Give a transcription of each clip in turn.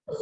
ਸਤਿ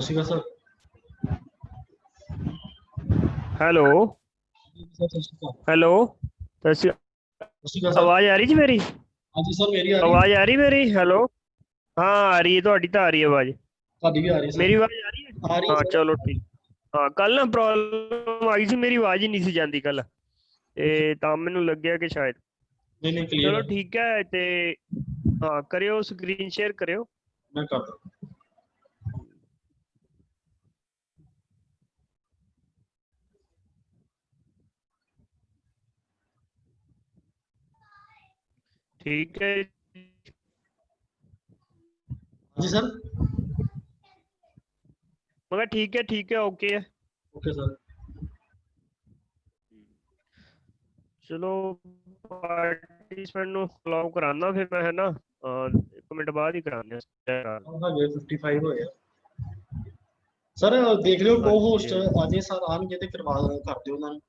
ਸ਼੍ਰੀ ਅਕਾਲ sir. Hello ਸਤਿ ਸ਼੍ਰੀ ਅਕਾਲ। Hello. Sir ਸਤਿ ਸ਼੍ਰੀ ਅਕਾਲ ਸਰ। आवाज आ रही जी मेरी? ਹਾਂਜੀ ਸਰ, ਮੇਰੀ ਆ ਰਹੀ आवाज आ रही मेरी? हेलो। हाँ आ रही है, थोड़ी तो आ रही है आवाज। ਤੁਹਾਡੀ ਵੀ ਆ ਰਹੀ मेरी सर। आवाज आ रही है? आ रही है हाँ सर। चलो ठीक। हाँ कल ना प्रॉब्लम आई सी, मेरी आवाज ही नहीं सी जाती कल, ते तां मैनू लग्या कि शायद। नहीं नहीं, क्लियर चलो है। ठीक है ते हाँ करियो, स्क्रीन शेयर करियो। मैं करता हूँ। ठीक है। जी सर। मगर ठीक है ओके है। Okay sir. चलो पार्टिसिपेंट ਨੂੰ ਅਲਾਉ ਕਰਾਉਣਾ ਫਿਰ ਮੈਂ, ਹੈ ਨਾ, 1 ਮਿੰਟ ਬਾਅਦ ਹੀ ਕਰਾਉਂਦੇ ਹਾਂ। हाँ ये 55 ਹੋਏ ਆ ਸਰ। ਦੇਖ ਲਿਓ ਕੋ ਹਾਂਜੀ ਹੋਸਟ ਹਾਂਜੀ। ਅਜੇ ਸਰ ਆਣਗੇ ਤੇ ਕਰਵਾ ਕਰ ਦਿਓ ਉਹਨਾਂ ਨੂੰ।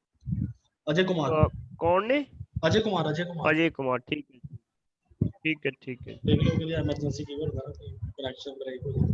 ਅਜੇ ਕੁਮਾਰ। ਕੌਣ ਨੇ? ਅਜੇ ਕੁਮਾਰ। ਅਜੇ ਕੁਮਾਰ। अजय कुमार, ठीक है। ठीक है, ठीक है। देख लो कि एमरजेंसी की कनेक्शन ब्रेक हो जाए।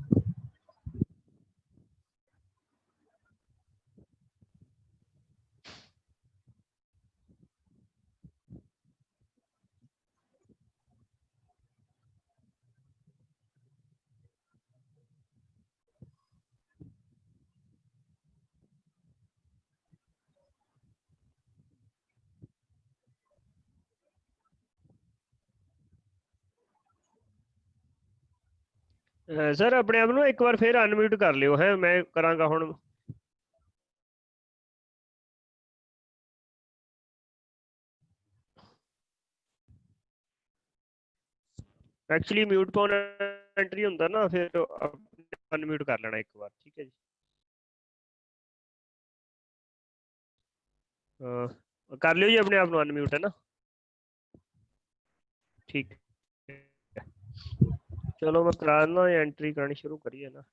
सर अपने आप ਨੂੰ ਇੱਕ ਵਾਰ ਫਿਰ ਅਨਮਿਊਟ ਕਰ ਲਿਓ ਹੈ, ਮੈਂ ਕਰਾਂਗਾ ਹੁਣ। ਐਕਚੁਅਲੀ ਮਿਊਟ ਤੋਂ ਐਂਟਰੀ ਹੁੰਦਾ ਨਾ, ਫਿਰ ਅਨਮਿਊਟ ਕਰ ਲੈਣਾ ਇੱਕ ਵਾਰ, ਠੀਕ ਹੈ ਜੀ। ਕਰ ਲਿਓ ਜੀ ਆਪਣੇ ਆਪ ਨੂੰ ਅਨਮਿਊਟ, ਹੈ ਨਾ। ठीक है, चलो मैं करा देना, एंट्री करानी शुरू करिए ना।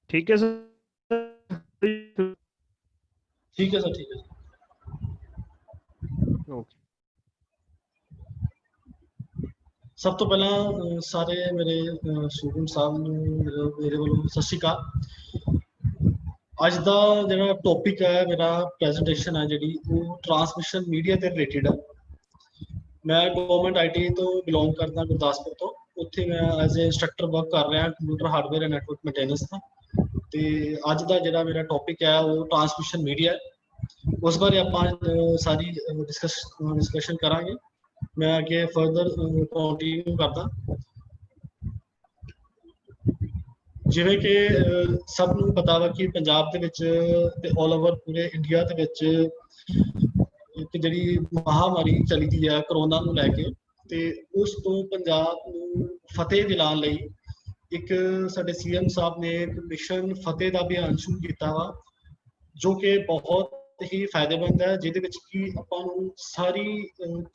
ठीक है सर, ठीक है सर, ठीक है। ओके। सब तो पहला सारे मेरे स्टूडेंट साहब ਨੂੰ ਮੇਰੇ ਵੱਲੋਂ ਸਤਿ ਸ਼੍ਰੀ ਅਕਾਲ। ਅੱਜ ਦਾ ਜਿਹੜਾ ਟੌਪਿਕ ਹੈ ਮੇਰਾ ਪ੍ਰੈਜੈਂਟੇਸ਼ਨ ਹੈ ਜਿਹੜੀ ਉਹ ਟਰਾਂਸਮਿਸ਼ਨ ਮੀਡੀਆ ਦੇ ਰਿਲੇਟਡ ਹੈ। ਮੈਂ ਗਵਰਨਮੈਂਟ ਆਈਟੀ ਤੋਂ ਬਿਲੋਂਗ ਕਰਦਾ, ਗੁਰਦਾਸਪੁਰ ਤੋਂ। ਉੱਥੇ ਮੈਂ ਐਜ਼ ਏ ਇੰਸਟ੍ਰਕਟਰ ਵਰਕ ਕਰ ਰਿਹਾ computer hardware and network maintenance ਦਾ। ਤੇ ਅੱਜ ਦਾ ਜਿਹੜਾ ਮੇਰਾ ਟੌਪਿਕ ਹੈ ਉਹ ਟਰਾਂਸਮਿਸ਼ਨ ਮੀਡੀਆ, ਉਸ ਬਾਰੇ ਆਪਾਂ ਸਾਰੀ ਡਿਸਕਸ਼ਨ ਕਰਾਂਗੇ। ਮੈਂ ਅੱਗੇ ਫਰਦਰ ਕੰਟੀਨਿਊ ਕਰਦਾ। ਜਿਵੇਂ ਕਿ ਸਭ ਨੂੰ ਪਤਾ ਵਾ ਕਿ ਪੰਜਾਬ ਦੇ ਵਿੱਚ ਤੇ ਆਲ ਓਵਰ ਪੂਰੇ ਇੰਡੀਆ ਦੇ ਵਿੱਚ ਇੱਕ ਜਿਹੜੀ ਮਹਾਮਾਰੀ ਚੱਲੀ ਦੀ ਹੈ ਕਰੋਨਾ ਨੂੰ ਲੈ ਕੇ, ਤੇ ਉਸ ਤੋਂ ਪੰਜਾਬ ਨੂੰ ਫਤਿਹ ਦਿਲਾਉਣ ਲਈ ਇੱਕ ਸਾਡੇ ਸੀਐਮ ਸਾਹਿਬ ਨੇ ਇੱਕ ਮਿਸ਼ਨ ਫਤਿਹ ਦਾ ਅਭਿਆਨ ਸ਼ੁਰੂ ਕੀਤਾ ਵਾ, ਜੋ ਕਿ ਬਹੁਤ ਹੀ ਫਾਇਦੇਮੰਦ ਹੈ। ਜਿਹਦੇ ਵਿੱਚ ਕਿ ਆਪਾਂ ਨੂੰ ਸਾਰੀ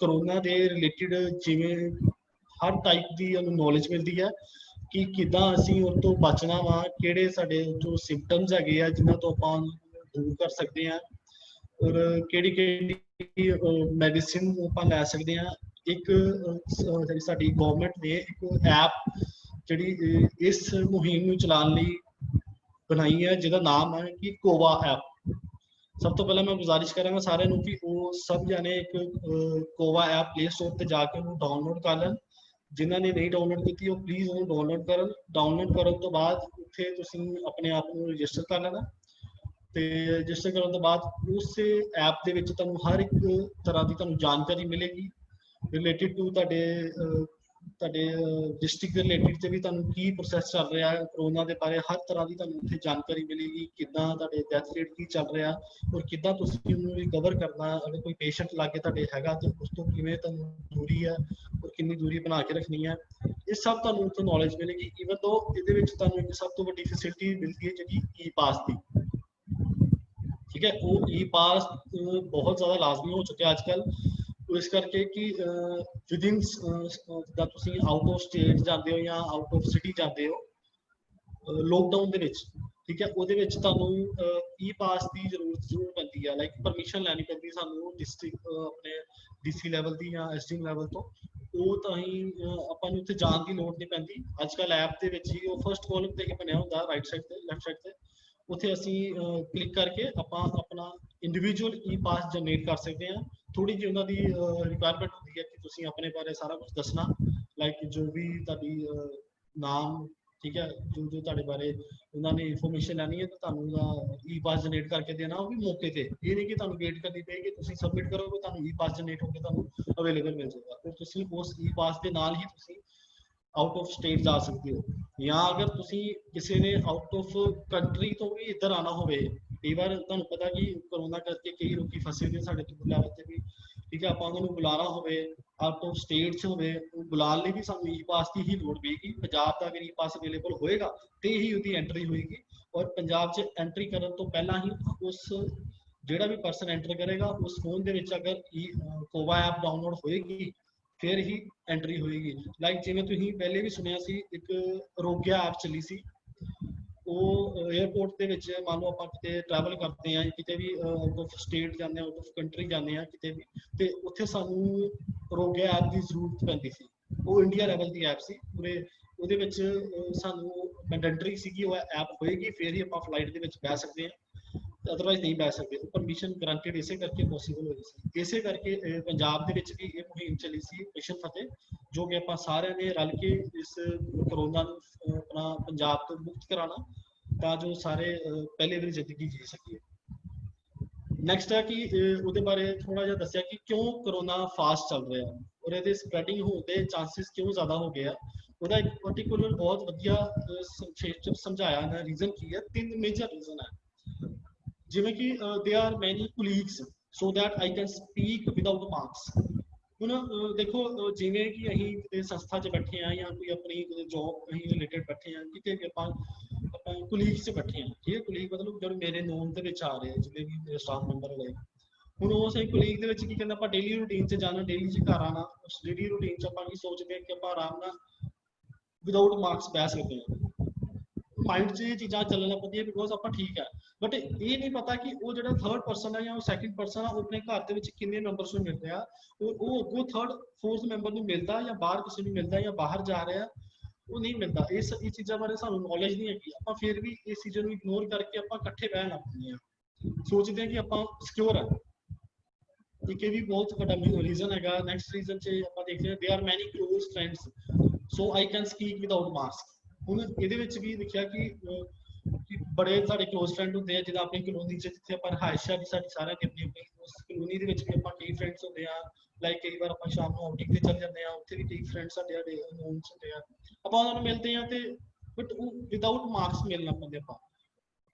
ਕਰੋਨਾ ਦੇ ਰਿਲੇਟਿਡ ਜਿਵੇਂ ਹਰ ਟਾਈਪ ਦੀ ਉਹਨੂੰ ਨੌਲੇਜ ਮਿਲਦੀ ਹੈ ਕਿ ਕਿੱਦਾਂ ਅਸੀਂ ਉਹ ਤੋਂ ਬਚਣਾ ਵਾ, ਕਿਹੜੇ ਸਾਡੇ ਜੋ ਸਿੰਪਟਮਸ ਹੈਗੇ ਆ ਜਿਨ੍ਹਾਂ ਤੋਂ ਆਪਾਂ ਦੂਰ ਕਰ ਸਕਦੇ ਹਾਂ, ਔਰ ਕਿਹੜੀ ਕਿਹੜੀ ਮੈਡੀਸਿਨ ਆਪਾਂ ਲੈ ਸਕਦੇ ਹਾਂ। ਇੱਕ ਜਿਹੜੀ ਸਾਡੀ ਗਵਰਨਮੈਂਟ ਨੇ ਇੱਕ ਐਪ ਜਿਹੜੀ ਇਸ ਮੁਹਿੰਮ ਨੂੰ ਚਲਾਉਣ ਲਈ ਬਣਾਈ ਹੈ, ਜਿਹਦਾ ਨਾਮ ਹੈ ਕਿ ਕੋਵਾ ਐਪ। ਸਭ ਤੋਂ ਪਹਿਲਾਂ ਮੈਂ ਗੁਜ਼ਾਰਿਸ਼ ਕਰਾਂਗਾ ਸਾਰਿਆਂ ਨੂੰ ਕਿ ਉਹ ਸਭ ਜਾਣੇ ਇੱਕ ਕੋਵਾ ਐਪ ਪਲੇ ਸਟੋਰ ਤੇ ਜਾ ਕੇ ਉਹਨੂੰ ਡਾਊਨਲੋਡ ਕਰ ਲੈਣ। ਜਿਨ੍ਹਾਂ ਨੇ ਨਹੀਂ ਡਾਊਨਲੋਡ ਕੀਤੀ ਉਹ ਪਲੀਜ਼ ਉਹਨੂੰ ਡਾਊਨਲੋਡ ਕਰਨ। ਡਾਊਨਲੋਡ ਕਰਨ ਤੋਂ ਬਾਅਦ ਉੱਥੇ ਤੁਸੀਂ ਆਪਣੇ ਆਪ ਨੂੰ ਰਜਿਸਟਰ ਕਰ ਲੈਣਾ, ਤੇ ਰਜਿਸਟਰ ਕਰਨ ਤੋਂ ਬਾਅਦ ਉਸ ਐਪ ਦੇ ਵਿੱਚ ਤੁਹਾਨੂੰ ਹਰ ਇੱਕ ਤਰ੍ਹਾਂ ਦੀ ਤੁਹਾਨੂੰ ਜਾਣਕਾਰੀ ਮਿਲੇਗੀ ਰਿਲੇਟਿਡ ਟੂ ਤੁਹਾਡੇ ਡਿਸਟ੍ਰਿਕਟ ਦੇ ਰਿਲੇਟਿਡ ਤੇ ਵੀ ਤੁਹਾਨੂੰ ਕੀ ਪ੍ਰੋਸੈਸ ਚੱਲ ਰਿਹਾ ਹੈ ਕਰੋਨਾ ਦੇ ਬਾਰੇ, ਹਰ ਤਰ੍ਹਾਂ ਦੀ ਤੁਹਾਨੂੰ ਉੱਥੇ ਜਾਣਕਾਰੀ ਮਿਲੇਗੀ। ਕਿੱਦਾਂ ਤੁਹਾਡੇ ਡੈਥ ਰੇਟ ਕੀ ਚੱਲ ਰਿਹਾ ਔਰ ਕਿੱਦਾਂ ਤੁਸੀਂ ਉਹਨੂੰ ਰਿਕਵਰ ਕਰਨਾ। ਅਗਰ ਕੋਈ ਪੇਸ਼ੈਂਟ ਲਾਗੇ ਤੁਹਾਡੇ ਹੈਗਾ ਤਾਂ ਉਸ ਤੋਂ ਕਿਵੇਂ ਤੁਹਾਨੂੰ ਦੂਰੀ ਹੈ ਔਰ ਕਿੰਨੀ ਦੂਰੀ ਬਣਾ ਕੇ ਰੱਖਣੀ ਹੈ, ਇਹ ਸਭ ਤੁਹਾਨੂੰ ਉੱਥੋਂ ਨੌਲੇਜ ਮਿਲੇਗੀ। ਈਵਨ ਦੋ ਇਹਦੇ ਵਿੱਚ ਤੁਹਾਨੂੰ ਇੱਕ ਸਭ ਤੋਂ ਵੱਡੀ ਫੈਸਿਲਿਟੀ ਮਿਲਦੀ ਹੈ ਜਿਹੜੀ ਈ ਪਾਸ ਦੀ, ਠੀਕ ਹੈ। ਉਹ ਈ ਪਾਸ ਬਹੁਤ ਜ਼ਿਆਦਾ ਲਾਜ਼ਮੀ ਹੋ ਚੁੱਕਿਆ ਅੱਜ ਕੱਲ੍ਹ, ਇਸ ਕਰਕੇ ਕਿ ਵਿਦਿਨ ਜਿੱਦਾਂ ਤੁਸੀਂ ਆਊਟ ਆਫ ਸਟੇਟ ਜਾਂਦੇ ਹੋ ਜਾਂ ਆਊਟ ਆਫ ਸਿਟੀ ਜਾਂਦੇ ਹੋ ਲੋਕਡਾਊਨ ਦੇ ਵਿੱਚ, ਠੀਕ ਹੈ, ਉਹਦੇ ਵਿੱਚ ਤੁਹਾਨੂੰ ਈ ਪਾਸ ਦੀ ਜ਼ਰੂਰ ਪੈਂਦੀ ਹੈ। ਲਾਈਕ ਪਰਮਿਸ਼ਨ ਲੈਣੀ ਪੈਂਦੀ ਸਾਨੂੰ ਡਿਸਟ੍ਰਿਕਟ ਆਪਣੇ ਡੀਸੀ ਲੈਵਲ ਦੀ ਜਾਂ ਐਸਡੀਐਮ ਲੈਵਲ ਤੋਂ। ਉਹ ਤਾਂ ਹੀ ਆਪਾਂ ਨੂੰ ਉੱਥੇ ਜਾਣ ਦੀ ਲੋੜ ਨਹੀਂ ਪੈਂਦੀ। ਅੱਜ ਕੱਲ੍ਹ ਐਪ ਦੇ ਵਿੱਚ ਹੀ ਉਹ ਫਸਟ ਕਾਲਮ ਤੇ ਹੀ ਬਣਿਆ ਹੁੰਦਾ, ਰਾਈਟ ਸਾਈਡ ਤੇ ਲੈਫਟ ਸਾਈਡ ਤੇ, ਉੱਥੇ ਅਸੀਂ ਕਲਿੱਕ ਕਰਕੇ ਆਪਾਂ ਆਪਣਾ ਇੰਡੀਵਿਜੂਅਲ ਈ ਪਾਸ ਜਨਰੇਟ ਕਰ ਸਕਦੇ ਹਾਂ। ਥੋੜੀ ਜਿਹੀ ਉਹਨਾਂ ਦੀ ਰਿਕੁਆਇਰਮੈਂਟ ਹੁੰਦੀ ਹੈ ਕਿ ਤੁਸੀਂ ਆਪਣੇ ਬਾਰੇ ਸਾਰਾ ਕੁਝ ਦੱਸਣਾ, ਲਾਈਕ ਜੋ ਵੀ ਤੁਹਾਡੀ ਨਾਮ, ਠੀਕ ਹੈ, ਜੋ ਤੁਹਾਡੇ ਬਾਰੇ ਉਹਨਾਂ ਨੇ ਇਨਫੋਰਮੇਸ਼ਨ ਲੈਣੀ ਹੈ ਤਾਂ ਤੁਹਾਨੂੰ ਉਹਦਾ ਈ ਪਾਸ ਜਨਰੇਟ ਕਰਕੇ ਦੇਣਾ, ਉਹ ਵੀ ਮੌਕੇ ਤੇ। ਇਹ ਨਹੀਂ ਕਿ ਤੁਹਾਨੂੰ ਵੇਟ ਕਰਨੀ ਪਏਗੀ, ਤੁਸੀਂ ਸਬਮਿਟ ਕਰੋਗੇ ਤੁਹਾਨੂੰ ਈ ਪਾਸ ਜਨਰੇਟ ਹੋ ਕੇ ਤੁਹਾਨੂੰ ਅਵੇਲੇਬਲ ਮਿਲ ਜਾਏਗਾ। ਫਿਰ ਤੁਸੀਂ ਉਸ ਈ ਪਾਸ ਦੇ ਨਾਲ ਹੀ ਤੁਸੀਂ ਆਊਟ ਆਫ ਸਟੇਟ ਜਾ ਸਕਦੇ ਹੋ। ਜਾਂ ਅਗਰ ਤੁਸੀਂ ਕਿਸੇ ਨੇ ਆਊਟ ਆਫ ਕੰਟਰੀ ਤੋਂ ਵੀ ਇੱਧਰ ਆਉਣਾ ਹੋਵੇ, ਕਈ ਵਾਰ ਤੁਹਾਨੂੰ ਪਤਾ ਕਿ ਕਰੋਨਾ ਕਰਕੇ ਕਈ ਲੋਕੀ ਫਸੇ ਨੇ ਸਾਡੇ ਤੋਂ ਲੈਵਲ ਤੇ ਵੀ, ਠੀਕ ਹੈ, ਆਪਾਂ ਉਹਨਾਂ ਨੂੰ ਬੁਲਾਣਾ ਹੋਵੇ ਆਊਟ ਆਫ ਸਟੇਟ 'ਚ ਹੋਵੇ, ਉਹ ਬੁਲਾਉਣ ਲਈ ਵੀ ਸਾਨੂੰ ਈ ਪਾਸ ਦੀ ਹੀ ਲੋੜ ਪਏਗੀ। ਪੰਜਾਬ ਦਾ ਅਗਰ ਈ ਪਾਸ ਅਵੇਲੇਬਲ ਹੋਏਗਾ ਤੇ ਹੀ ਉਹਦੀ ਐਂਟਰੀ ਹੋਏਗੀ। ਔਰ ਪੰਜਾਬ 'ਚ ਐਂਟਰੀ ਕਰਨ ਤੋਂ ਪਹਿਲਾਂ ਹੀ ਉਸ ਜਿਹੜਾ ਵੀ ਪਰਸਨ ਐਂਟਰ ਕਰੇਗਾ ਉਸ ਫੋਨ ਦੇ ਵਿੱਚ ਅਗਰ ਕੋਵਾ ਐਪ ਡਾਊਨਲੋਡ ਹੋਏਗੀ ਫਿਰ ਹੀ ਐਂਟਰੀ ਹੋਏਗੀ। ਲਾਈਕ ਜਿਵੇਂ ਤੁਸੀਂ ਪਹਿਲੇ ਵੀ ਸੁਣਿਆ ਸੀ ਇੱਕ ਆਰੋਗਿਆ ਐਪ ਚੱਲੀ ਸੀ, ਉਹ 에ਅਰਪੋਰਟ ਦੇ ਵਿੱਚ ਮੰਨ ਲਓ ਆਪਾਂ ਕਿਤੇ ਟਰੈਵਲ ਕਰਦੇ ਹਾਂ, ਕਿਤੇ ਵੀ ਆਊਟ ਆਫ ਸਟੇਟ ਜਾਂਦੇ ਹਾਂ, ਆਊਟ ਆਫ ਕੰਟਰੀ ਜਾਂਦੇ ਹਾਂ ਕਿਤੇ ਵੀ, ਤੇ ਉੱਥੇ ਸਾਨੂੰ ਆਰੋਗਿਆ ਐਪ ਦੀ ਜ਼ਰੂਰਤ ਪੈਂਦੀ ਸੀ। ਉਹ ਇੰਡੀਆ ਲੈਵਲ ਦੀ ਐਪ ਸੀ ਪੂਰੇ, ਉਹਦੇ ਵਿੱਚ ਸਾਨੂੰ ਮੈਂਡੇਟਰੀ ਸੀ ਕਿ ਉਹ ਐਪ ਹੋਏਗੀ ਫਿਰ ਹੀ ਆਪਾਂ ਫਲਾਈਟ ਦੇ ਵਿੱਚ ਬਹਿ ਸਕਦੇ ਹਾਂ, ਅਦਰਵਾਈਜ਼ ਨਹੀਂ ਬਹਿ ਸਕਦੇ। ਉਹ ਪਰਮਿਸ਼ਨ ਗਰੰਟਿਡ ਇਸੇ ਕਰਕੇ ਪੋਸੀਬਲ ਹੋਈ ਸੀ। ਇਸੇ ਕਰਕੇ ਪੰਜਾਬ ਦੇ ਵਿੱਚ ਵੀ ਇਹ ਮੁਹਿੰਮ ਚੱਲੀ ਸੀ ਮਿਸ਼ਨ ਫਤਿਹ, ਜੋ ਕਿ ਆਪਾਂ ਸਾਰਿਆਂ ਨੇ ਰਲ ਕੇ ਇਸ ਕਰੋਨਾ ਨੂੰ ਆਪਣਾ ਪੰਜਾਬ ਤੋਂ ਮੁਕਤ ਕਰਾਉਣਾ, ਤਾਂ ਜੋ ਸਾਰੇ ਪਹਿਲੇ ਵਾਲੀ ਜ਼ਿੰਦਗੀ ਜੀ ਸਕੀਏ। ਨੈਕਸਟ ਹੈ ਕਿ ਉਹਦੇ ਬਾਰੇ ਥੋੜਾ ਜਿਹਾ ਦੱਸਿਆ ਕਿ ਕਿਉਂ ਕਰੋਨਾ ਫਾਸਟ ਚੱਲ ਰਿਹਾ ਔਰ ਇਹਦੇ ਸਪਰੈਡਿੰਗ ਹੋਣ ਦੇ ਚਾਂਸਸ ਕਿਉਂ ਜ਼ਿਆਦਾ ਹੋ ਗਏ ਆ। ਉਹਦਾ ਇੱਕ ਪਾਰਟਿਕੂਲਰ ਬਹੁਤ ਵਧੀਆ ਸੰਖੇਪ ਚ ਸਮਝਾਇਆ ਇਹਨਾਂ ਰੀਜ਼ਨ ਕੀ ਹੈ। 3 ਮੇਜਰ ਰੀਜ਼ਨ ਹੈ, ਜਿਵੇਂ ਕਿ there are many colleagues so that I can speak without marks. ਹੁਣ ਦੇਖੋ ਜਿਵੇਂ ਕਿ ਅਸੀਂ ਕਿਤੇ ਸੰਸਥਾ 'ਚ ਬੈਠੇ ਹਾਂ ਜਾਂ ਕੋਈ ਆਪਣੀ ਜੋਬ ਅਸੀਂ ਰਿਲੇਟਡ ਬੈਠੇ ਹਾਂ, ਕਿਤੇ ਵੀ ਆਪਾਂ ਕੁਲੀਗਸ 'ਚ ਬੈਠੇ ਹਾਂ, ਠੀਕ ਹੈ, ਕੁਲੀਗ ਮਤਲਬ ਜਿਹੜੇ ਮੇਰੇ ਨੋਨ ਦੇ ਵਿੱਚ ਆ ਰਹੇ ਜਿਵੇਂ ਵੀ ਮੇਰੇ ਸਟਾਫ ਮੈਂਬਰ ਹੋਏ। ਹੁਣ ਉਸ ਕੁਲੀਗ ਦੇ ਵਿੱਚ ਕੀ ਕਹਿੰਦਾ, ਆਪਾਂ ਡੇਲੀ ਰੂਟੀਨ 'ਚ ਜਾਣਾ, ਡੇਲੀ 'ਚ ਘਰ ਆਉਣਾ, ਉਸ ਡੇਲੀ ਰੂਟੀਨ 'ਚ ਆਪਾਂ ਕੀ ਸੋਚਦੇ ਹਾਂ ਕਿ ਆਪਾਂ ਆਰਾਮ ਨਾਲ ਵਿਦਆਊਟ ਮਾਰਕਸ ਬਹਿ ਸਕਦੇ ਹਾਂ। ਮਾਈਂਡ 'ਚ ਇਹ ਚੀਜ਼ਾਂ ਚੱਲਣਾ ਪੈਂਦੀਆਂ ਬਿਕੋਜ਼ ਆਪਾਂ ਠੀਕ ਹੈ, ਬਟ ਇਹ ਨਹੀਂ ਪਤਾ ਕਿ ਉਹ ਜਿਹੜਾ ਥਰਡ ਪਰਸਨ ਹੈ ਜਾਂ ਉਹ ਸੈਕਿੰਡ ਪਰਸਨ ਆ, ਉਹ ਆਪਣੇ ਘਰ ਦੇ ਵਿੱਚ ਕਿੰਨੇ ਮੈਂਬਰਸ ਨੂੰ ਮਿਲ ਰਿਹਾ, ਉਹ ਅੱਗੋਂ ਥਰਡ ਫੋਰਥ ਮੈਂਬਰ ਨੂੰ ਮਿਲਦਾ ਜਾਂ ਬਾਹਰ ਕਿਸੇ ਨੂੰ ਮਿਲਦਾ ਜਾਂ ਬਾਹਰ ਜਾ ਰਿਹਾ, ਉਹ ਨਹੀਂ ਮਿਲਦਾ। ਇਹ ਚੀਜ਼ਾਂ ਬਾਰੇ ਸਾਨੂੰ ਨੌਲੇਜ ਨਹੀਂ ਹੈਗੀ। ਆਪਾਂ ਫਿਰ ਵੀ ਇਸ ਚੀਜ਼ਾਂ ਨੂੰ ਇਗਨੋਰ ਕਰਕੇ ਆਪਾਂ ਇਕੱਠੇ ਬਹਿਣ ਲੱਗ ਪੈਂਦੇ ਹਾਂ, ਸੋਚਦੇ ਹਾਂ ਕਿ ਆਪਾਂ ਸਿਕਿਉਰ ਹੈ। ਇੱਕ ਇਹ ਵੀ ਬਹੁਤ ਵੱਡਾ ਰੀਜ਼ਨ ਹੈਗਾ। ਨੈਕਸਟ ਰੀਜ਼ਨ 'ਚ ਆਪਾਂ ਦੇਖਦੇ ਹਾਂ ਦੇ ਆਰ ਮੈਨੀ close friends so I can speak without mask. ਹੁਣ ਇਹਦੇ ਵਿੱਚ ਵੀ ਦੇਖਿਆ ਕਿ ਬੜੇ ਸਾਡੇ ਕਲੋਜ਼ ਫਰੈਂਡ ਹੁੰਦੇ ਆ, ਜਿੱਦਾਂ ਆਪਣੀ ਕਲੋਨੀ 'ਚ ਜਿੱਥੇ ਆਪਾਂ ਰਿਹਾਇਸ਼ ਹੈ ਸਾਡੀ ਸਾਰਿਆਂ ਦੀ ਆਪਣੀ ਆਪਣੀ, ਉਸ ਕਲੋਨੀ ਦੇ ਵਿੱਚ ਵੀ ਆਪਾਂ ਕਈ ਫਰੈਂਡਸ ਹੁੰਦੇ ਆ। ਲਾਈਕ ਕਈ ਵਾਰ ਆਪਾਂ ਸ਼ਾਮ ਨੂੰ ਆਊਟਿੰਗ ਤੇ ਚੱਲ ਜਾਂਦੇ ਆ, ਉੱਥੇ ਵੀ ਕਈ ਫਰੈਂਡ ਸਾਡੇ ਨੋਨਸ ਹੁੰਦੇ ਆ, ਆਪਾਂ ਉਹਨਾਂ ਨੂੰ ਮਿਲਦੇ ਆ ਤੇ ਬਟ ਉਹ ਵਿਦਆਊਟ ਮਾਰਕਸ ਮਿਲਣਾ ਪੈਂਦੇ ਆਪਾਂ,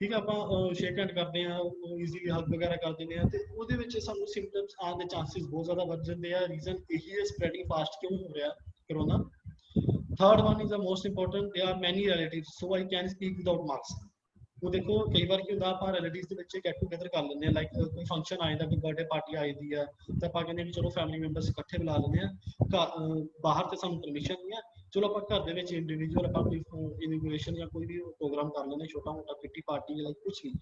ਠੀਕ ਹੈ। ਆਪਾਂ ਸ਼ੇਕ ਹੈਂਡ ਕਰਦੇ ਆ, ਈਜ਼ੀਲੀ ਹੱਗ ਵਗੈਰਾ ਕਰ ਦਿੰਦੇ ਆ, ਤੇ ਉਹਦੇ ਵਿੱਚ ਸਾਨੂੰ ਸਿੰਪਟਮਸ ਆਉਣ ਦੇ ਚਾਂਸਿਸ ਬਹੁਤ ਜ਼ਿਆਦਾ ਵੱਧ ਜਾਂਦੇ ਆ। ਰੀਜ਼ਨ ਇਹੀ ਹੈ ਸਪਰੈਡਿੰਗ ਫਾਸਟ ਕਿਉਂ ਹੋ ਰਿਹਾ corona. Third one is the most important. There are many relatives, so I can speak without marks. ਉਹ ਦੇਖੋ ਕਈ ਵਾਰ ਕੀ ਹੁੰਦਾ ਆਪਾਂ ਰਿਲੇਟਿਵਸ ਦੇ ਵਿੱਚ ਗੈਟ ਟੂਗੇਦਰ ਕਰ ਲੈਂਦੇ ਆ, ਲਾਈਕ ਕੋਈ ਫੰਕਸ਼ਨ ਆ ਜਾਂਦਾ, ਕੋਈ ਬਰਥਡੇ ਪਾਰਟੀ ਆਈ ਦੀ ਆ, ਤਾਂ ਆਪਾਂ ਕਹਿੰਦੇ ਵੀ ਚਲੋ ਫੈਮਿਲੀ ਮੈਂਬਰਸ ਇਕੱਠੇ ਬੁਲਾ ਲੈਂਦੇ ਆ। ਬਾਹਰ ਤੇ ਸਾਨੂੰ ਪਰਮਿਸ਼ਨ ਨਹੀਂ ਆ, ਚਲੋ ਆਪਾਂ ਘਰ ਦੇ ਵਿੱਚ ਇੰਡੀਵਿਜੂਅਲ ਆਪਾਂ ਕੋਈ ਇਨੋਗ੍ਰੇਸ਼ਨ ਜਾਂ ਕੋਈ ਵੀ ਪ੍ਰੋਗਰਾਮ ਕਰ ਲੈਂਦੇ, ਛੋਟਾ ਮੋਟਾ ਕਿੱਟੀ ਪਾਰਟੀ ਲਾਈਕ ਕੁਛ ਵੀ।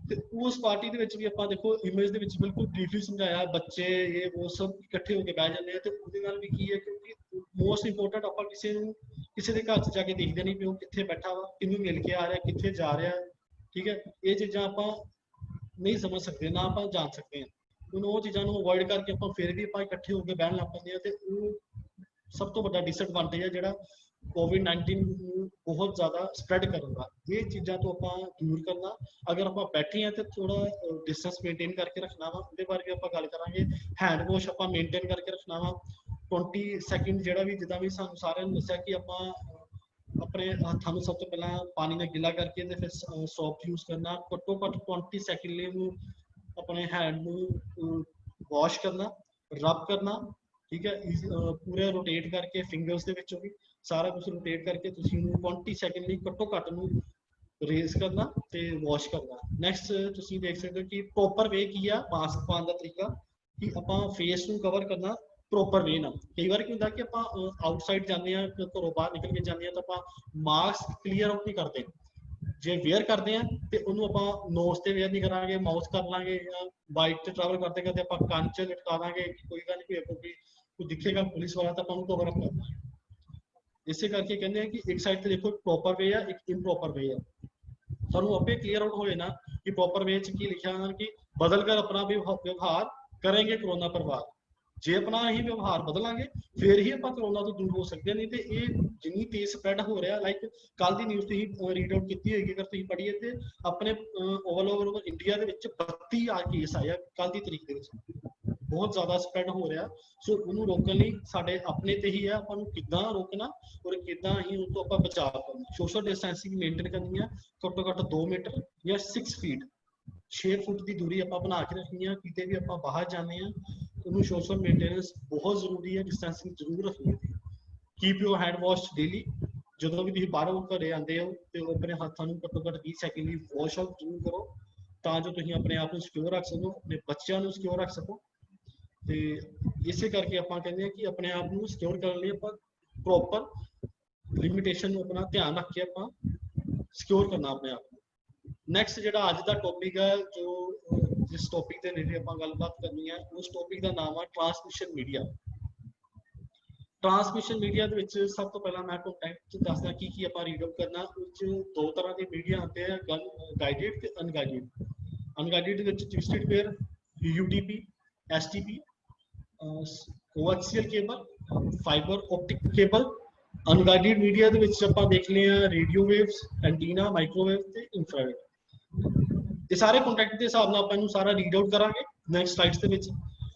ਤੇ ਉਸ ਪਾਰਟੀ ਦੇ ਵਿੱਚ ਵੀ ਆਪਾਂ ਦੇਖੋ ਇਮੇਜ ਦੇ ਵਿੱਚ ਬਿਲਕੁਲ ਬਰੀਫਲੀ ਸਮਝਾਇਆ, ਬੱਚੇ ਇਹ ਉਹ ਸਭ ਇਕੱਠੇ ਹੋ ਕੇ ਬਹਿ ਜਾਂਦੇ ਆ। ਤੇ ਉਹਦੇ ਨਾਲ ਵੀ ਕੀ ਹੈ, ਕਿਉਂਕਿ ਮੋਸਟ ਇੰਪੋਰਟੈਂਟ ਆਪਾਂ ਕਿਸੇ ਦੇ ਘਰ 'ਚ ਜਾ ਕੇ ਦੇਖਦੇ ਨਹੀਂ ਵੀ ਉਹ ਕਿੱਥੇ ਬੈਠਾ ਵਾ, ਕਿਹਨੂੰ ਮਿਲ ਕੇ ਆ ਰਿਹਾ, ਕਿੱਥੇ ਜਾ ਰਿਹਾ, ਠੀਕ ਹੈ। ਇਹ ਚੀਜ਼ਾਂ ਆਪਾਂ ਨਹੀਂ ਸਮਝ ਸਕਦੇ, ਨਾ ਆਪਾਂ ਜਾਣ ਸਕਦੇ ਹਾਂ। ਹੁਣ ਉਹ ਚੀਜ਼ਾਂ ਨੂੰ ਅਵੋਇਡ ਕਰਕੇ ਆਪਾਂ ਫਿਰ ਵੀ ਆਪਾਂ ਇਕੱਠੇ ਹੋ ਕੇ ਬਹਿਣ ਲੱਗ ਪੈਂਦੇ ਆ। ਤੇ ਉਹ ਸਭ ਤੋਂ ਵੱਡਾ ਡਿਸਐਡਵਾਂਟੇਜ ਹੈ ਜਿਹੜਾ COVID-19 ਨੂੰ ਬਹੁਤ ਜ਼ਿਆਦਾ ਸਪਰੈਡ ਕਰੂਗਾ। ਇਹ ਚੀਜ਼ਾਂ ਤੋਂ ਆਪਾਂ ਦੂਰ ਕਰਨਾ, ਅਗਰ ਆਪਾਂ ਬੈਠੇ ਹਾਂ ਤੇ ਥੋੜਾ ਡਿਸਟੈਂਸ ਮੇਨਟੇਨ ਕਰਕੇ ਰੱਖਣਾ ਵਾ। ਉਹਦੇ ਬਾਰੇ ਵੀ ਆਪਾਂ ਗੱਲ ਕਰਾਂਗੇ। ਹੈਂਡ ਵਾਸ਼ ਆਪਾਂ ਮੇਨਟੇਨ ਕਰਕੇ ਰੱਖਣਾ ਵਾ। 20 ਸੈਕਿੰਡ ਜਿਹੜਾ ਵੀ, ਜਿੱਦਾਂ ਵੀ ਸਾਨੂੰ ਸਾਰਿਆਂ ਨੂੰ ਦੱਸਿਆ ਕਿ ਆਪਾਂ ਆਪਣੇ ਹੱਥਾਂ ਨੂੰ ਸਭ ਤੋਂ ਪਹਿਲਾਂ ਪਾਣੀ ਨਾਲ ਗਿੱਲਾ ਕਰਕੇ ਤੇ ਫਿਰ ਸੋਪ ਯੂਜ਼ ਕਰਨਾ। ਘੱਟੋ ਘੱਟ 20 ਸੈਕਿੰਡ ਲਈ ਉਹਨੂੰ ਆਪਣੇ ਹੈਂਡ ਨੂੰ ਵਾਸ਼ ਕਰਨਾ, ਰਬ ਕਰਨਾ, ਠੀਕ ਹੈ। ਪੂਰੇ ਰੋਟੇਟ ਕਰਕੇ ਫਿੰਗਰਸ ਦੇ ਵਿੱਚੋਂ ਵੀ ਸਾਰਾ ਕੁਝ ਰੋਟੇਟ ਕਰਕੇ ਤੁਸੀਂ ਉਹਨੂੰ 20 ਸੈਕਿੰਡ ਲਈ ਘੱਟੋ ਘੱਟ ਨੂੰ ਰੇਜ਼ ਕਰਨਾ ਤੇ ਵਾਸ਼ ਕਰਨਾ। ਨੈਕਸਟ ਤੁਸੀਂ ਦੇਖ ਸਕਦੇ ਹੋ ਕਿ ਪ੍ਰੋਪਰ ਵੇ ਕੀ ਆ ਮਾਸਕ ਪਾਉਣ ਦਾ ਤਰੀਕਾ, ਕਿ ਆਪਾਂ ਫੇਸ ਨੂੰ ਕਵਰ ਕਰਨਾ ਪ੍ਰੋਪਰ ਵੇ ਨਾਲ। ਕਈ ਵਾਰ ਕੀ ਹੁੰਦਾ ਕਿ ਆਪਾਂ ਆਊਟਸਾਈਡ ਜਾਂਦੇ ਆ, ਘਰੋਂ ਬਾਹਰ ਨਿਕਲ ਕੇ ਜਾਂਦੇ ਆ, ਤਾਂ ਆਪਾਂ ਮਾਸਕ ਕਲੀਅਰ ਆਊਟ ਨਹੀਂ ਕਰਦੇ। ਜੇ ਵੇਅਰ ਕਰਦੇ ਆ ਤੇ ਉਹਨੂੰ ਆਪਾਂ ਨੋਜ਼ ਤੇ ਵੇਅਰ ਨਹੀਂ ਕਰਾਂਗੇ, ਮਾਊਥ ਕਰ ਲਾਂਗੇ, ਜਾਂ ਬਾਈਕ ਤੇ ਟਰੈਵਲ ਕਰਦੇ ਕਰਦੇ ਆਪਾਂ ਕੰਨ 'ਚ ਲਟਕਾ ਦਾਂਗੇ ਕਿ ਕੋਈ ਗੱਲ ਨਹੀਂ, ਕੋਈ ਦਿਖੇਗਾ ਪੁਲਿਸ ਵਾਲਾ ਤਾਂ ਆਪਾਂ ਨੂੰ ਕਵਰ ਅਪ ਕਰਨਾ। ਇਸੇ ਕਰਕੇ ਕਹਿੰਦੇ ਆ ਕਿ ਇੱਕ ਸਾਈਡ ਤੇ ਦੇਖੋ ਪ੍ਰੋਪਰ ਵੇ ਆ, ਇੱਕ ਇੰਪ੍ਰੋਪਰ ਵੇ ਆ। ਸਾਨੂੰ ਆਪੇ ਕਲੀਅਰ ਆਊਟ ਹੋ ਜਾਣਾ ਕਿ ਪ੍ਰੋਪਰ ਵੇ 'ਚ ਕੀ ਲਿਖਿਆ ਹੈ ਕਿ ਬਦਲ ਕਰ ਆਪਣਾ ਵਿਵਹਾਰ ਕਰਾਂਗੇ ਕੋਰੋਨਾ ਪ੍ਰਭਾਵ। ਜੇ ਆਪਣਾ ਹੀ ਵਿਵਹਾਰ ਬਦਲਾਂਗੇ ਫਿਰ ਹੀ ਆਪਾਂ ਕੋਰੋਨਾ ਤੋਂ ਦੂਰ ਹੋ ਸਕਦੇ। ਨਹੀਂ ਤੇ ਇਹ ਜਿੰਨੀ ਤੇਜ਼ ਸਪਰੈਡ ਹੋ ਰਿਹਾ, ਲਾਈਕ ਕੱਲ ਦੀ ਨਿਊਜ਼ ਤੁਸੀਂ ਰੀਡ ਆਊਟ ਕੀਤੀ ਹੋਏਗੀ ਅਗਰ ਤੁਸੀਂ ਪੜ੍ਹੀਏ, ਤੇ ਆਪਣੇ ਓਵਰ ਇੰਡੀਆ ਦੇ ਵਿੱਚ 32 ਕੇਸ ਆਏ ਆ ਕੱਲ ਦੀ ਤਰੀਕ ਦੇ ਵਿੱਚ। ਬਹੁਤ ਜ਼ਿਆਦਾ ਸਪਰੈਡ ਹੋ ਰਿਹਾ। ਸੋ ਉਹਨੂੰ ਰੋਕਣ ਲਈ ਸਾਡੇ ਆਪਣੇ ਤੇ ਹੀ ਹੈ, ਆਪਾਂ ਨੂੰ ਕਿੱਦਾਂ ਰੋਕਣਾ ਔਰ ਕਿੱਦਾਂ ਹੀ ਉਹ ਤੋਂ ਆਪਾਂ ਬਚਾਅ ਕਰਨਾ। ਸੋਸ਼ਲ ਡਿਸਟੈਂਸਿੰਗ ਮੇਨਟੇਨ ਕਰਨੀ ਹੈ, ਘੱਟੋ ਘੱਟ 2 ਮੀਟਰ ਜਾਂ 6 ਫੀਟ 6 ਫੁੱਟ ਦੀ ਦੂਰੀ ਆਪਾਂ ਬਣਾ ਕੇ ਰੱਖਣੀ ਹੈ। ਕਿਤੇ ਵੀ ਆਪਾਂ ਬਾਹਰ ਜਾਂਦੇ ਹਾਂ ਉਹਨੂੰ ਸੋਸ਼ਲ ਮੇਨਟੇਨੈਂਸ ਬਹੁਤ ਜ਼ਰੂਰੀ ਹੈ, ਡਿਸਟੈਂਸਿੰਗ ਜ਼ਰੂਰ ਰੱਖਣੀ ਹੈ। Keep your hand wash daily. ਜਦੋਂ ਵੀ ਤੁਸੀਂ ਬਾਹਰੋਂ ਘਰੇ ਆਉਂਦੇ ਹੋ ਤੇ ਆਪਣੇ ਹੱਥਾਂ ਨੂੰ ਘੱਟੋ ਘੱਟ 20 ਸੈਕਿੰਡ ਲਈ ਵਾਸ਼ ਆਊਟ ਜ਼ਰੂਰ ਕਰੋ, ਤਾਂ ਜੋ ਤੁਸੀਂ ਆਪਣੇ ਆਪ ਨੂੰ ਸਿਕਿਉਰ ਰੱਖ ਸਕੋ, ਆਪਣੇ ਬੱਚਿਆਂ ਨੂੰ ਸਿਕਿਉਰ ਰੱਖ ਸਕੋ। ਤੇ ਇਸੇ ਕਰਕੇ ਆਪਾਂ ਕਹਿੰਦੇ ਹਾਂ ਕਿ ਆਪਣੇ ਆਪ ਨੂੰ ਸਿਕਿਉਰ ਕਰਨ ਲਈ ਆਪਾਂ ਪ੍ਰੋਪਰ ਲਿਮਿਟੇਸ਼ਨ ਨੂੰ ਆਪਣਾ ਧਿਆਨ ਰੱਖ ਕੇ ਆਪਾਂ ਸਿਕਿਉਰ ਕਰਨਾ ਆਪਣੇ ਆਪ ਨੂੰ। ਨੈਕਸਟ ਜਿਹੜਾ ਅੱਜ ਦਾ ਟੌਪਿਕ ਹੈ, ਜੋ ਜਿਸ ਟੌਪਿਕ ਦੇ ਰਿਲੇਟਡ ਆਪਾਂ ਗੱਲਬਾਤ ਕਰਨੀ ਹੈ, ਉਸ ਟੌਪਿਕ ਦਾ ਨਾਮ ਹੈ ਟ੍ਰਾਂਸਮਿਸ਼ਨ ਮੀਡੀਆ। ਟ੍ਰਾਂਸਮਿਸ਼ਨ ਮੀਡੀਆ ਦੇ ਵਿੱਚ ਸਭ ਤੋਂ ਪਹਿਲਾਂ ਮੈਂ ਕੰਟੈਂਟ ਦੱਸਦਾ ਕੀ ਆਪਾਂ ਰੀਡ ਆਊਟ ਕਰਨਾ। ਉਸ 'ਚ 2 ਤਰ੍ਹਾਂ ਦੇ ਮੀਡੀਆ ਆਉਂਦੇ ਆ, ਗਾਈਡਡ ਤੇ ਅਨਗਾਈਡਡ। ਅਨਗਾਈਡਡ ਦੇ ਵਿੱਚ twisted pair, UTP, STP, coaxial cable, fibre optic cable. Unguided media ਦੇ ਵਿੱਚ ਆਪਾਂ ਦੇਖ ਲਿਆ ਰੇਡੀਓ ਵੇਵਸ, ਐਂਟੀਨਾ, ਮਾਈਕ੍ਰੋਵੇਵ ਤੇ ਇਨਫਰਾਰੈਡ। ਇਹ ਸਾਰੇ ਕੰਟੈਂਟ ਦੇ ਹਿਸਾਬ ਨਾਲ ਆਪਾਂ ਇਹਨੂੰ ਸਾਰਾ ਰੀਡ ਆਊਟ ਕਰਾਂਗੇ ਨੈਕਸਟ ਸਲਾਈਡਸ ਦੇ ਵਿੱਚ।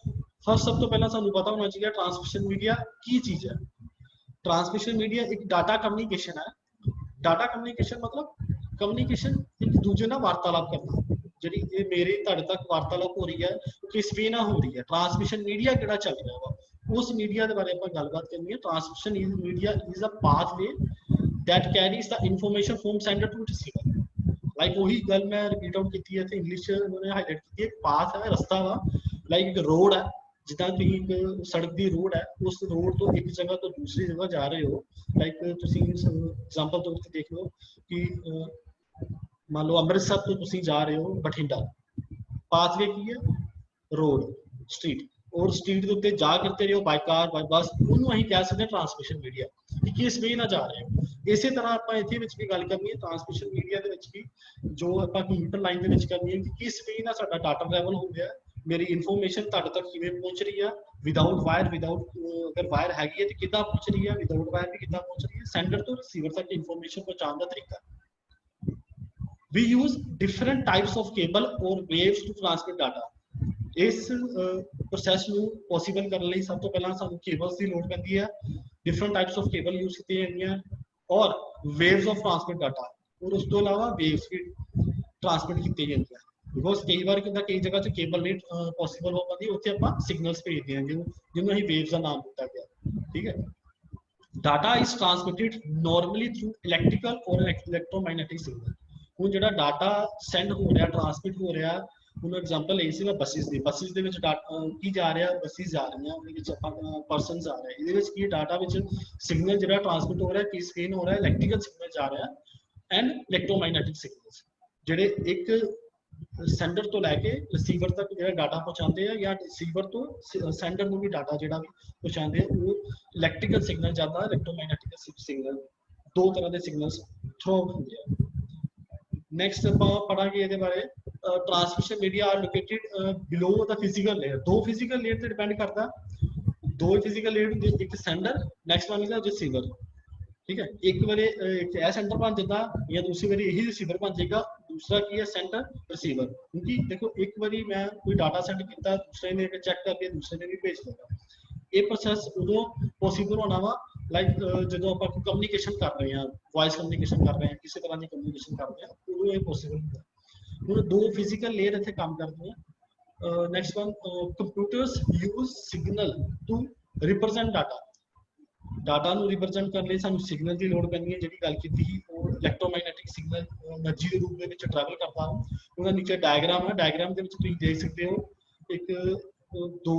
ਫਸਟ ਸਭ ਤੋਂ ਪਹਿਲਾਂ ਸਾਨੂੰ ਪਤਾ ਹੋਣਾ ਚਾਹੀਦਾ ਟ੍ਰਾਂਸਮਿਸ਼ਨ ਮੀਡੀਆ ਕੀ ਚੀਜ਼ ਹੈ। ਟ੍ਰਾਂਸਮਿਸ਼ਨ ਮੀਡੀਆ ਇੱਕ ਡਾਟਾ ਕਮਿਊਨੀਕੇਸ਼ਨ ਹੈ। ਡਾਟਾ ਕਮਿਊਨੀਕੇਸ਼ਨ ਮਤਲਬ ਕਮਿਊਨੀਕੇਸ਼ਨ ਇੱਕ ਦੂਜੇ ਨਾਲ ਵਾਰਤਾਲਾਪ ਕਰਨਾ। ਜਿਹੜੀ ਇਹ ਮੇਰੇ ਤੁਹਾਡੇ ਤੱਕ ਵਾਰਤਾਲਾਪ ਹੋ ਰਹੀ ਹੈ ਕਿਸ ਵੇ ਨਾਲ ਹੋ ਰਹੀ ਹੈ। ਟ੍ਰਾਂਸਮਿਸ਼ਨ ਮੀਡੀਆ ਕਿਹੜਾ ਚੱਲ ਰਿਹਾ ਵਾ, ਉਸ ਮੀਡੀਆ ਦੇ ਬਾਰੇ ਆਪਾਂ ਗੱਲਬਾਤ ਕਰਨੀ ਹੈ। Transmission media is a pathway that carries the information from sender to receiver। Like ਉਹੀ ਗੱਲ ਮੈਂ ਰਿਪੀਟ ਆਊਟ ਕੀਤੀ ਹੈ ਤੇ ਇੰਗਲਿਸ਼ ਉਹਨੇ ਹਾਈਲਾਈਟ ਕੀਤੀ ਹੈ। ਪਾਥ ਹੈ, ਰਸਤਾ ਵਾ, ਲਾਈਕ ਇੱਕ ਰੋਡ ਹੈ। ਜਿੱਦਾਂ ਤੁਸੀਂ ਇੱਕ ਸੜਕ ਦੀ ਰੋਡ ਹੈ, ਉਸ ਰੋਡ ਤੋਂ ਇੱਕ ਜਗ੍ਹਾ ਤੋਂ ਦੂਸਰੀ ਜਗ੍ਹਾ ਜਾ ਰਹੇ ਹੋ। ਲਾਈਕ ਤੁਸੀਂ ਐਗਜ਼ਾਮਪਲ ਤੌਰ ਤੇ ਦੇਖ ਲਓ ਕਿ ਮੰਨ ਲਓ ਅੰਮ੍ਰਿਤਸਰ ਤੋਂ ਤੁਸੀਂ ਜਾ ਰਹੇ ਹੋ ਬਠਿੰਡਾ। ਪਾਥਵੇ ਕੀ ਹੈ? Road, street. ਔਰ ਸਟਰੀਟ ਦੇ ਉੱਤੇ ਜਾ ਕਰਦੇ ਰਹੇ ਹੋ ਬਾਈ ਕਾਰ, ਬਾਈ ਬੱਸ, ਉਹਨੂੰ ਅਸੀਂ ਕਹਿ ਸਕਦੇ ਹਾਂ ਟ੍ਰਾਂਸਮਿਸ਼ਨ ਮੀਡੀਆ, ਕਿ ਕਿਸ ਵੇ ਨਾਲ ਜਾ ਰਹੇ ਹੋ। ਇਸੇ ਤਰ੍ਹਾਂ ਆਪਾਂ ਇੱਥੇ ਵਿੱਚ ਵੀ ਗੱਲ ਕਰਨੀ ਹੈ ਟ੍ਰਾਂਸਮਿਸ਼ਨ ਮੀਡੀਆ ਦੇ ਵਿੱਚ ਵੀ, ਜੋ ਆਪਾਂ ਕੰਪਿਊਟਰ ਲਾਈਨ ਦੇ ਵਿੱਚ ਕਰਨੀ ਹੈ ਕਿ ਕਿਸ ਵੇ ਨਾਲ ਸਾਡਾ ਡਾਟਾ ਟਰੈਵਲ ਹੋ ਰਿਹਾ, ਮੇਰੀ ਇਨਫੋਰਮੇਸ਼ਨ ਤੁਹਾਡੇ ਤੱਕ ਕਿਵੇਂ ਪਹੁੰਚ ਰਹੀ ਆ, ਵਿਦਾਊਟ ਵਾਇਰ, ਅਗਰ ਵਾਇਰ ਹੈਗੀ ਹੈ ਤੇ ਕਿੱਦਾਂ ਪਹੁੰਚ ਰਹੀ ਹੈ, ਵਿਦਾਊਟ ਵਾਇਰ ਵੀ ਕਿੱਦਾਂ ਪਹੁੰਚ ਰਹੀ ਹੈ, ਸੈਂਡਰ ਤੋਂ ਰਿਸੀਵਰ ਤੱਕ ਇਨਫੋਰਮੇਸ਼ਨ ਪਹੁੰਚਾਉਣ ਦਾ ਤਰੀਕਾ। We use different types of cable or waves to transmit data। ਇਸ ਪ੍ਰੋਸੈਸ ਨੂੰ ਪੋਸੀਬਲ ਕਰਨ ਲਈ ਸਭ ਤੋਂ ਪਹਿਲਾਂ ਸਾਨੂੰ ਕੇਬਲਸ ਦੀ ਲੋੜ ਪੈਂਦੀ ਹੈ। Different types of cable use ਕੀਤੀਆਂ ਜਾਂਦੀਆਂ ਔਰ ਵੇਵਸ ਆਫ ਟ੍ਰਾਂਸਮਿਟ ਡਾਟਾ, ਔਰ ਉਸ ਤੋਂ ਇਲਾਵਾ ਵੇਵਸ ਵੀ ਟ੍ਰਾਂਸਮਿਟ ਕੀਤੀਆਂ ਜਾਂਦੀਆਂ। ਬਿਕੋਜ਼ ਕਈ ਵਾਰ ਕਿੰਦਾ ਕਈ ਜਗ੍ਹਾ 'ਚ ਕੇਬਲ ਨਹੀਂ ਪੋਸੀਬਲ ਹੋ ਪਾਉਂਦੀ, ਉੱਥੇ ਆਪਾਂ ਸਿਗਨਲਸ ਭੇਜਦੇ ਹਾਂ ਜਿਹਨੂੰ ਅਸੀਂ ਵੇਵਸ ਦਾ ਨਾਮ ਦਿੱਤਾ ਗਿਆ। ਠੀਕ ਹੈ। Data is transmitted normally through electrical or electromagnetic signal। ਹੁਣ ਜਿਹੜਾ ਡਾਟਾ ਸੈਂਡ ਹੋ ਰਿਹਾ, ਟ੍ਰਾਂਸਮਿਟ ਹੋ ਰਿਹਾ, ਹੁਣ ਐਗਜ਼ਾਮਪਲ ਲਈ ਸੀ ਮੈਂ ਬੱਸਿਸ ਦੀ। ਬੱਸਿਸ ਦੇ ਵਿੱਚ ਕੀ ਜਾ ਰਿਹਾ, ਬੱਸਿਸ ਜਾ ਰਹੀਆਂ, ਉਹਦੇ ਵਿੱਚ ਆਪਾਂ ਪਰਸਨ ਜਾ ਰਹੇ, ਇਹਦੇ ਵਿੱਚ ਕੀ ਡਾਟਾ ਵਿੱਚ ਸਿਗਨਲ ਜਿਹੜਾ ਟ੍ਰਾਂਸਮਿਟ ਹੋ ਰਿਹਾ, ਕੀ ਸਕੇਨ ਹੋ ਰਿਹਾ, ਇਲੈਕਟ੍ਰੀਕਲ ਸਿਗਨਲ ਜਾ ਰਿਹਾ ਐਂਡ ਇਲੈਕਟ੍ਰੋਮੈਗਨੈਟਿਕ ਸਿਗਨਲਸ, ਜਿਹੜੇ ਇੱਕ ਸੈਂਡਰ ਤੋਂ ਲੈ ਕੇ ਰਿਸੀਵਰ ਤੱਕ ਜਿਹੜਾ ਡਾਟਾ ਪਹੁੰਚਾਉਂਦੇ ਆ, ਜਾਂ ਰਿਸੀਵਰ ਤੋਂ ਸੈਂਡਰ ਨੂੰ ਵੀ ਡਾਟਾ ਜਿਹੜਾ ਵੀ ਪਹੁੰਚਾਉਂਦੇ ਆ, ਉਹ ਇਲੈਕਟ੍ਰੀਕਲ ਸਿਗਨਲ ਜਾਂਦਾ, ਇਲੈਕਟ੍ਰੋਮੈਗਨੈਟਿਕ ਸਿਗਨਲ, ਦੋ ਤਰ੍ਹਾਂ ਦੇ ਸਿਗਨਲਸ ਥਰੋ ਹੁੰਦੇ ਆ। ਨੈਕਸਟ ਆਪਾਂ ਪੜਾਂਗੇ ਇਹਦੇ ਬਾਰੇ, ਟ੍ਰਾਂਸਮਿਸ਼ਨ ਮੀਡੀਆ ਆਰ ਲੋਕੇਟਡ ਬਿਲੋ ਦਾ ਫਿਜ਼ੀਕਲ ਲੇਅਰ। ਦੋ ਫਿਜ਼ੀਕਲ ਲੇਅਰ ਤੇ ਡਿਪੈਂਡ ਕਰਦਾ, ਦੋ ਫਿਜ਼ੀਕਲ ਲੇਅਰ ਹੁੰਦੇ, ਇੱਕ sander, next one is receiver. ठीक है, एक बार एक सेंटर बन जाता या दूसरी बार यही रिसीवर बन जाएगा, दूसरा की है सेंटर रिसीवर। क्योंकि देखो एक बार मैं कोई डाटा सेंड किया, दूसरे ने चेक करके दूसरे ने भी भेज देगा। ये प्रोसैस उदों पॉसिबल होना वा लाइक जो आप कम्युनिकेशन कर रहे हैं, वॉइस कम्युनिकेशन कर रहे हैं, किसी तरह की कम्युनिकेशन कर रहे हैं, उदों ये पॉसिबल होता है। हुण दो फिजिकल लेयर इत्थे काम करते हैं। Next one, computers use signal to represent data. Data ਨੂੰ ਰਿਪਰੈਜ਼ੈਂਟ ਕਰਨ ਲਈ ਸਾਨੂੰ ਸਿਗਨਲ ਦੀ ਲੋੜ ਪੈਂਦੀ ਹੈ, ਜਿਹੜੀ ਗੱਲ ਕੀਤੀ ਸੀ ਉਹ ਇਲੈਕਟ੍ਰੋਮੈਗਨੈਟਿਕ ਸਿਗਨਲ એનર્ਜੀ ਦੇ ਰੂਪ ਦੇ ਵਿੱਚ ਟਰੈਵਲ ਕਰਦਾ। ਉਹਦਾ ਨੀਚੇ ਡਾਇਗਰਾਮ ਹੈ, ਡਾਇਗਰਾਮ ਦੇ ਵਿੱਚ ਤੁਸੀਂ ਦੇਖ ਸਕਦੇ ਹੋ ਇੱਕ ਦੋ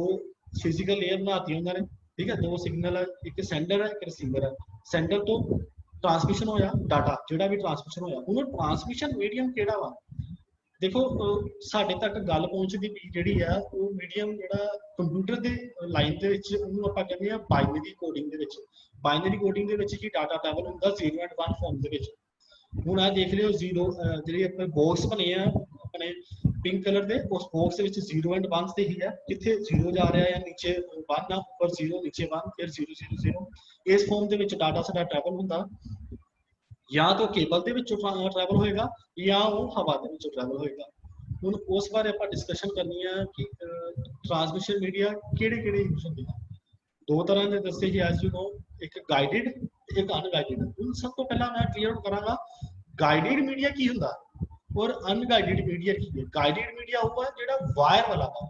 ਫਿਜ਼ੀਕਲ ਲੇਅਰ ਬਣਾਤੀ ਉਹਨਾਂ ਨੇ, ਠੀਕ ਹੈ, ਦੋ ਸਿਗਨਲ ਹੈ, ਇੱਕ ਸੈਂਡਰ ਹੈ, ਇੱਕ ਰਿਸੀਵਰ ਹੈ। ਸੈਂਡਰ ਤੋਂ ਟ੍ਰਾਂਸਮਿਸ਼ਨ ਹੋਇਆ ਡਾਟਾ, ਜਿਹੜਾ ਵੀ ਟ੍ਰਾਂਸਮਿਸ਼ਨ ਹੋਇਆ, ਉਹਨੂੰ ਟ੍ਰਾਂਸਮਿਸ਼ਨ ਮੀਡੀਅਮ ਕਿਹੜਾ ਵਾ, देखो साडे तक गल पहुंचदी ਜਿਹੜੀ ਆ ਉਹ ਮੀਡੀਅਮ ਜਿਹੜਾ ਕੰਪਿਊਟਰ ਦੇ ਲਾਈਨ ਦੇ ਵਿੱਚ ਉਹਨੂੰ ਆਪਾਂ ਕਹਿੰਦੇ ਆ ਬਾਈਨਰੀ ਕੋਡਿੰਗ ਦੇ ਵਿੱਚ। ਬਾਈਨਰੀ ਕੋਡਿੰਗ ਦੇ ਵਿੱਚ ਕੀ ਡਾਟਾ ਟ੍ਰੈਵਲ ਹੁੰਦਾ 0 ਐਂਡ 1 ਫਾਰਮ ਦੇ ਵਿੱਚ। ਹੁਣ ਆ ਦੇਖ ਲਿਓ 0 ਜਿਹੜੇ ਆਪਣੇ ਬਾਕਸ ਬਣੇ ਆ ਆਪਣੇ ਪਿੰਕ ਕਲਰ ਦੇ, ਉਸ ਬਾਕਸ ਦੇ ਵਿੱਚ 0 ਐਂਡ 1 ਤੇ ਹੀ ਹੈ, ਕਿੱਥੇ 0 ਜਾ ਰਿਹਾ ਹੈ, ਨੀਚੇ 1 ਆ, ਉੱਪਰ 0, ਨੀਚੇ 1, ਫਿਰ 0 0 0। ਇਸ ਫਾਰਮ ਦੇ ਵਿੱਚ ਡਾਟਾ ਸਾਡਾ ਟ੍ਰੈਵਲ ਹੁੰਦਾ, या तो केबल ਦੇ ਵਿੱਚੋਂ ट्रैवल होएगा या वो हवा ਦੇ ਵਿੱਚੋਂ ट्रैवल होएगा। ਹੁਣ ਉਸ ਬਾਰੇ ਆਪਾਂ ਡਿਸਕਸ਼ਨ ਕਰਨੀ ਹੈ ਕਿ ਟ੍ਰਾਂਸਮਿਸ਼ਨ ਮੀਡੀਆ ਕਿਹੜੇ ਯੂਜ਼ ਹੁੰਦੇ ਆ। ਦੋ ਤਰ੍ਹਾਂ ਦੇ ਦੱਸੇ ਜੀ ਐਸ ਯੂ ਨੋ, ਇੱਕ ਗਾਈਡਡ ਤੇ ਇੱਕ ਅਨਗਾਈਡਡ। ਹੁਣ ਸਭ ਤੋਂ ਪਹਿਲਾਂ ਮੈਂ ਕਲੀਅਰ ਕਰਾਂਗਾ ਗਾਈਡਡ ਮੀਡੀਆ ਕੀ ਹੁੰਦਾ ਔਰ ਅਨਗਾਈਡਡ ਮੀਡੀਆ ਕੀ ਹੈ। ਗਾਈਡਡ ਮੀਡੀਆ ਹੋਊਗਾ ਜਿਹੜਾ ਵਾਇਰ ਵਾਲਾ ਵਾ,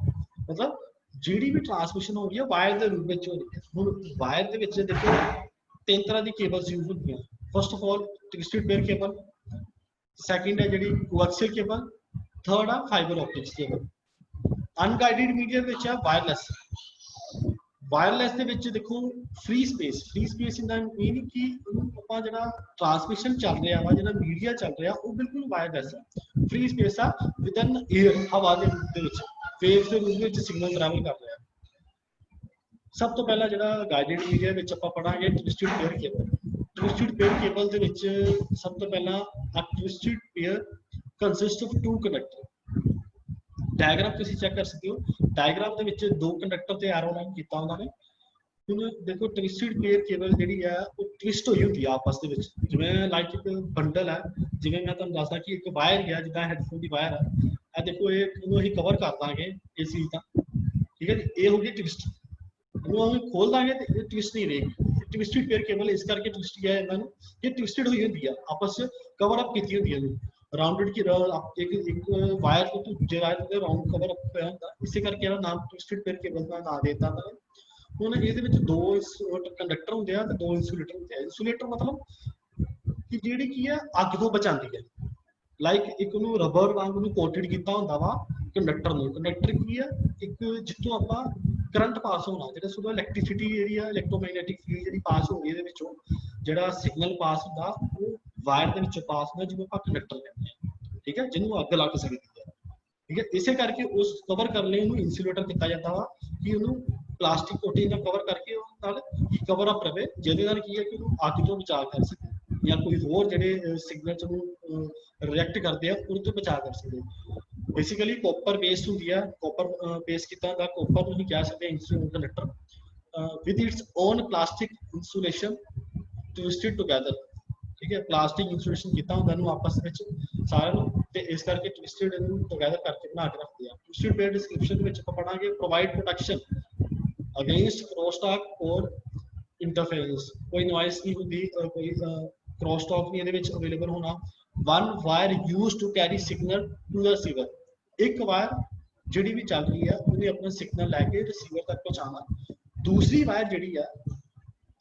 ਮਤਲਬ ਜਿਹੜੀ ਵੀ ਟ੍ਰਾਂਸਮਿਸ਼ਨ ਹੋ ਰਹੀ ਹੈ ਵਾਇਰ ਦੇ ਰੂਪ ਵਿੱਚ ਹੋ ਰਹੀ ਹੈ। ਹੁਣ ਵਾਇਰ ਦੇ ਵਿੱਚ ਦੇਖੋ ਤਿੰਨ ਤਰ੍ਹਾਂ ਦੀ ਕੇਬਲਸ ਯੂਜ਼ ਹੁੰਦੀਆਂ। First of all twisted pair cable, second है जी कोएक्सियल केबल, थर्ड है fibre optics cable. Unguided media which है वायरलेस। वायरलेस दे विच देखो free space in the mean कि ਆਪਾਂ ਜਿਹੜਾ ट्रांसमिशन चल रहा वा, ਜਿਹੜਾ मीडिया चल रहा वो बिल्कुल वायरलेस है, फ्री स्पेस है विद इन एयर, हवा ਦੇ ਰੂਪ ਦੇ ਵਿੱਚ, वेव्स ਦੇ ਰੂਪ ਵਿੱਚ सिग्नल ट्रैवल कर रहा है। सब तो पहला ਜਿਹੜਾ गाइडेड मीडिया ਵਿੱਚ ਆਪਾਂ ਪੜਾਂਗੇ twisted pair cable. Twisted pair cable ਦੇ ਵਿੱਚ ਸਭ ਤੋਂ ਪਹਿਲਾਂ a twisted pair consists of two conductor। Diagram ਤੁਸੀਂ ਚੈੱਕ ਕਰ ਸਕਦੇ ਹੋ, ਡਾਇਗਰਾਮ ਦੇ ਵਿੱਚ ਦੋ ਕੰਡਕਟਰ ਤੇ ਐਰੋ ਲਾਈਨ ਕੀਤਾ ਉਹਨਾਂ ਨੇ। ਹੁਣ ਦੇਖੋ ਟਵਿਸਟਡ ਪੇਅਰ ਕੇਬਲ ਜਿਹੜੀ ਆ ਉਹ ਟਵਿਸਟ ਹੋਈ ਹੁੰਦੀ ਆ ਆਪਸ ਦੇ ਵਿੱਚ, ਜਿਵੇਂ ਲਾਈਕ ਇੱਕ ਬੰਡਲ ਹੈ, ਜਿਵੇਂ ਮੈਂ ਤੁਹਾਨੂੰ ਦੱਸਦਾ ਕਿ ਇੱਕ ਵਾਇਰ ਗਿਆ, ਜਿੱਦਾਂ ਹੈਡਫੋਨ ਦੀ ਵਾਇਰ ਆ, ਇਹ ਦੇਖੋ ਇਹ ਇਹਨੂੰ ਅਸੀਂ ਕਵਰ ਕਰ ਦਾਂਗੇ ਇਹ ਚੀਜ਼ ਦਾ, ਠੀਕ ਹੈ ਜੀ, ਇਹ ਹੋ ਗਈ ਟਵਿਸਟ। ਇਹਨੂੰ ਅਸੀਂ ਖੋਲ ਦਾਂਗੇ ਤੇ ਇਹ ਟਵਿਸਟ ਨਹੀਂ ਰਹੇਗੀ। ट्विस्टेड पेयर केबल इस करके ट्विस्ट किया है इन्होंने, ये ट्विस्टेड हुई होती है, आपस में कवर अप की होती है। राउंडेड की एक वायर को दूसरे वायर के राउंड कवर अप पे होता है, इसी करके ਇਹਦਾ ਨਾਮ ट्विस्टेड पेयर केबल ਦਾ ਨਾਮ ਦਿੱਤਾ ਇਹਨਾਂ ਨੇ। ਹੁਣ ਇਹਦੇ ਵਿੱਚ ਦੋ ਕੰਡਕਟਰ ਹੁੰਦੇ ਆ ਤੇ ਦੋ ਇਨਸੂਲੇਟਰ ਹੁੰਦੇ ਆ। ਇਨਸੂਲੇਟਰ ਮਤਲਬ ਕਿ ਜਿਹੜੀ ਕੀ ਹੈ ਅੱਗ ਤੋਂ ਬਚਾਉਂਦੀ ਹੈ, ਲਾਈਕ ਇੱਕ ਨੂੰ ਰਬਰ ਵਾਂਗ ਨੂੰ ਕੋਟਡ ਕੀਤਾ ਹੁੰਦਾ ਵਾ ਕੰਡਕਟਰ ਨੂੰ। ਕੰਡਕਟਰ ਕੀ ਹੈ, ਇੱਕ ਜਿੱਥੋਂ ਆਪਾਂ करंट पास होना, ਜਿਹੜਾ ਸੁਦਾ ਇਲੈਕਟ੍ਰਿਸਿਟੀ ਜਿਹੜੀ ਆ ਇਲੈਕਟ੍ਰੋਮੈਗਨੈਟਿਕ ਫੀਲਡ ਜਿਹੜੀ ਪਾਸ ਹੋ ਰਹੀ ਇਹਦੇ ਵਿੱਚੋਂ ਜਿਹੜਾ ਸਿਗਨਲ ਪਾਸ ਹੁੰਦਾ ਉਹ ਵਾਇਰ ਦੇ ਵਿੱਚੋਂ ਪਾਸ ਹੁੰਦਾ, ਜਿਹਨੂੰ ਆਪਾਂ ਕੰਡਕਟਰ ਕਹਿੰਦੇ ਆ, ਠੀਕ ਹੈ, ਜਿਹਨੂੰ ਅੱਗ ਲੱਗ ਸਕਦੀ ਹੈ, ਠੀਕ ਹੈ। ਇਸੇ ਕਰਕੇ ਉਸ ਕਵਰ ਕਰਨ ਲਈ ਉਹਨੂੰ ਇਨਸੂਲੇਟਰ ਕੀਤਾ ਜਾਂਦਾ ਵਾ ਕਿ ਉਹਨੂੰ ਪਲਾਸਟਿਕ ਕੋਟਿੰਗ ਨਾਲ ਕਵਰ ਕਰਕੇ ਉਹ ਨਾਲ ਕਵਰ ਅਪ ਰਵੇ, ਜਿਹਦੇ ਨਾਲ ਕੀ ਹੈ ਕਿ ਉਹਨੂੰ ਅੱਗ ਤੋਂ ਬਚਾਅ ਕਰ ਸਕੇ ਜਾਂ ਕੋਈ ਹੋਰ ਜਿਹੜੇ ਸਿਗਨਲ ਨੂੰ ਰਿਐਕਟ ਕਰਦੇ ਆ ਉਹਦੇ ਤੋਂ ਬਚਾਅ ਕਰ ਸਕੇ। बेसिकली कॉपर बेस्ड होती है, कॉपर बेस कितना था, कॉपर नहीं कह सकते conductor with its own plastic insulation twisted together, ठीक है, प्लास्टिक इंसुलेशन कितना होता है आपस में सारे ਨੂੰ ਤੇ ਇਸ ਕਰਕੇ ट्विस्टेड ਇਹਨੂੰ टुगेदर करके बना के रखते हैं। ट्विस्टेड पेयर डिस्क्रिप्शन ਵਿੱਚ ਆਪਾਂ ਪੜਾਂਗੇ प्रोवाइड प्रोटेक्शन अगेंस्ट क्रॉसटॉक और इंटरफेरेंस, कोई नॉइस नहीं ਹੁੰਦੀ, कोई क्रॉसटॉक नहीं ਇਹਦੇ ਵਿੱਚ अवेलेबल होना। One wire used to carry signal to the receiver, एक वायर ਜਿਹੜੀ ਵੀ ਚੱਲ ਰਹੀ ਹੈ ਉਹਨੇ ਆਪਣਾ ਸਿਗਨਲ ਲੈ ਕੇ ਰਿਸੀਵਰ ਤੱਕ ਪਹੁੰਚਾਉਣਾ। ਦੂਸਰੀ ਵਾਇਰ ਜਿਹੜੀ ਹੈ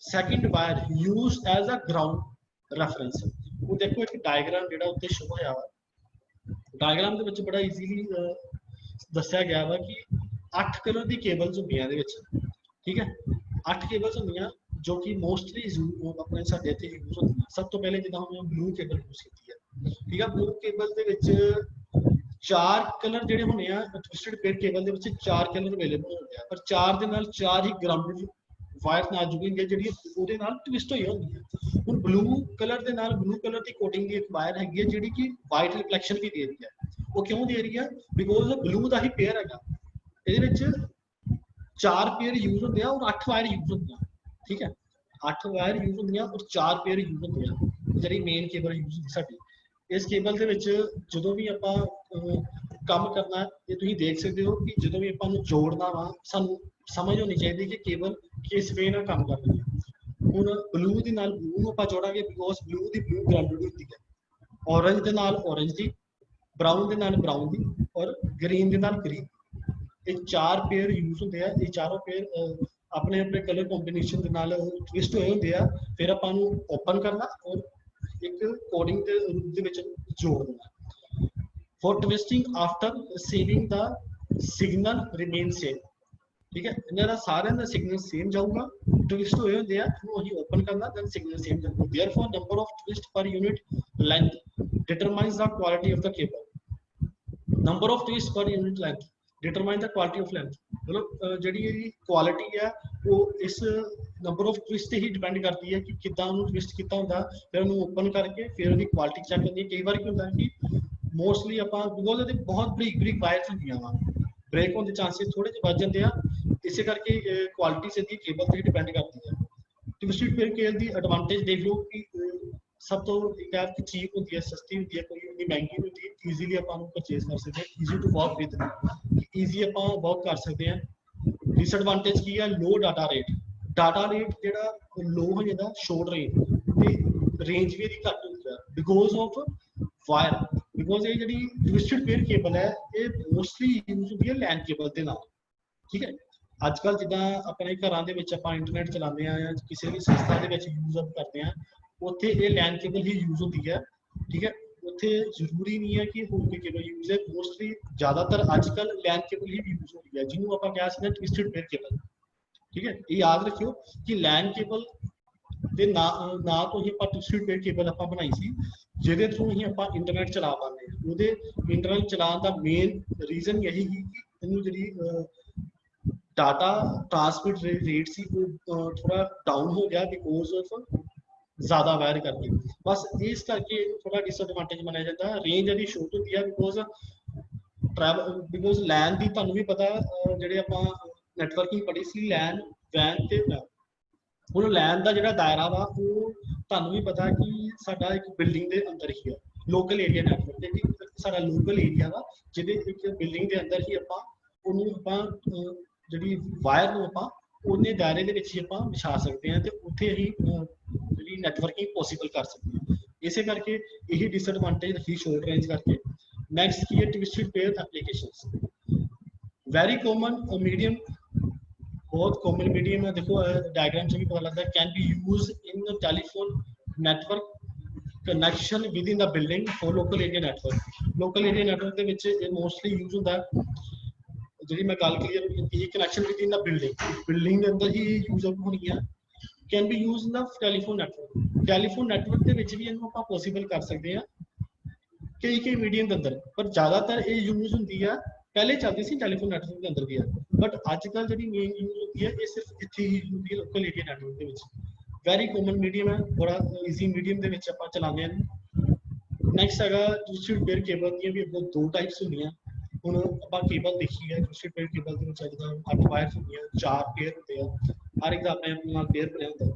second wire used as a ground reference. ਉਹ ਦੇਖੋ ਇੱਕ ਡਾਇਗਰਾਮ ਜਿਹੜਾ ਉੱਤੇ ਸ਼ੋ ਹੋਇਆ ਵਾ, ਡਾਇਗਰਾਮ ਦੇ ਵਿੱਚ ਬੜਾ ਈਜ਼ੀਲੀ ਦੱਸਿਆ ਗਿਆ ਵਾ ਕਿ 8 ਕਲਰ ਦੀ ਕੇਬਲਸ ਹੁੰਦੀਆਂ ਇਹਦੇ ਵਿੱਚ, ਠੀਕ ਹੈ। 8 ਕੇਬਲਸ ਹੁੰਦੀਆਂ ਜੋ ਕਿ ਮੋਸਟਲੀ ਆਪਣੇ ਸਾਡੇ ਇੱਥੇ ਯੂਜ਼ ਹੁੰਦੀਆਂ। ਸਭ ਤੋਂ ਪਹਿਲੇ ਜਿੱਦਾਂ ਹੁਣ ਬਲੂ ਕੇਬਲ ਯੂਜ਼ ਕੀਤੀ ਹੈ, ਠੀਕ ਹੈ। ਬਲੂ ਕੇਬਲ ਦੇ ਵਿੱਚ 4 ਕਲਰ ਜਿਹੜੇ ਹੁੰਦੇ ਆ, ਟਵਿਸਟਡ ਪੇਅਰ ਕੇਬਲ ਦੇ ਵਿੱਚ 4 ਕਲਰ ਅਵੇਲੇਬਲ ਹੁੰਦੇ ਆ, ਪਰ 4 ਦੇ ਨਾਲ 4 ਹੀ ਗਰਾਊਂਡਡ ਵਾਇਰ ਨਾਲ ਜੁੜਨਗੇ ਜਿਹੜੀ ਉਹਦੇ ਨਾਲ ਟਵਿਸਟ ਹੋਈ ਹੁੰਦੀ ਹੈ। ਹੁਣ ਬਲੂ ਕਲਰ ਦੇ ਨਾਲ ਬਲੂ ਕਲਰ ਦੀ ਕੋਟਿੰਗ ਦੀ ਇੱਕ ਵਾਇਰ ਹੈਗੀ ਹੈ ਜਿਹੜੀ ਕਿ ਵਾਈਟ ਰਿਫਲੈਕਸ਼ਨ ਵੀ ਦੇ ਰਹੀ ਹੈ। ਉਹ ਕਿਉਂ ਦੇ ਰਹੀ ਹੈ? ਬਿਕੋਜ਼ ਬਲੂ ਦਾ ਹੀ ਪੇਅਰ ਹੈਗਾ, ਇਹਦੇ ਵਿੱਚ 4 ਪੇਅਰ ਯੂਜ਼ ਹੁੰਦੇ ਆ ਔਰ 8 ਵਾਇਰ ਯੂਜ਼ ਹੁੰਦੀਆਂ, ਠੀਕ ਹੈ। 8 ਵਾਇਰ ਯੂਜ਼ ਹੁੰਦੀਆਂ ਔਰ 4 ਪੇਅਰ ਯੂਜ਼ ਹੁੰਦੇ ਆ, ਜਿਹੜੀ ਮੇਨ ਕੇਬਲ ਯੂਜ਼ ਹੁੰਦੀ ਸਾਡੀ। ਇਸ ਕੇਬਲ ਦੇ ਵਿੱਚ ਜਦੋਂ ਵੀ ਆਪਾਂ ਕੰਮ ਕਰਨਾ, ਇਹ ਤੁਸੀਂ ਦੇਖ ਸਕਦੇ ਹੋ ਕਿ ਜਦੋਂ ਵੀ ਆਪਾਂ ਨੂੰ ਜੋੜਨਾ ਵਾ, ਸਾਨੂੰ ਸਮਝ ਹੋਣੀ ਚਾਹੀਦੀ ਕਿ ਕੇਬਲ ਕਿਸ ਵੇ ਨਾਲ ਕੰਮ ਕਰਨੀ ਹੈ। ਹੁਣ ਬਲੂ ਦੇ ਨਾਲ ਬਲੂ ਨੂੰ ਆਪਾਂ ਜੋੜਾਂਗੇ because blue the blue grounded ਹੁੰਦੀ ਹੈ, ਔਰੰਜ ਦੇ ਨਾਲ ਔਰੰਜ ਦੀ, ਬਰਾਊਨ ਦੇ ਨਾਲ ਬਰਾਊਨ ਦੀ ਔਰ ਗ੍ਰੀਨ ਦੇ ਨਾਲ ਗ੍ਰੀਨ। ਇਹ 4 ਪੇਅਰ ਯੂਜ਼ ਹੁੰਦੇ ਆ। ਇਹ ਚਾਰੋਂ ਪੇਅਰ ਆਪਣੇ ਆਪਣੇ ਕਲਰ ਕੰਬੀਨੇਸ਼ਨ ਦੇ ਨਾਲ ਟਵਿਸਟ ਹੋਏ ਹੁੰਦੇ ਆ। ਫਿਰ ਆਪਾਂ ਨੂੰ ਓਪਨ ਕਰਨਾ ਔਰ ਇੱਕ ਕੋਡਿੰਗ ਦੇ ਰੂਪ ਦੇ ਵਿੱਚ ਜੋੜ ਦੇਣਾ। ਫॉर ਟਵਿਸਟਿੰਗ ਆਫਟਰ ਰਿਸੀਵਿੰਗ ਦਾ ਸਿਗਨਲ ਰਿਮੇਨ ਸੇਮ, ਠੀਕ ਹੈ। ਇਹਨਾਂ ਦਾ ਸਾਰਿਆਂ ਦਾ ਸਿਗਨਲ ਸੇਮ ਜਾਊਗਾ, ਟਵਿਸਟ ਹੋਏ ਹੁੰਦੇ ਆ, ਉਹਨੂੰ ਅਸੀਂ ਓਪਨ ਕਰਨਾ ਦੈਨ ਸਿਗਨਲ ਸੇਮ ਜਾਊਗਾ। Therefore number of twist per unit length determines the quality of the cable. Number of twist per unit length determine the quality of length. मतलब ਜਿਹੜੀ ਇਹਦੀ ਕੁਆਲਿਟੀ ਹੈ ਉਹ ਇਸ ਨੰਬਰ ਆਫ ਟਵਿਸਟ ਤੇ ਹੀ depend ਕਰਦੀ ਹੈ ਕਿ ਕਿੱਦਾਂ ਉਹਨੂੰ ਟਵਿਸਟ ਕੀਤਾ ਹੁੰਦਾ, ਫਿਰ ਉਹਨੂੰ ਓਪਨ ਕਰਕੇ ਫਿਰ ਉਹਦੀ ਕੁਆਲਿਟੀ ਚੈੱਕ ਕਰਨੀ। ਕਈ ਵਾਰ ਕੀ ਹੁੰਦਾ ਕਿ ਮੋਸਟਲੀ ਆਪਾਂ ਬਿਕੋਜ਼ ਇਹਦੇ ਬਹੁਤ ਬਰੀਕ ਬਰੀਕ ਵਾਇਰਸ ਹੁੰਦੀਆਂ ਵਾ, ਬ੍ਰੇਕ ਹੋਣ ਦੇ ਚਾਂਸਸ ਥੋੜੇ ਜਿਹੇ ਵੱਧ ਜਾਂਦੇ ਆ, ਇਸੇ ਕਰਕੇ ਕੁਆਲਿਟੀ ਸਿੱਧੀ ਕੇਬਲ ਤੇ ਡਿਪੈਂਡ ਕਰਦੀ ਹੈ। ਟਵਿਸਟਡ ਪੇਅਰ ਕੇਬਲ ਦੀ ਐਡਵਾਂਟੇਜ ਦੇਖ ਲਓ ਕਿ ਸਭ ਤੋਂ ਇੱਕ ਚੀਪ ਹੁੰਦੀ ਹੈ, ਸਸਤੀ ਹੁੰਦੀ ਹੈ, ਕੋਈ ਇੰਨੀ ਮਹਿੰਗੀ ਨਹੀਂ ਹੁੰਦੀ, ਈਜ਼ੀਲੀ ਆਪਾਂ ਨੂੰ ਪਰਚੇਸ ਕਰ ਸਕਦੇ ਹਾਂ, easy to work with, easy ਆਪਾਂ ਵਰਕ ਕਰ ਸਕਦੇ ਹਾਂ। ਡਿਸਐਡਵਾਂਟੇਜ ਕੀ ਹੈ? Low data rate. Data rate ਜਿਹੜਾ ਲੋ ਹੋ ਜਾਂਦਾ, ਸ਼ੋਰਟ ਰੇਂਜ ਤੇ ਰੇਂਜ ਵੀ ਇਹਦੀ ਘੱਟ ਹੁੰਦੀ ਹੈ ਬਿਕੋਜ਼ ਆਫ ਵਾਇਰ। ਬਿਕੋਜ਼ ਇਹ ਜਿਹੜੀ ਟਵਿਸਟਡ ਪੇਅਰ ਕੇਬਲ ਹੈ ਇਹ ਮੋਸਟਲੀ ਯੂਜ਼ ਹੁੰਦੀ ਹੈ ਲੈਨ ਕੇਬਲ ਦੇ ਨਾਲ, ਠੀਕ ਹੈ। ਅੱਜ ਕੱਲ੍ਹ ਜਿੱਦਾਂ ਆਪਣੇ ਘਰਾਂ ਦੇ ਵਿੱਚ ਆਪਾਂ ਇੰਟਰਨੈਟ ਚਲਾਉਂਦੇ ਹਾਂ ਜਾਂ ਕਿਸੇ ਵੀ ਸੰਸਥਾ ਦੇ ਵਿੱਚ ਯੂਜ਼ ਅਪ ਕਰਦੇ ਹਾਂ, ਉੱਥੇ ਇਹ ਲੈਨ ਕੇਬਲ ਹੀ ਯੂਜ਼ ਹੁੰਦੀ ਹੈ, ਠੀਕ ਹੈ। ਉੱਥੇ ਜ਼ਰੂਰੀ ਨਹੀਂ ਹੈ ਕਿ ਹੋਰ ਕੋਈ ਕੇਬਲ ਯੂਜ਼ ਹੈ, ਮੋਸਟਲੀ ਜ਼ਿਆਦਾਤਰ ਅੱਜ ਕੱਲ੍ਹ ਲੈਨ ਕੇਬਲ ਹੀ ਯੂਜ਼ ਹੋ ਰਹੀ ਹੈ, ਜਿਹਨੂੰ ਆਪਾਂ ਕਹਿ ਸਕਦੇ ਹਾਂ ਟਵਿਸਟਡ ਪੇਅਰ ਕੇਬਲ, ਠੀਕ ਹੈ। ਇਹ ਯਾਦ ਰੱਖਿਓ ਕਿ ਲੈਨ ਕੇਬਲ ਦੇ ਨਾਂ ਤੋਂ ਹੀ ਆਪਾਂ ਟਵਿਸਟਡ ਪੇਅਰ ਕੇਬਲ ਆਪਾਂ ਬਣਾਈ ਸੀ, ਜਿਹਦੇ ਥਰੂ ਹੀ ਆਪਾਂ ਇੰਟਰਨੈਟ ਚਲਾ ਪਾਉਂਦੇ ਹਾਂ। ਉਹਦੇ ਇੰਟਰਨੈਟ ਚਲਾਉਣ ਦਾ ਮੇਨ ਰੀਜ਼ਨ ਇਹੀ ਸੀ ਕਿ ਇਹਨੂੰ ਜਿਹੜੀ डाटा ट्रांसमिट रेट सी थोड़ा डाउन हो गया बिकॉज ऑफ ज्यादा वायर करके, बस इस करके थोड़ा डिसएडवांटेज माना जाता है। रेंज यदि शॉर्ट होती है बिकॉज ट्रैवल बिकॉज लैन की ਤੁਹਾਨੂੰ ਵੀ ਪਤਾ ਜਿਹੜੇ ਆਪਾਂ ਨੈਟਵਰਕਿੰਗ ਪੜ੍ਹੀ ਸੀ लैन वैन ਤੇ ਹੁਣ लैन ਦਾ ਜਿਹੜਾ ਦਾਇਰਾ ਵਾ ਉਹ ਤੁਹਾਨੂੰ ਵੀ ਪਤਾ ਕਿ ਸਾਡਾ ਇੱਕ ਬਿਲਡਿੰਗ ਦੇ ਅੰਦਰ ਹੀ ਹੈ, ਲੋਕਲ ਏਰੀਆ ਨੈਟਵਰਕ ਤੇ ਕਿ ਸਾਡਾ ਲੋਕਲ ਏਰੀਆ ਵਾ ਜਿਹਦੇ ਇੱਕ ਬਿਲਡਿੰਗ ਦੇ ਅੰਦਰ ਹੀ ਆਪਾਂ ਉਹਨੂੰ ਆਪਾਂ ਜਿਹੜੀ ਵਾਇਰ ਨੂੰ ਆਪਾਂ ਉਹਨੇ ਦਾਇਰੇ ਦੇ ਵਿੱਚ ਹੀ ਆਪਾਂ ਵਿਛਾ ਸਕਦੇ ਹਾਂ ਤੇ ਉੱਥੇ ਹੀ ਜਿਹੜੀ ਨੈਟਵਰਕਿੰਗ ਪੋਸੀਬਲ ਕਰ ਸਕਦੇ ਹਾਂ। ਇਸੇ ਕਰਕੇ ਇਹੀ ਡਿਸਐਡਵਾਂਟੇਜ ਰੱਖੀ ਸ਼ੋਰਟ ਰੇਂਜ ਕਰਕੇ। ਨੈਕਸਟ ਕੀ ਹੈ? Twisted pair applications, very common medium, बहुत कॉमन मीडियम है। देखो डायग्राम से भी पता लगता है, can be use in telephone network connection within the building for local area network. Local area network ਦੇ ਵਿੱਚ ਇਹ ਮੋਸਟਲੀ ਯੂਜ਼ ਹੁੰਦਾ ਹੈ, ਜਿਹੜੀ ਮੈਂ ਗੱਲ ਕਲੀਅਰ ਕੀਤੀ, connection with in the building ਦੇ ਅੰਦਰ ਹੀ ਯੂਜ਼ ਅਪ ਹੋਣੀ ਹੈ। Can be use in the telephone network. Telephone network ਦੇ ਵਿੱਚ ਵੀ ਇਹਨੂੰ ਆਪਾਂ ਪੋਸੀਬਲ ਕਰ ਸਕਦੇ ਹਾਂ ਕਈ ਮੀਡੀਅਮ ਦੇ ਅੰਦਰ, ਪਰ ਜ਼ਿਆਦਾਤਰ ਇਹ ਯੂਜ਼ ਹੁੰਦੀ ਆ ਪਹਿਲੇ ਚੱਲਦੀ ਸੀ ਟੈਲੀਫੋਨ ਨੈਟਵਰਕ ਦੇ ਅੰਦਰ ਵੀ ਆ, ਬਟ ਅੱਜ ਕੱਲ੍ਹ ਜਿਹੜੀ ਮੇਨ ਯੂਜ਼ ਹੁੰਦੀ ਹੈ ਇਹ ਸਿਰਫ ਇੱਥੇ ਹੀ ਹੁੰਦੀ ਹੈ ਲੋਕਲ ਏਰੀਆ ਨੈਟਵਰਕ ਦੇ ਵਿੱਚ। ਵੈਰੀ ਕਾਮਨ ਮੀਡੀਅਮ ਹੈ, ਬੜਾ ਈਜ਼ੀ ਮੀਡੀਅਮ ਦੇ ਵਿੱਚ ਆਪਾਂ ਚਲਾਉਂਦੇ ਹਾਂ। ਨੈਕਸਟ ਹੈਗਾ ਟਵਿਸਟਡ ਪੇਅਰ ਕੇਬਲ ਦੀਆਂ ਵੀ ਅੱਗੋਂ 2 ਟਾਈਪਸ ਹੁੰਦੀਆਂ। ਹੁਣ ਆਪਾਂ ਕੇਬਲ ਦੇਖੀ ਹੈ, ਟਵਿਸਟਡ ਪੇਅਰ ਕੇਬਲ ਦੇ ਵਿੱਚ ਜਿੱਦਾਂ 8 ਵਾਇਰਸ ਹੁੰਦੀਆਂ, 4 ਪੇਅਰ ਹੁੰਦੇ ਆ, ਹਰ ਇੱਕ ਦਾ ਆਪਣੇ ਨਾਲ ਪੇਅਰ ਬਣਿਆ ਹੁੰਦਾ।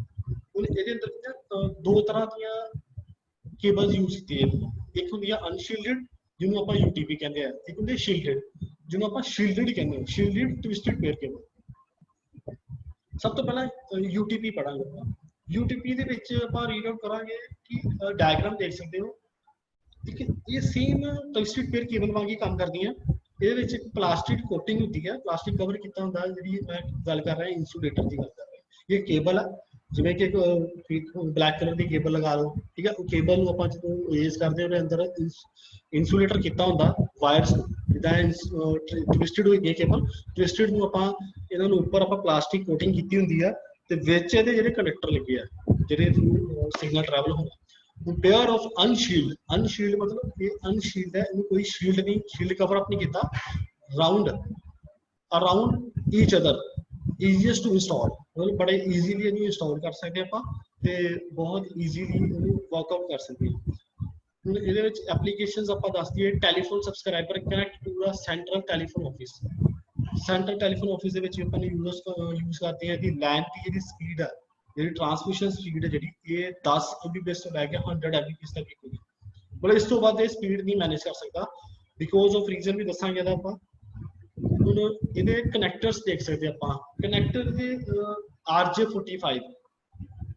ਹੁਣ ਇਹਦੇ ਅੰਦਰ 2 ਤਰ੍ਹਾਂ ਦੀਆਂ ਕੇਬਲ ਯੂਜ਼ ਕੀਤੀਆਂ ਜਾਂਦੀਆਂ, ਇੱਕ ਹੁੰਦੀ ਆ ਅਨਸ਼ੀਲਡਡ ਜਿਹਨੂੰ ਆਪਾਂ UTP ਕਹਿੰਦੇ ਆ, ਇੱਕ ਹੁੰਦੀ ਸ਼ੀਲਡਡ ਜਿਹਨੂੰ ਆਪਾਂ ਸ਼ੀਲਡਡ ਕਹਿੰਦੇ ਹਾਂ, ਸ਼ੀਲਡਡ ਟਵਿਸਟਡ ਪੇਅਰ ਕੇਬਲ। ਸਭ ਤੋਂ ਪਹਿਲਾਂ UTP ਪੜਾਂਗੇ ਆਪਾਂ। UTP ਦੇ ਵਿੱਚ ਆਪਾਂ ਰੀਡ ਆਊਟ ਕਰਾਂਗੇ ਕਿ ਡਾਇਗਰਾਮ ਦੇਖ ਸਕਦੇ ਹੋ, ਠੀਕ ਹੈ। ਇਹ ਸੇਮ ਟਵਿਸਟਡ ਪੇਅਰ ਕੇਬਲ ਵਾਂਗ ਹੀ ਕੰਮ ਕਰਦੀਆਂ। ਇਹਦੇ ਵਿੱਚ ਇੱਕ ਪਲਾਸਟਿਕ ਕੋਟਿੰਗ ਹੁੰਦੀ ਹੈ, ਪਲਾਸਟਿਕ ਕਵਰ ਕੀਤਾ ਹੁੰਦਾ, ਜਿਹੜੀ ਮੈਂ ਗੱਲ ਕਰ ਰਿਹਾ ਇੰਸੂਲੇਟਰ ਦੀ ਗੱਲ ਕਰ ਰਿਹਾ। ਇਹ ਕੇਬਲ ਹੈ, ਜਿਵੇਂ ਕਿ ਬਲੈਕ ਕਲਰ ਦੀ ਕੇਬਲ ਲਗਾ ਲਓ, ਠੀਕ ਹੈ। ਉਹ ਕੇਬਲ ਨੂੰ ਆਪਾਂ ਜਦੋਂ ਰੇਜ਼ ਕਰਦੇ ਉਹਦੇ ਅੰਦਰ ਇਨਸੂਲੇਟਰ ਕੀਤਾ ਹੁੰਦਾ ਵਾਇਰਸ, ਜਿੱਦਾਂ ਟਵਿਸਟਡ ਹੋਈ ਗਈ ਕੇਬਲ, ਟਵਿਸਟਡ ਨੂੰ ਆਪਾਂ ਇਹਨਾਂ ਨੂੰ ਉੱਪਰ ਆਪਾਂ ਪਲਾਸਟਿਕ ਕੋਟਿੰਗ ਕੀਤੀ ਹੁੰਦੀ ਆ, ਤੇ ਵਿੱਚ ਇਹਦੇ ਜਿਹੜੇ ਕਨੈਕਟਰ ਲੱਗੇ ਆ ਜਿਹੜੇ ਥਰੂ ਸਿਗਨਲ ਟਰੈਵਲ ਹੋਣਾ। ਪੇਅਰ ਆਫ ਅਨਸ਼ੀਲਡ ਮਤਲਬ ਇਹ ਅਨਸ਼ੀਲਡ ਹੈ, ਇਹਨੂੰ ਕੋਈ ਸ਼ੀਲਡ ਨਹੀਂ, ਸ਼ੀਲਡ ਕਵਰ ਅਪ ਨਹੀਂ ਕੀਤਾ, round around each other, easiest to install, ਮਤਲਬ ਬੜੇ ਈਜ਼ੀਲੀ ਇਹਨੂੰ ਇੰਸਟਾਲ ਕਰ ਸਕਦੇ ਆਪਾਂ ਤੇ ਬਹੁਤ ਈਜ਼ੀਲੀ ਇਹਨੂੰ ਵਰਕਆਊਟ ਕਰ ਸਕਦੇ ਹਾਂ। ਹੁਣ ਇਹਦੇ ਵਿੱਚ ਐਪਲੀਕੇਸ਼ਨਸ ਆਪਾਂ ਦੱਸ ਦਈਏ, telephone subscriber connect to the central telephone office. Central telephone office ਦੇ ਵਿੱਚ ਆਪਾਂ ਯੂਜ਼ ਕਰਦੇ ਹਾਂ ਕਿ ਲੈਨ ਦੀ ਜਿਹੜੀ ਸਪੀਡ ਹੈ, ਜਿਹੜੀ ਟਰਾਂਸਮਿਸ਼ਨ ਸਪੀਡ ਹੈ ਜਿਹੜੀ, ਇਹ 10 Mbps ਤੋਂ ਲੈ ਕੇ 100 Mbps ਤੱਕ ਹੋਊਗੀ। ਮਤਲਬ ਇਸ ਤੋਂ ਵੱਧ ਇਹ ਸਪੀਡ ਨਹੀਂ ਮੈਨੇਜ ਕਰ ਸਕਦਾ, ਬਿਕੋਜ਼ ਆਫ ਰੀਜ਼ਨ ਵੀ ਦੱਸਾਂਗੇ ਇਹਦਾ ਆਪਾਂ। ਹੁਣ ਇਹਦੇ ਕਨੈਕਟਰਸ ਦੇਖ ਸਕਦੇ ਆਪਾਂ, ਕਨੈਕਟਰ ਦੇ RJ45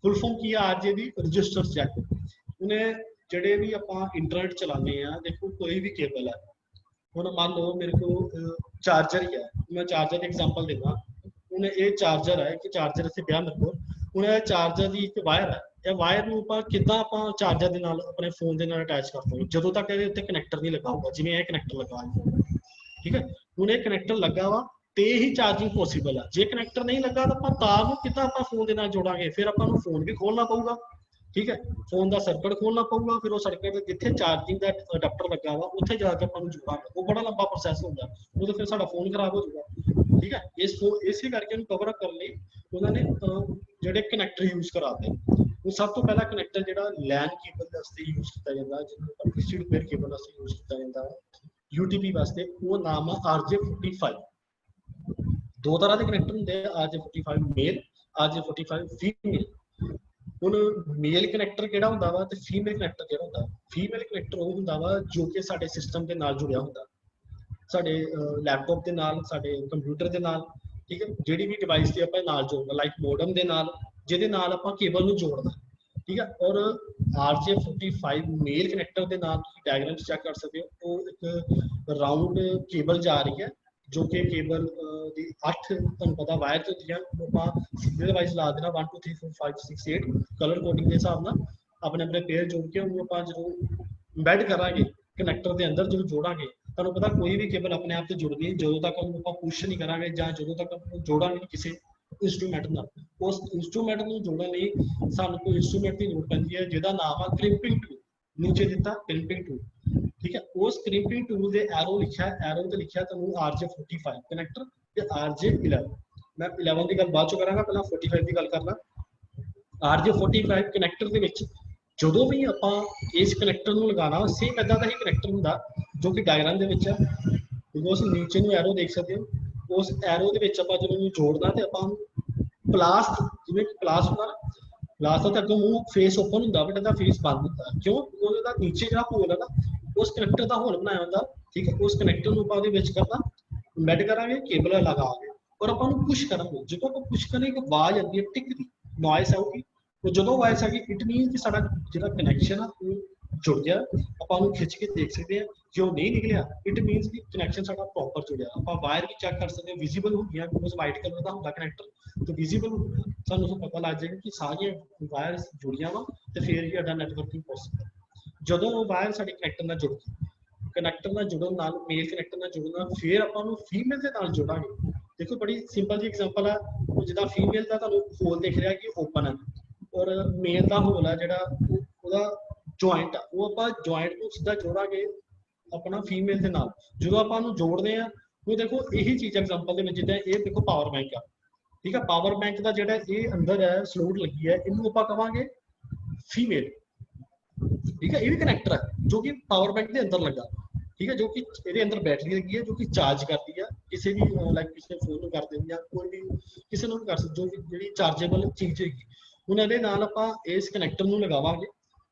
ਫੁੱਲ ਫਾਰਮ ਕੀ ਹੈ, RJ ਦੀ ਰਜਿਸਟਰ ਚੈੱਕ। ਉਹਨੇ ਜਿਹੜੇ ਵੀ ਆਪਾਂ ਇੰਟਰਨੈਟ ਚਲਾਉਂਦੇ ਆ, ਦੇਖੋ ਕੋਈ ਵੀ ਕੇਬਲ ਹੈ, ਹੁਣ ਮੰਨ ਲਓ ਮੇਰੇ ਕੋਲ ਚਾਰਜਰ ਹੀ ਹੈ, ਮੈਂ ਚਾਰਜਰ ਦੀ ਐਗਜ਼ਾਮਪਲ ਦਿੰਦਾ। ਹੁਣ ਇਹ ਚਾਰਜਰ ਹੈ ਕਿ ਚਾਰਜਰ ਇੱਥੇ ਪਿਆ ਮੇਰੇ ਕੋਲ, ਹੁਣ ਇਹ ਚਾਰਜਰ ਦੀ ਇੱਕ ਵਾਇਰ ਹੈ, ਇਹ ਵਾਇਰ ਨੂੰ ਆਪਾਂ ਕਿੱਦਾਂ ਆਪਾਂ ਚਾਰਜਰ ਦੇ ਨਾਲ ਆਪਣੇ ਫੋਨ ਦੇ ਨਾਲ ਅਟੈਚ ਕਰ ਸਕਦੇ, ਜਦੋਂ ਤੱਕ ਇਹਦੇ ਉੱਤੇ ਕਨੈਕਟਰ ਨਹੀਂ ਲੱਗਾ ਹੋਊਗਾ। ਜਿਵੇਂ ਇਹ ਕਨੈਕਟਰ ਲੱਗਾ ਹੈ, ਠੀਕ ਹੈ, ਹੁਣ ਇਹ ਕਨੈਕਟਰ ਲੱਗਾ ਵਾ ਤੇ ਹੀ ਚਾਰਜਿੰਗ ਪੋਸੀਬਲ ਆ। ਜੇ ਕਨੈਕਟਰ ਨਹੀਂ ਲੱਗਾ ਤਾਂ ਆਪਾਂ ਤਾਰ ਨੂੰ ਕਿੱਦਾਂ ਆਪਾਂ ਫੋਨ ਦੇ ਨਾਲ ਜੋੜਾਂਗੇ, ਫਿਰ ਆਪਾਂ ਨੂੰ ਫੋਨ ਵੀ ਖੋਲਣਾ ਪਊਗਾ, ਠੀਕ ਹੈ, ਫੋਨ ਦਾ ਸਰਕਟ ਖੋਲਣਾ ਪਊਗਾ, ਫਿਰ ਉਹ ਸਰਕਟ ਜਿੱਥੇ ਚਾਰਜਿੰਗ ਦਾ ਅਡਾਪਟਰ ਲੱਗਾ ਵਾ ਉੱਥੇ ਜਾ ਕੇ ਆਪਾਂ ਨੂੰ ਜੋੜਾਂਗੇ, ਉਹ ਬੜਾ ਲੰਬਾ ਪ੍ਰੋਸੈਸ ਹੁੰਦਾ, ਉਹ ਤਾਂ ਫਿਰ ਸਾਡਾ ਫੋਨ ਖਰਾਬ ਹੋ ਜਾਊਗਾ, ਠੀਕ ਹੈ। ਇਸੇ ਕਰਕੇ ਉਹਨੂੰ ਕਵਰ ਅਪ ਕਰਨ ਲਈ ਉਹਨਾਂ ਨੇ ਜਿਹੜੇ ਕਨੈਕਟਰ ਯੂਜ਼ ਕਰਾਤੇ। ਉਹ ਸਭ ਤੋਂ ਪਹਿਲਾ ਕਨੈਕਟਰ ਜਿਹੜਾ ਲੈਨ ਕੇਬਲ ਵਾਸਤੇ ਯੂਜ਼ ਕੀਤਾ ਜਾਂਦਾ, ਜਿਹਨੂੰ ਆਪਾਂ ਟਵਿਸਟਡ ਪੇਅਰ ਕੇਬਲ ਵਾਸਤੇ ਯੂਜ਼ ਕੀਤਾ ਜਾਂਦਾ UTP ਵਾਸਤੇ, ਉਹ ਨਾਮ ਆ RJ45। ਦੋ ਤਰ੍ਹਾਂ ਦੇ ਕਨੈਕਟਰ ਹੁੰਦੇ ਆ, RJ45 ਮੇਲ, RJ45 ਫੀਮੇਲ। ਹੁਣ ਮੇਲ ਕਨੈਕਟਰ ਕਿਹੜਾ ਹੁੰਦਾ ਵਾ ਤੇ ਫੀਮੇਲ ਕਨੈਕਟਰ ਕਿਹੜਾ ਹੁੰਦਾ। ਫੀਮੇਲ ਕਨੈਕਟਰ ਉਹ ਹੁੰਦਾ ਵਾ ਜੋ ਕਿ ਸਾਡੇ ਸਿਸਟਮ ਦੇ ਨਾਲ ਜੁੜਿਆ ਹੁੰਦਾ, ਸਾਡੇ ਲੈਪਟਾਪ ਦੇ ਨਾਲ, ਸਾਡੇ ਕੰਪਿਊਟਰ ਦੇ ਨਾਲ, ਠੀਕ ਹੈ, ਜਿਹੜੀ ਵੀ ਡਿਵਾਈਸ ਤੇ ਆਪਾਂ ਨਾਲ ਜੋੜਨਾ, ਲਾਈਕ ਮੋਡਮ ਦੇ ਨਾਲ, ਜਿਹਦੇ ਨਾਲ ਆਪਾਂ ਕੇਬਲ ਨੂੰ ਜੋੜਨਾ, ਠੀਕ ਹੈ। ਔਰ RJ45 ਮੇਲ ਕਨੈਕਟਰ ਦੇ ਨਾਲ ਤੁਸੀਂ ਡਾਇਗਰਾਮ ਚੈੱਕ ਕਰ ਸਕਦੇ ਹੋ, ਉਹ ਇੱਕ ਰਾਉਂਡ ਕੇਬਲ ਜਾ ਰਹੀ ਹੈ, ਜੋ ਕਿ ਕੇਬਲ ਦੀ 8 ਤੁਹਾਨੂੰ ਪਤਾ ਵਾਇਰ ਤੇ ਹੁੰਦੀਆਂ, ਆਪਾਂ ਸਿੰਗਲ ਵਾਈਜ਼ ਲਾ ਦੇਣਾ 1 2 3 4 5 6 8 ਕਲਰ ਕੋਡਿੰਗ ਦੇ ਹਿਸਾਬ ਨਾਲ ਆਪਣੇ ਆਪਣੇ ਪੇਅਰ ਜੋੜ ਕੇ ਉਹਨੂੰ ਆਪਾਂ ਜਦੋਂ ਐਮਬੈਡ ਕਰਾਂਗੇ ਕਨੈਕਟਰ ਦੇ ਅੰਦਰ, ਜਦੋਂ ਜੋੜਾਂਗੇ, ਤੁਹਾਨੂੰ ਪਤਾ ਕੋਈ ਵੀ ਕੇਬਲ ਆਪਣੇ ਆਪ ਤੇ ਜੁੜਦੀ ਨਹੀਂ ਜਦੋਂ ਤੱਕ ਉਹਨੂੰ ਆਪਾਂ ਪੁਸ਼ ਨਹੀਂ ਕਰਾਂਗੇ ਜਾਂ ਜਦੋਂ ਤੱਕ ਆਪਾਂ ਜੋੜਾਂਗੇ ਕਿਸੇ ਇੰਸਟਰੂਮੈਂਟ ਨਾਲ। ਉਸ ਇੰਸਟਰੂਮੈਂਟ ਨੂੰ ਜੋੜਨ ਲਈ ਸਾਨੂੰ ਕੋਈ ਇੰਸਟਰੂਮੈਂਟ ਦੀ ਲੋੜ ਪੈਂਦੀ ਹੈ ਜਿਹਦਾ ਨਾਮ ਆ ਕ੍ਰਿੰਪਿੰਗ ਟੂਲ, ਨੀਚੇ ਦਿੱਤਾ ਕ੍ਰਿੰਪਿੰਗ ਟੂਲ, ਠੀਕ ਹੈ। ਉਸ ਕ੍ਰਿੰਪਿੰਗ ਟੂਲ ਦੇ ਐਰੋ ਲਿਖਿਆ, ਐਰੋ ਤੇ ਲਿਖਿਆ ਤੁਹਾਨੂੰ RJ45 ਕਨੈਕਟਰ ਤੇ RJ11। ਮੈਂ 11 ਦੀ ਗੱਲ ਬਾਅਦ ਚੋਂ ਕਰਾਂਗਾ, ਪਹਿਲਾਂ 45 ਦੀ ਗੱਲ ਕਰਨਾ। RJ45 ਕਨੈਕਟਰ ਦੇ ਵਿੱਚ ਜਦੋਂ ਵੀ ਆਪਾਂ ਇਸ ਕਨੈਕਟਰ ਨੂੰ ਲਗਾਉਣਾ, ਸੇਮ ਇਦਾਂ ਦਾ ਹੀ ਕਨੈਕਟਰ ਹੁੰਦਾ ਜੋ ਕਿ ਡਾਇਗਰਾਮ ਦੇ ਵਿੱਚ ਆ, ਉਸ ਨੀਚੇ ਨੂੰ ਐਰੋ ਦੇਖ ਸਕਦੇ ਹੋ। ਉਸ ਐਰੋ ਦੇ ਵਿੱਚ ਆਪਾਂ ਜਦੋਂ ਨੂੰ ਜੋੜਨਾ ਤੇ ਆਪਾਂ ਪਲਾਸ, ਜਿਵੇਂ ਪਲਾਸ ਹੁੰਦਾ ਨਾ, ਪਲਾਸ ਦਾ ਅੱਗੋਂ ਮੂੰਹ ਫੇਸ ਓਪਨ ਹੁੰਦਾ ਬਟ ਇਹਦਾ ਫੇਸ ਬੰਦ ਹੁੰਦਾ, ਕਿਉਂ? ਉਹਦਾ ਨੀਚੇ ਜਿਹੜਾ ਹੋਲ ਹੈ ਨਾ, ਉਸ ਕਨੈਕਟਰ ਦਾ ਹੋਲ ਬਣਾਇਆ ਹੁੰਦਾ, ਠੀਕ ਹੈ। ਉਸ ਕਨੈਕਟਰ ਨੂੰ ਆਪਾਂ ਉਹਦੇ ਵਿੱਚ ਕਰਨਾ, ਐਮਬੈਡ ਕਰਾਂਗੇ, ਕੇਬਲ ਲਗਾਵਾਂਗੇ ਔਰ ਆਪਾਂ ਨੂੰ ਪੁਸ਼ ਕਰਾਂਗੇ। ਜਦੋਂ ਆਪਾਂ ਪੁਸ਼ ਕਰਾਂਗੇ ਇੱਕ ਆਵਾਜ਼ ਆਉਂਦੀ ਹੈ, ਟਿਕ ਦੀ ਨੋਇਸ ਆਊਗੀ, ਤੇ ਜਦੋਂ ਆਵਾਜ਼ ਆਏਗੀ ਇਟ ਮੀਨਸ ਕਿ ਸਾਡਾ ਜਿਹੜਾ ਕਨੈਕਸ਼ਨ ਆ ਉਹ ਜੁੜ ਗਿਆ। ਆਪਾਂ ਉਹਨੂੰ ਖਿੱਚ ਕੇ ਦੇਖ ਸਕਦੇ ਹਾਂ, ਜੇ ਉਹ ਨਹੀਂ ਨਿਕਲਿਆ ਇਟ ਮੀਨਸ ਕਿ ਕਨੈਕਸ਼ਨ ਸਾਡਾ ਪ੍ਰੋਪਰ ਜੁੜਿਆ। ਆਪਾਂ ਵਾਇਰ ਵੀ ਚੈੱਕ ਕਰ ਸਕਦੇ ਹਾਂ, ਵਿਜ਼ੀਬਲ ਹੁੰਦੀਆਂ, ਬਿਕੋਜ਼ ਵਾਈਟ ਕਲਰ ਦਾ ਹੁੰਦਾ ਕਨੈਕਟਰ, ਤੇ ਵਿਜ਼ੀਬਲ ਸਾਨੂੰ ਪਤਾ ਲੱਗ ਜਾਏਗਾ ਕਿ ਸਾਰੀਆਂ ਵਾਇਰਸ ਜੁੜੀਆਂ ਵਾ, ਤੇ ਫਿਰ ਹੀ ਸਾਡਾ ਨੈਟਵਰਕਿੰਗ ਪੋਸੀਬਲ। ਜਦੋਂ ਉਹ ਵਾਇਰ ਸਾਡੇ ਕਨੈਕਟਰ ਨਾਲ ਜੁੜ ਗਈ, ਕਨੈਕਟਰ ਨਾਲ ਜੁੜਨ ਨਾਲ, ਮੇਲ ਕਨੈਕਟਰ ਨਾਲ ਜੁੜਨਾ, ਫਿਰ ਆਪਾਂ ਨੂੰ ਫੀਮੇਲ ਦੇ ਨਾਲ ਜੋੜਾਂਗੇ। ਦੇਖੋ ਬੜੀ ਸਿੰਪਲ ਜੀ ਐਗਜ਼ਾਮਪਲ ਆ, ਜਿੱਦਾਂ ਫੀਮੇਲ ਦਾ ਤੁਹਾਨੂੰ ਹੋਲ ਦਿਖ ਰਿਹਾ ਕਿ ਓਪਨ ਹੈ, ਔਰ ਮੇਲ ਦਾ ਹੋਲ ਆ ਜਿਹੜਾ ਉਹਦਾ ਜੁਆਇੰਟ ਆ, ਉਹ ਆਪਾਂ ਜੁਆਇੰਟ ਨੂੰ ਸਿੱਧਾ ਜੋੜਾਂਗੇ ਆਪਣਾ ਫੀਮੇਲ ਦੇ ਨਾਲ। ਜਦੋਂ ਆਪਾਂ ਉਹਨੂੰ ਜੋੜਦੇ ਆ, ਉਹ ਦੇਖੋ ਇਹੀ ਚੀਜ਼ ਐਗਜ਼ਾਮਪਲ ਦੇ ਵਿੱਚ, ਜਿੱਦਾਂ ਇਹ ਦੇਖੋ ਪਾਵਰ ਬੈਂਕ ਆ, ਠੀਕ ਹੈ। ਪਾਵਰ ਬੈਂਕ ਦਾ ਜਿਹੜਾ ਇਹ ਅੰਦਰ ਹੈ ਸਲੋਟ ਲੱਗੀ ਹੈ, ਇਹਨੂੰ ਆਪਾਂ ਕਵਾਂਗੇ ਫੀਮੇਲ, ਠੀਕ ਹੈ। ਇਹ ਵੀ ਕਨੈਕਟਰ ਹੈ ਜੋ ਕਿ ਪਾਵਰ ਬੈਂਕ ਦੇ ਅੰਦਰ ਲੱਗਾ, ਠੀਕ ਹੈ, ਜੋ ਕਿ ਇਹਦੇ ਅੰਦਰ ਬੈਟਰੀ ਲੱਗੀ ਹੈ ਜੋ ਕਿ ਚਾਰਜ ਕਰਦੀ ਆ ਕਿਸੇ ਵੀ ਲਾਈਕ ਕਿਸੇ ਫੋਨ ਨੂੰ ਕਰ ਦਿੰਦੀ ਆ, ਕੋਈ ਵੀ ਕਿਸੇ ਨੂੰ ਵੀ ਕਰ ਸਕਦੇ, ਜੋ ਜਿਹੜੀ ਚਾਰਜੇਬਲ ਚੀਜ਼ ਹੈਗੀ। ਹੁਣ ਇਹਦੇ ਨਾਲ ਆਪਾਂ ਇਸ ਕਨੈਕਟਰ ਨੂੰ ਲਗਾਵਾਂਗੇ,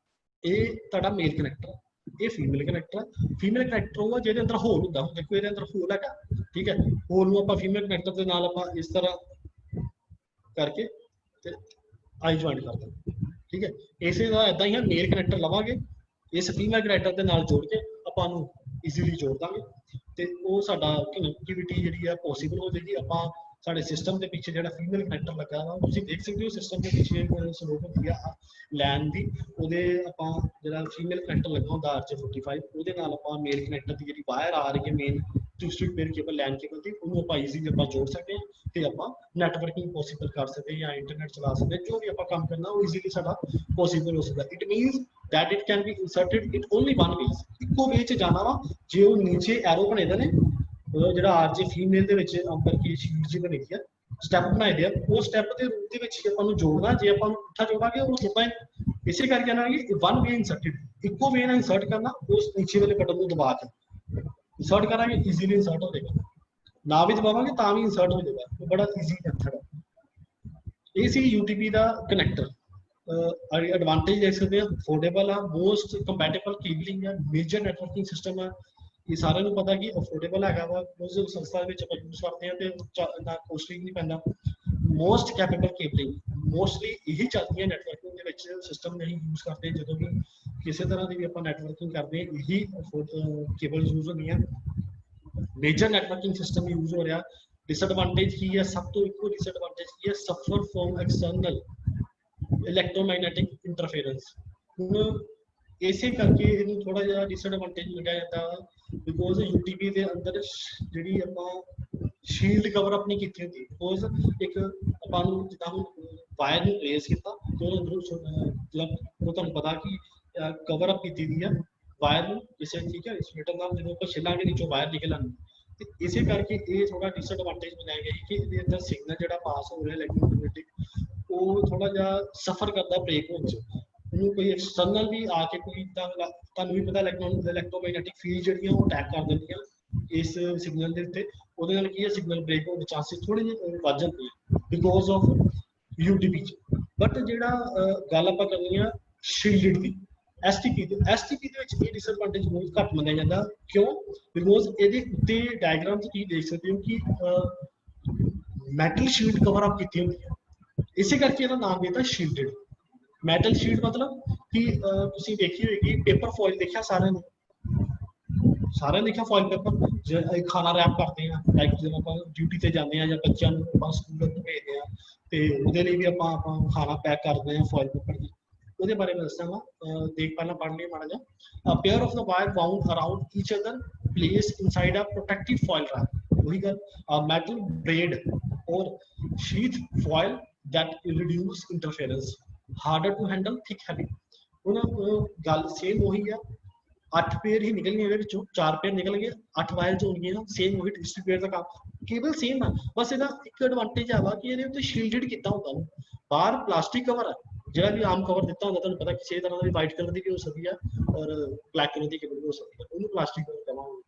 ਇਹ ਤੁਹਾਡਾ ਮੇਲ ਕਨੈਕਟਰ, ਇਹ ਫੀਮੇਲ ਕਨੈਕਟਰ। ਫੀਮੇਲ ਕਨੈਕਟਰ ਉਹ ਜਿਹਦੇ ਅੰਦਰ ਹੋਲ ਹੁੰਦਾ, ਹੁਣ ਦੇਖੋ ਇਹਦੇ ਅੰਦਰ ਹੋਲ ਹੈਗਾ, ਠੀਕ ਹੈ। ਹੋਲ ਨੂੰ ਆਪਾਂ ਫੀਮੇਲ ਕਨੈਕਟਰ ਦੇ ਨਾਲ ਆਪਾਂ ਇਸ ਤਰ੍ਹਾਂ ਕਰਕੇ ਤੇ ਆਈ ਜੁਆਇੰਟ ਕਰ ਦਾਂਗੇ, ਠੀਕ ਹੈ। ਇਸੇ ਦਾ ਇਦਾਂ ਹੀ ਹੈ, ਮੇਲ ਕਨੈਕਟਰ ਲਵਾਂਗੇ, ਇਸ ਫੀਮੇਲ ਕਨੈਕਟਰ ਦੇ ਨਾਲ ਜੋੜ ਕੇ ਆਪਾਂ ਨੂੰ ਈਜ਼ੀਲੀ ਜੋੜ ਦਾਂਗੇ, ਤੇ ਉਹ ਸਾਡਾ ਕਨੈਕਟੀਵਿਟੀ ਜਿਹੜੀ ਆ ਪੋਸੀਬਲ ਹੋ ਜਾਏਗੀ। ਆਪਾਂ ਸਾਡੇ ਸਿਸਟਮ ਦੇ ਪਿੱਛੇ ਜਿਹੜਾ ਫੀਮੇਲ ਕਨੈਕਟਰ ਲੱਗਾ ਵਾ ਤੁਸੀਂ ਦੇਖ ਸਕਦੇ ਹੋ ਸਿਸਟਮ ਦੇ ਪਿੱਛੇ ਸਲੋਪ ਹੁੰਦੀ ਆ ਲੈਨ ਦੀ, ਉਹਦੇ ਆਪਾਂ ਜਿਹੜਾ ਫੀਮੇਲ ਕਨੈਕਟਰ ਲੱਗਾ ਹੁੰਦਾ RJ45 ਉਹਦੇ ਨਾਲ ਆਪਾਂ ਮੇਲ ਕਨੈਕਟਰ ਦੀ ਜਿਹੜੀ ਵਾਇਰ ਆ ਰਹੀ ਹੈ ਮੇਨ ਟੂ-ਸਟ੍ਰੀਟ ਪੇਅਰ ਕੇਬਲ ਲੈਨ ਕੇਬਲ ਦੀ, ਉਹਨੂੰ ਆਪਾਂ ਈਜ਼ੀਲੀ ਆਪਾਂ ਜੋੜ ਸਕਦੇ ਹਾਂ ਤੇ ਆਪਾਂ ਨੈਟਵਰਕਿੰਗ ਪੋਸੀਬਲ ਕਰ ਸਕਦੇ ਹਾਂ ਜਾਂ ਇੰਟਰਨੈਟ ਚਲਾ ਸਕਦੇ ਹਾਂ, ਜੋ ਵੀ ਆਪਾਂ ਕੰਮ ਕਰਨਾ ਉਹ ਈਜ਼ੀਲੀ ਸਾਡਾ ਪੋਸੀਬਲ ਹੋ ਸਕਦਾ। It means that it can be inserted in only one ways, ਇੱਕੋ ਵੇ ਚ ਜਾਣਾ ਵਾ। ਜੇ ਉਹ ਨੀਚੇ ਐਰੋ ਬਣੇ ਦੇ ਨੇ ਜਿਹੜਾ RJ ਫੀਮੇਲ ਦੇ ਵਿੱਚ ਅੰਦਰ ਕੀ ਸ਼ੀਟ ਜੀ ਬਣੀ ਆ ਸਟੈਪ ਬਣਾਏ ਦੇ ਆ, ਉਹ ਸਟੈਪ ਦੇ ਰੂਪ ਦੇ ਵਿੱਚ ਆਪਾਂ ਨੂੰ ਜੋੜਨਾ। ਜੇ ਆਪਾਂ ਨੂੰ ਪੁੱਠਾ ਜੋੜਾਂਗੇ ਉਹ ਆਪਾਂ ਇਸੇ ਕਰਕੇ ਜਾਣਾਂਗੇ ਵਨ ਵੇ ਇੰਸਰਟਡ, ਇੱਕੋ ਵੇ ਨਾਲ ਇੰਸਰਟ ਕਰਨਾ, ਉਸ ਨੀਚੇ ਵਾਲੇ ਬਟਨ ਨੂੰ ਦਬਾ ਕੇ ਇੰਸਰਟ ਕਰਾਂਗੇ ਈਜ਼ੀਲੀ ਇੰਸਰਟ ਹੋ ਜਾਏਗਾ, ਨਾ ਵੀ ਦਬਾਵਾਂਗੇ ਤਾਂ ਵੀ ਇੰਸਰਟ ਹੋ ਜਾਏਗਾ, ਉਹ ਬੜਾ ਈਜ਼ੀ ਮੈਥਡ ਹੈ। ਇਹ ਸੀ UTP ਦਾ ਕਨੈਕਟਰ। ਐਡਵਾਂਟੇਜ ਦੇਖ ਸਕਦੇ ਆ, ਅਫੋਰਡੇਬਲ ਆ, ਮੋਸਟ ਕੰਪੈਟੀਬਲ ਕੇਬਲਿੰਗ ਆ, ਮੇਜਰ ਨੈਟਵਰਕਿੰਗ ਸਿਸਟਮ ਆ, ਇਹ ਸਾਰਿਆਂ ਨੂੰ ਪਤਾ ਕਿ ਅਫੋਰਡੇਬਲ ਹੈਗਾ ਵਾ, ਉਸ ਸੰਸਥਾ ਵਿੱਚ ਆਪਾਂ ਯੂਜ਼ ਕਰਦੇ ਆ ਤੇ ਨਾ ਕੋਸਟਲੀ ਨਹੀਂ ਪੈਂਦਾ। ਮੋਸਟ ਕੈਪੇਬਲ ਕੇਬਲਿੰਗ, ਮੋਸਟਲੀ ਇਹੀ ਚੱਲਦੀ ਹੈ ਨੈਟਵਰਕਿੰਗ ਦੇ ਵਿੱਚ ਸਿਸਟਮ ਨਹੀਂ ਯੂਜ਼ ਕਰਦੇ, ਜਦੋਂ ਵੀ ਕਿਸੇ ਤਰ੍ਹਾਂ ਦੀ ਵੀ ਆਪਾਂ ਨੈਟਵਰਕਿੰਗ ਕਰਦੇ ਹਾਂ ਇਹੀ ਕੇਬਲ ਯੂਜ਼ ਹੁੰਦੀਆਂ। ਮੇਜਰ ਨੈਟਵਰਕਿੰਗ ਸਿਸਟਮ ਯੂਜ਼ ਹੋ ਰਿਹਾ। ਡਿਸਐਡਵਾਂਟੇਜ ਕੀ ਹੈ? ਸਭ ਤੋਂ ਇੱਕੋ ਡਿਸਐਡਵਾਂਟੇਜ ਕੀ ਹੈ? ਸਫਰ ਫਰੋਮ ਐਕਸਟਰਨਲ ਇਲੈਕਟ੍ਰੋਮੈਗਨੈਟਿਕ ਇੰਟਰਫੇਰੈਂਸ। ਹੁਣ ਇਸੇ ਕਰਕੇ ਇਹਨੂੰ ਥੋੜਾ ਜਿਹਾ ਡਿਸਐਡਵਾਂਟੇਜ ਮੰਨਿਆ ਜਾਂਦਾ, ਬਿਕੋਜ਼ UTP ਦੇ ਅੰਦਰ ਜਿਹੜੀ ਆਪਾਂ ਸ਼ੀਲਡ ਕਵਰ ਆਪਣੀ ਕੀਤੀ ਹੁੰਦੀ, ਬਿਕੋਜ਼ ਇੱਕ ਆਪਾਂ ਨੂੰ ਜਿੱਦਾਂ ਹੁਣ ਵਾਇਰ ਨੂੰ ਰੇਸ ਕੀਤਾ ਮਤਲਬ ਉਹ ਤੁਹਾਨੂੰ ਪਤਾ ਕਿ ਕਵਰ ਅਪ ਕੀਤੀ ਦੀ ਆ ਵਾਇਰ ਨੂੰ ਕਿਸੇ, ਠੀਕ ਹੈ, ਇੰਸੂਲੇਟਰ ਨਾਲ ਜਦੋਂ ਆਪਾਂ ਛਿੱਲਾਂਗੇ ਨੀਚੋਂ ਵਾਇਰ ਨਿਕਲ ਆਉਂਦੀ, ਤੇ ਇਸੇ ਕਰਕੇ ਇਹ ਥੋੜਾ ਡਿਸਐਡਵਾਂਟੇਜ ਬਣਾਇਆ ਗਿਆ ਕਿ ਇਹਦੇ ਅੰਦਰ ਸਿਗਨਲ ਜਿਹੜਾ ਪਾਸ ਹੋ ਰਿਹਾ ਇਲੈਕਟ੍ਰੋਮੈਗਨੈਟਿਕ ਉਹ ਥੋੜਾ ਜਿਹਾ ਸਫਰ ਕਰਦਾ ਬ੍ਰੇਕ ਹੋਣ ਚ। ਉਹਨੂੰ ਕੋਈ ਐਕਸਟਰਨਲ ਵੀ ਆ ਕੇ ਕੋਈ ਤੁਹਾਨੂੰ ਵੀ ਪਤਾ ਇਲੈਕਟ੍ਰੋਮੈਗਨੈਟਿਕ ਫੀਲਡ ਜਿਹੜੀਆਂ ਉਹ ਅਟੈਕ ਕਰ ਦਿੰਦੀਆਂ ਇਸ ਸਿਗਨਲ ਦੇ ਉੱਤੇ, ਉਹਦੇ ਨਾਲ ਕੀ ਹੈ ਸਿਗਨਲ ਬ੍ਰੇਕ ਹੋਣ ਦੇ ਚਾਂਸਿਸ ਥੋੜੇ ਜਿਹੇ ਵੱਧ ਜਾਂਦੇ ਆ ਬਿਕੋਜ਼ ਆਫ UTP ਚ। ਬਟ ਜਿਹੜਾ ਗੱਲ ਆਪਾਂ ਕਰਨੀ ਆ ਸ਼ੀਲਡ ਦੀ STP ਦੇ ਵਿੱਚ ਇਹ ਡਿਸਐਡਵਾਂਟੇਜ ਬਹੁਤ ਘੱਟ ਮੰਨਿਆ ਜਾਂਦਾ। ਕਿਉਂ? ਬਿਕੋਜ਼ ਇਹਦੇ ਉੱਤੇ ਡਾਇਗਰਾਮ 'ਚ ਤੁਸੀਂ ਦੇਖ ਸਕਦੇ ਹੋ ਕਿ ਮੈਟਲ ਸ਼ੀਲਡ ਕਵਰ ਅਪ ਕੀਤੀ ਹੁੰਦੀ ਹੈ, ਇਸੇ ਕਰਕੇ ਇਹਦਾ ਨਾਮ ਦਿੱਤਾ ਸ਼ੀਲਡਡ। ਮੈਟਲ ਸ਼ੀਲਡ ਮਤਲਬ ਕਿ ਤੁਸੀਂ ਦੇਖੀ ਹੋਏਗੀ ਪੇਪਰ ਫੋਇਲ ਦੇਖਿਆ ਸਾਰਿਆਂ ਨੇ ਦੇਖਿਆ ਫੋਇਲ ਪੇਪਰ, ਜੇ ਖਾਣਾ ਰੈਪ ਕਰਦੇ ਆ ਲਾਈਕ ਜਦੋਂ ਆਪਾਂ ਡਿਊਟੀ ਤੇ ਜਾਂਦੇ ਆ ਜਾਂ ਬੱਚਿਆਂ ਨੂੰ ਆਪਾਂ ਸਕੂਲ ਤੋਂ ਭੇਜਦੇ ਆ ਤੇ ਉਹਦੇ ਲਈ ਵੀ ਆਪਾਂ ਖਾਣਾ ਪੈਕ ਕਰਦੇ ਆ ਫੋਇਲ ਪੇਪਰ ਦੀ, ਉਹਦੇ ਬਾਰੇ ਮੈਂ ਦੱਸਾਂਗਾ। ਦੇਖ ਪਹਿਲਾਂ ਪੜ੍ਹ ਲਈ ਮਾੜਾ ਜਿਹਾ। A pair of the wire wound around each other placed inside a protective foil wrap, ਉਹੀ ਗੱਲ, a metal braid or sheath foil that reduce interference, harder to handle, thick, heavy। ਹੁਣ ਗੱਲ ਸੇਮ ਉਹੀ ਆ, 8 ਪੇਅਰ ਹੀ ਨਿਕਲਣਗੇ ਇਹਦੇ ਵਿੱਚੋਂ, 4 pair ਨਿਕਲ ਗਏ, 8 ਵਾਇਰਸ ਹੋਣਗੀਆਂ, ਸੇਮ ਉਹੀ ਟਿਸਟ ਪੇਅਰ ਦਾ ਕੰਮ, ਕੇਬਲ ਸੇਮ ਆ, ਬਸ ਇਹਦਾ ਇੱਕ ਐਡਵਾਂਟੇਜ ਆ ਵਾ ਕਿ ਇਹਦੇ ਉੱਤੇ ਸ਼ੀਲਡਡ ਕੀਤਾ ਹੁੰਦਾ, ਬਾਹਰ ਪਲਾਸਟਿਕ ਕਵਰ ਆ, ਜਿਹੜਾ ਵੀ ਆਮ ਕਵਰ ਦਿੱਤਾ ਹੁੰਦਾ ਤੁਹਾਨੂੰ ਪਤਾ ਕਿਸੇ ਤਰ੍ਹਾਂ ਦੀ ਵਾਈਟ ਕਲਰ ਦੀ ਵੀ ਹੋ ਸਕਦੀ ਆ ਔਰ ਬਲੈਕ ਕਲਰ ਦੀ ਕੇਬਲ ਵੀ ਹੋ ਸਕਦੀ ਆ, ਉਹਨੂੰ ਪਲਾਸਟਿਕ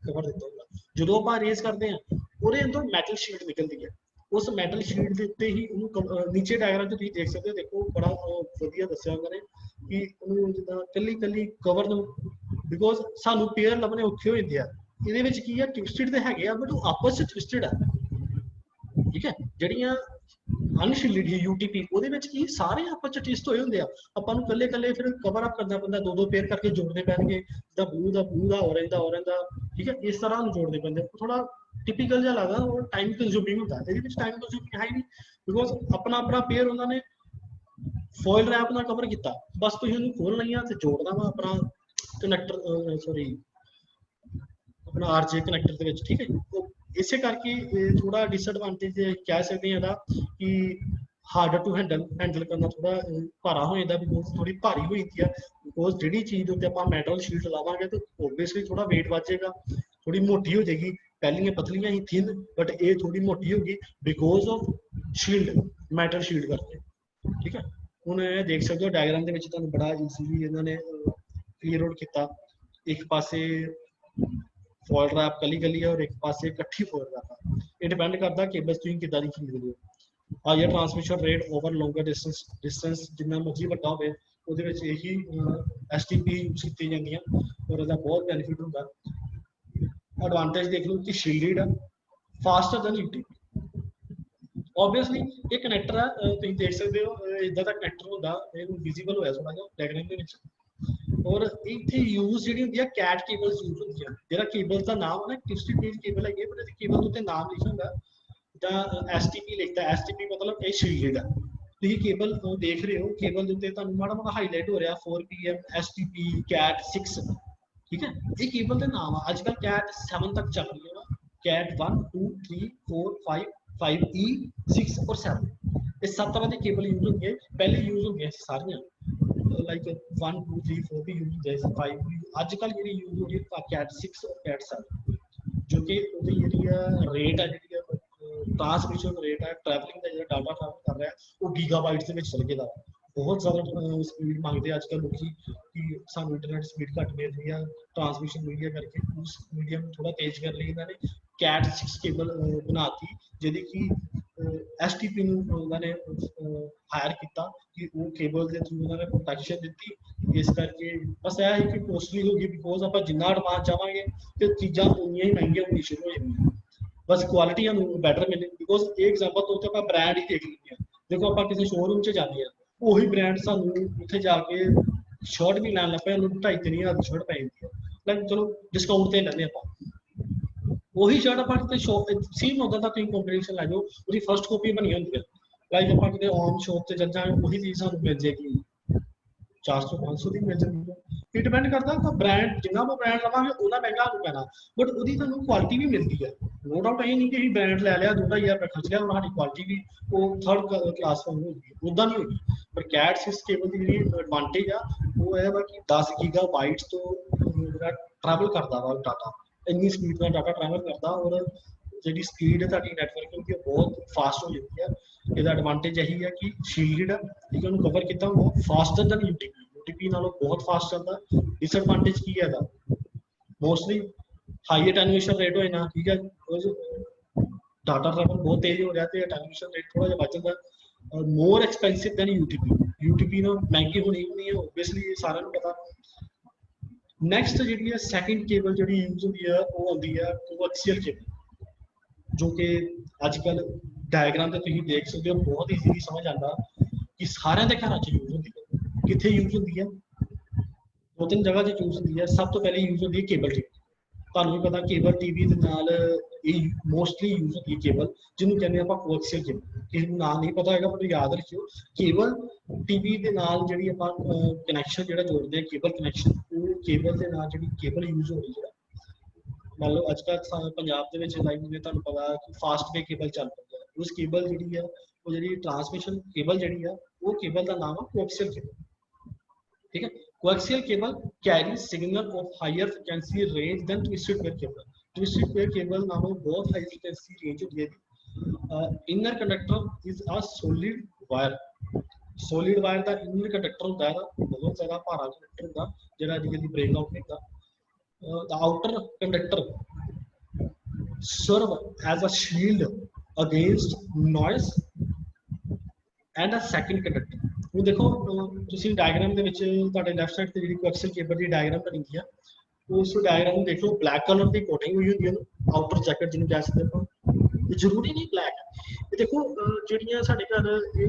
ਕਵਰ ਦਿੱਤਾ ਹੁੰਦਾ। ਜਦੋਂ ਆਪਾਂ ਰੇਸ ਕਰਦੇ ਆ ਉਹਦੇ ਅੰਦਰ ਮੈਟਲ ਸ਼ੀਟ ਨਿਕਲਦੀ ਹੈ, ਉਸ ਮੈਟਲ ਸ਼ੀਟ ਦੇ ਉੱਤੇ ਹੀ ਉਹਨੂੰ ਨੀਚੇ ਡਾਇਗਰਾਮ 'ਚ ਤੁਸੀਂ ਦੇਖ ਸਕਦੇ ਹੋ, ਦੇਖੋ ਬੜਾ ਵਧੀਆ ਦੱਸਿਆ ਉਹਨਾਂ ਨੇ ਕਿ ਉਹਨੂੰ ਜਿੱਦਾਂ ਕੱਲੀ ਕਵਰ ਨੂੰ, ਬਿਕੋਜ਼ ਸਾਨੂੰ ਪੇਅਰ ਲੱਭਣੇ ਔਖੇ ਹੋ ਜਾਂਦੇ ਆ, ਇਹਦੇ ਵਿੱਚ ਕੀ ਆ ਟਵਿਸਟਡ ਤੇ ਹੈਗੇ ਆ ਬਟ ਉਹ ਆਪਸ 'ਚ ਟਵਿਸਟਡ ਆ, ਠੀਕ ਹੈ। ਜਿਹੜੀਆਂ ਅਨਸ਼ੀਲਡ ਹੀ UTP ਉਹਦੇ ਵਿੱਚ ਕੀ ਸਾਰੇ ਆਪਸ 'ਚ ਟਵਿਸਟ ਹੋਏ ਹੁੰਦੇ ਆ, ਆਪਾਂ ਨੂੰ ਕੱਲੇ ਫਿਰ ਕਵਰ ਅਪ ਕਰਨਾ ਪੈਂਦਾ, 2-2 ਪੇਅਰ ਕਰਕੇ ਜੋੜਨੇ ਪੈਣਗੇ, ਜਿੱਦਾਂ ਬਲੂ ਦਾ orange ਦਾ, ਠੀਕ ਹੈ, ਇਸ ਤਰ੍ਹਾਂ ਨੂੰ ਜੋੜਨੇ ਪੈਂਦੇ। ਥੋੜਾ ਟਿਪੀਕਲ ਜਿਹਾ ਲੱਗਦਾ, ਉਹ ਟਾਈਮ ਕੰਜ਼ਿਊਮਿੰਗ ਹੁੰਦਾ, ਇਹਦੇ ਵਿੱਚ ਟਾਈਮ ਕੰਜ਼ਿਊਮਿੰਗ ਹੈ ਹੀ ਨਹੀਂ, ਬਿਕੋਜ਼ ਆਪਣਾ ਪੇਅਰ ਉਹਨਾਂ ਨੇ ਫੋਇਲ ਰੈਪ ਨਾਲ ਕਵਰ ਕੀਤਾ, ਬਸ ਤੁਸੀਂ ਉਹਨੂੰ ਖੋਲਣਾ ਹੀ ਆ ਤੇ ਜੋੜਨਾ ਵਾ ਆਪਣਾ ਕਨੈਕਟਰ, ਆਪਣਾ RJ ਕਨੈਕਟਰ ਦੇ ਵਿੱਚ, ਠੀਕ ਹੈ ਜੀ। ਇਸੇ ਕਰਕੇ ਥੋੜਾ ਡਿਸਐਡਵਾਂਟੇਜ ਕਹਿ ਸਕਦੇ ਹਾਂ ਇਹਦਾ ਕਿ ਹਾਰਡਰ ਟੂ ਹੈਂਡਲ ਕਰਨਾ ਥੋੜਾ ਭਾਰਾ ਹੋ ਜਾਂਦਾ, ਬਿਕੋਜ਼ ਥੋੜੀ ਭਾਰੀ ਹੋ ਜਾਂਦੀ ਆ, ਬਿਕੋਜ਼ ਜਿਹੜੀ ਚੀਜ਼ ਦੇ ਉੱਤੇ ਆਪਾਂ ਮੈਟਲ ਸ਼ੀਟ ਲਾਵਾਂਗੇ ਤਾਂ ਓਬਵੀਅਸਲੀ ਥੋੜਾ weight ਵੱਧ ਜਾਏਗਾ, ਥੋੜੀ ਮੋਟੀ ਹੋ ਜਾਏਗੀ, ਪਹਿਲੀਆਂ ਪਤਲੀਆਂ ਹੀ ਥਿਨ, ਬਟ ਇਹ ਥੋੜੀ ਮੋਟੀ ਹੋਗੀ because of shield, metal shield ਕਰਕੇ, ਠੀਕ ਹੈ। ਹੁਣ ਇਹ ਦੇਖ ਸਕਦੇ ਹੋ ਡਾਇਗਰਾਮ ਦੇ ਵਿੱਚ ਤੁਹਾਨੂੰ ਬੜਾ ਈਜ਼ੀਲੀ ਇਹਨਾਂ ਨੇ ਕਲੀਅਰ ਆਊਟ ਕੀਤਾ, ਇੱਕ ਪਾਸੇ ਫੋਇਲ ਰੈਪ ਕੱਲੀ ਹੈ ਔਰ ਇੱਕ ਪਾਸੇ ਇਕੱਠੀ ਫੋਇਲ ਰੈਪ ਆ, ਇਹ ਡਿਪੈਂਡ ਕਰਦਾ ਕੇਬਲ ਤੁਸੀਂ ਕਿੱਦਾਂ ਦੀ ਖਰੀਦਦੇ ਹੋ। Higher transmission rate over longer distance ਜਿੰਨਾ ਮਰਜ਼ੀ ਵੱਡਾ ਹੋਵੇ ਉਹਦੇ ਵਿੱਚ ਇਹੀ STP ਯੂਜ਼ ਕੀਤੀ ਜਾਂਦੀਆਂ ਔਰ ਇਹਦਾ ਬਹੁਤ ਬੈਨੀਫਿਟ ਹੁੰਦਾ। ਐਡਵਾਂਟੇਜ ਦੇਖ ਲਓ ਕਿ ਸ਼ੀਲਡਡ ਆ, ਫਾਸਟਰ ਦੈਨ UTP, ਓਬਵੀਅਸਲੀ ਇਹ ਕਨੈਕਟਰ ਆ, ਤੁਸੀਂ ਦੇਖ ਸਕਦੇ ਹੋ ਇਦਾਂ ਦਾ ਕਨੈਕਟਰ ਹੁੰਦਾ, ਇਹ ਵਿਜ਼ੀਬਲ ਹੋਇਆ ਥੋੜਾ ਜਿਹਾ ਡਾਇਗਰਾਮ ਦੇ ਵਿੱਚ, ਔਰ ਇੱਥੇ ਯੂਜ਼ ਜਿਹੜੀ ਹੁੰਦੀ ਆ ਕੈਟ ਕੇਬਲਸ ਯੂਜ਼ ਹੁੰਦੀਆਂ, ਜਿਹੜਾ ਕੇਬਲ ਦਾ ਨਾਮ ਹੈ ਨਾ ਟਵਿਸਟਡ ਕੇਬਲ ਹੈਗੀ, ਪਰ ਇਹਦੀ ਕੇਬਲ ਉੱਤੇ ਨਾਮ ਲਿਖਿਆ ਹੁੰਦਾ ਜਾਂ STP ਲਿਖਤਾ, STP मतलब ਇਹ ਸ਼ੀਲਡ ਹੈ। ਤੁਸੀਂ ਕੇਬਲ ਦੇਖ ਰਹੇ ਹੋ, ਕੇਬਲ ਦੇ ਉੱਤੇ ਤੁਹਾਨੂੰ ਮਾੜਾ ਮਾੜਾ ਹਾਈਲਾਈਟ ਹੋ ਰਿਹਾ 4PM STP CAT 6, ਠੀਕ ਹੈ। ਇਹ ਕੇਬਲ ਦੇ ਨਾਮ ਆ, ਅੱਜ ਕੱਲ੍ਹ CAT 7 ਤੱਕ ਚੱਲ ਰਹੀ ਹੈ, CAT 1 2 3 4 5 5E 6 और 7, ਇਹ 7 ਤਰ੍ਹਾਂ ਦੀ ਕੇਬਲ ਯੂਜ਼ ਹੁੰਦੀ ਹੈ। ਪਹਿਲੇ ਯੂਜ਼ ਹੁੰਦੀਆਂ ਸੀ ਸਾਰੀਆਂ ਲਾਈਕ 1 2 3 4 ਵੀ ਯੂਜ਼ ਹੁੰਦੇ ਸੀ, 5 ਵੀ। ਅੱਜ ਕੱਲ੍ਹ ਜਿਹੜੀ ਯੂਜ਼ ਹੋ ਰਹੀ ਹੈ CAT 6 और CAT 7, ਜੋ ਕਿ ਉਹਦੀ ਜਿਹੜੀ ਰੇਟ ਹੈ, ਜਿਹੜੀ ट्रांसमिशन रेट है, ट्रैवलिंग का जो डाटा ट्रैवल कर रहा है वो गीगाबाइट के चल गया। बहुत ज़्यादा स्पीड मांगते हैं आजकल लोग कि सानू इंटरनेट स्पीड घट मिल रही है, ट्रांसमिशन मीडिया करके उस मीडिया में थोड़ा तेज कर लिए इन्होंने CAT 6 केबल बनाती, जिहदी कि STP उन्होंने हायर किया कि वो केबल के थ्रू उन्होंने प्रोटेक्शन दी। इस करके बस यह है कि कॉस्टली होगी, बिकॉज आप जिन्ना एडवांस जावांगे तो चीज़ां उन्नियां ही महंगियां होनी शुरू हो जाएंगी, बस क्वालिटी हमें बेटर मिले। बिकॉज एक एग्जाम्पल तो आप ब्रांड ही देख लेंगे, देखो आप किसी शोरूम से जाते हैं, वही ब्रांड सानू उत्थे जाके शर्ट भी लैन लग पे 2.5-3 हज़ार की शर्ट पै जाती है, लाइक चलो डिस्काउंट से लेने आप वही शर्ट आप शॉप सेम होता था, तुम कॉम्पीटिशन लै जाओ, उसकी फर्स्ट कॉपी बनी होती है, लाइक आप किसी ऑन शॉप से चल जाए वही चीज़ सानू मिल जाएगी 400-500 की मिल जाती है। ये डिपेंड करता है ब्रांड, जिन्ना वो ब्रांड लवांगे उन्ना महंगा सानू पैना, बट उसकी सानू क्वालिटी भी मिलती है। नो डाउट ये नहीं कि ब्रांड लै लिया 2-2.5 हज़ार खर्च लिया और हमारी क्वालिटी भी वो थर्ड क्लास होगी, उदा नहीं होगी। पर CAT 6 केबल की जी एडवांटेज आ वो है कि 10 गीगाबाइट्स तो ट्रैवल करता वा डाटा, इन्नी स्पीड में डाटा ट्रैवल करता, और जी स्पीड है ताकि नैटवर्किंग की बहुत फास्ट हो जाती है। इसका एडवांटेज यही है कि शील्ड है, ठीक है, कवर किया हुआ फास्टर दैन UTP नालों बहुत फास्ट चलता है। डिसएडवांटेज की है मोस्टली हाई एटेन्यूएशन रेट हो जाना, ठीक है, डाटा ट्रैवल बहुत तेज हो रहा है, एटेन्यूएशन रेट थोड़ा बच जाता है। मोर एक्सपेंसिव दैन UTP ना महंगी होनी नहीं है ओबवियसली, ये सारे पता। नैक्सट जी सैकेंड केबल जी यूज होती है वो आती है कोएक्सियल केबल, जो कि अजकल डायग्राम तुम देख सकते हो, बहुत ईजीली समझ आता कि सारे के घर यूज होती है। कितने यूज होती है, 2-3 जगह से यूज होती है। सब तो पहले यूज होती है केबल टीवी, तुहानू भी पता केबल टीवी के नाल मोस्टली यूज होती है केबल, जिन्होंने कहते हैं कोएक्सियल केबल। किसी को नाम नहीं पता है पर याद रखियो, केबल टीवी के नाल जिहड़ी आपां कनैक्शन जिहड़ा जोड़ते हैं केबल कनैक्शन, वो केबल के नाल जिहड़ी केबल यूज हो रही है। मान लो अजकल पंजाब के लाइक जिवें तुहानू पता कि फास्ट वे केबल चल रही है, उस केबल जी है वो जी ट्रांसमिशन केबल जी है वो केबल का नाम है कोएक्सियल केबल, ठीक है। Coaxial cable carry signal of higher frequency range than twisted wave cable. Twisted wave cable नालों बहुत हाई फ्रिक्वेंसी रेंज होती है। Inner conductor is a solid wire, solid wire का इनर कंडक्टर होता है, बहुत ज़्यादा भारा कंडक्टर होता जिहड़ा जल्दी ब्रेकआउट नहीं होता। The outer conductor serve as a shield against noise and a second conductor। वो देखो तुसी डायग्राम दे विच तुहाडे लेफ्ट साइड ते जिहड़ी कोएक्सियल केबल दी डायग्राम बनी हुई है, उस डायग्राम देख लो, ब्लैक कलर की कोटिंग हुई होंदी है, आउटर जैकेट जिन्होंने कह सकते हो, जरूरी नहीं ब्लैक है। ये देखो जिहड़ियां साडे घर ये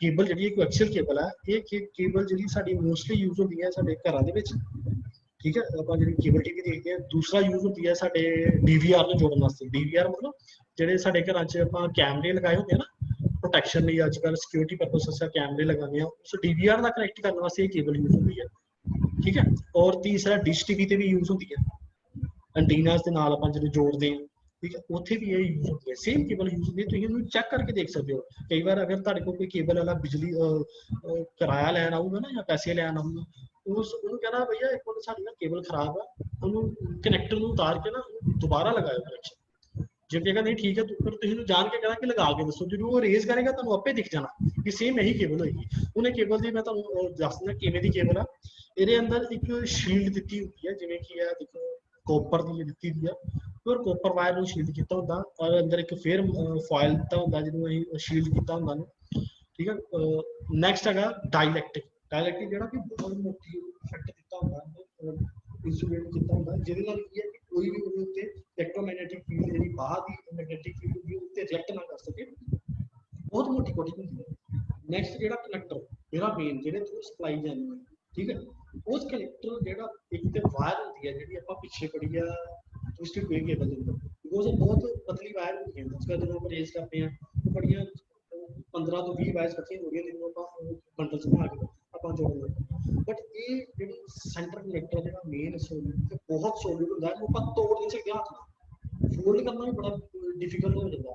केबल जिहड़ी कोएक्सियल केबल है, ये केबल जिहड़ी साडी मोस्टली यूज होंदी है साडे घरां दे विच, ठीक है। आप जी केबल टीवी देखते हैं। दूसरा यूज होती है साडे DVR में जोड़ने वास्ते। DVR मतलब जिहड़े साडे घरां च आपां कैमरे लगाए होंदे हैं ना प्रोटेक्शन लई, अजकल सिक्योरिटी पर्पस अस कैमरे लगाने हैं, उस DVR का कनेक्ट करने वास्ते ये केबल यूज होती है, ठीक है। और तीसरा डिश टीवी ते भी यूज होती है, एंटीनास के नाल आपां जिहड़े जोड़ते हैं, ठीक है, उत्थे भी ये यूज होती है। सेम केबल यूज होती है, तुसीं इहनूं चेक करके देख सकते हो। कई बार अगर तुहाडे कोल कोई केबल वाला बिजली किराया लैन आऊगा ना या पैसे लैन आऊगा, उसनूं कहना भैया एक मिनट साडी ना केबल खराब है, उन्होंने कनैक्टर नूं उतार के ना दोबारा लगाओ कनैक्शन। जे कहेगा नहीं ठीक है तो फिर तुसीं जान के कहना कि लगा के दसो, जो वो रेज करेगा तुहानूं आपे दिख जाना कि सेम यही केबल होएगी। उन्हें केबल दी मैं तुहानूं दस दिंदा किवें दी केबल आ। इहदे अंदर एक शील्ड दित्ती हुंदी है, जिवें कि है देखो कॉपर दी दित्ती दी है, और कॉपर वायर नूं शील्ड कीता हुंदा, और अंदर एक फिर फॉयल दित्ता हुंदा जिहनूं असीं शील्ड कीता हुंदा, ठीक है। नैक्सट हैगा डाइलैक्ट्रिक। डाइलैक्ट्रिक जिहड़ा कि बहुत मोटी इफेक्ट दित्ता हुंदा, इंसुलेट कीता हुंदा, जिहदे नाल की है कि कोई भी ਉਹਦੇ ਉੱਤੇ इलेक्ट्रोमैग्नेटिक फील्ड ਜਿਹੜੀ ਬਾਹਰ ਦੀ मैग्नेटिक फील्ड ਹੁੰਦੀ ਉੱਤੇ ਰਿਐਕਟ ਨਾ ਕਰ ਸਕੇ, ਬਹੁਤ ਮੋਟੀ ਕੋਟਿੰਗ ਹੁੰਦੀ ਹੈ। ਨੈਕਸਟ ਜਿਹੜਾ ਕਨੈਕਟਰ, ਜਿਹੜਾ ਮੇਨ ਜਿਹੜੇ ਥਰੂ ਸਪਲਾਈ ਜਾਂਦੀ ਹੈ, ਠੀਕ ਹੈ, ਉਸ ਕਨੈਕਟਰ ਜਿਹੜਾ ਇੱਕ ਤੇ ਵਾਇਰ ਹੁੰਦੀ ਹੈ ਜਿਹੜੀ ਆਪਾਂ ਪਿੱਛੇ ਪੜੀ ਆ ट्विस्टेड वेव केबल ਦੇ ਅੰਦਰ, वो सब बहुत पतली वायर होती हैं, उसका जो हम रेस करते हैं वो बढ़िया 15 ਤੋਂ 20 ਵਾਇਰਸ ਇਕੱਠੀਆਂ ਹੋ ਗਈਆਂ ਜਿਹਨੂੰ ਆਪਾਂ ਬੰਡਲ ਚ ਬਣਾ ਕੇ ਆਪਾਂ ਜੋੜਦੇ। ਬਟ ਇਹ ਜਿਹੜੀ ਸੈਂਟਰ ਕਨੈਕਟਰ ਜਿਹੜਾ ਮੇਨ ਸੋਲਿਡ ਬਹੁਤ ਸੋਲਿਡ ਹੁੰਦਾ ਹੈ, ਉਹ ਆਪਾਂ ਤੋੜ ਨਹੀਂ ਸਕਦੇ ਹੱਥ ਨਾਲ, ਫੋਲਡ ਕਰਨਾ ਵੀ ਬੜਾ ਡਿਫਿਕਲਟ ਹੋ ਜਾਂਦਾ।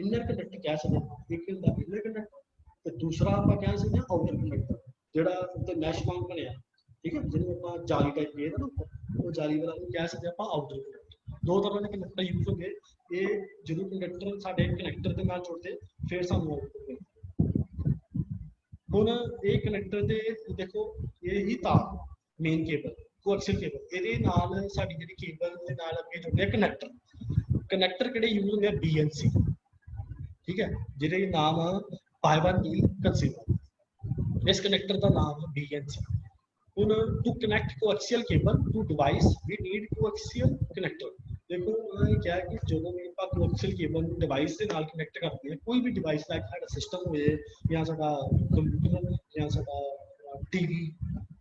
ਇਨਰ ਕੰਡਕਟਰ ਕਹਿ ਸਕਦੇ ਹਾਂ, ਇੱਕ ਹੁੰਦਾ ਇਨਰ ਕੰਡਕਟਰ ਤੇ ਦੂਸਰਾ ਆਪਾਂ ਕਹਿ ਸਕਦੇ ਹਾਂ ਆਊਟਰ ਕੰਡਕਟਰ, ਜਿਹੜਾ ਉੱਤੇ ਮੈਸ਼ ਵਾਂਗ ਬਣਿਆ, ਠੀਕ ਹੈ, ਜਿਹਨੂੰ ਆਪਾਂ ਜਾਲੀ ਟਾਈਪ ਕਹਿੰਦੇ ਨਾ, ਉਹ ਜਾਲੀ ਵਾਲਾ ਨੂੰ ਕਹਿ ਸਕਦੇ ਆਪਾਂ ਆਊਟਰ ਕੰਡਕਟਰ। ਦੋ ਤਰ੍ਹਾਂ ਦੇ ਕਨੈਕਟਰ ਯੂਜ਼ ਹੁੰਦੇ, ਇਹ ਜਦੋਂ ਕੰਡਕਟਰ ਸਾਡੇ ਕਨੈਕਟਰ ਦੇ ਨਾਲ ਜੁੜਦੇ ਫਿਰ ਸਾਨੂੰ ਆਊਟਪੁੱਟ ਮਿਲਦਾ। ਹੁਣ ਇਹ ਕਨੈਕਟਰ ਦੇ ਦੇਖੋ ਇਹ ਹੀ ਤਾਰ ਮੇਨ ਕੇਬਲ ਕੋਐਕਸੀਅਲ ਕੇਬਲ, ਇਹਦੇ ਨਾਲ ਸਾਡੀ ਜਿਹੜੀ ਕੇਬਲ ਦੇ ਨਾਲ ਅੱਗੇ ਜੁੜਦੇ ਆ ਕਨੈਕਟਰ। ਕਨੈਕਟਰ ਕਿਹੜੇ ਯੂਜ਼ ਹੁੰਦੇ ਆ, BNC, ਠੀਕ ਹੈ, ਜਿਹਦੇ ਨਾਮ ਬਾਈਬਰ ਨੀਲ ਕੰਸੀਵਰ। ਇਸ ਕਨੈਕਟਰ ਦਾ ਨਾਮ ਹੈ BNC। ਹੁਣ to connect coaxial cable to device we need coaxial connector. देखो उन्होंने क्या कि जो मेरे पास कोएक्सियल केबल डिवाइस के नाल कनेक्ट करते हैं, कोई भी डिवाइस लाइक साडा सिस्टम होए या साडा कंप्यूटर या साडा टीवी,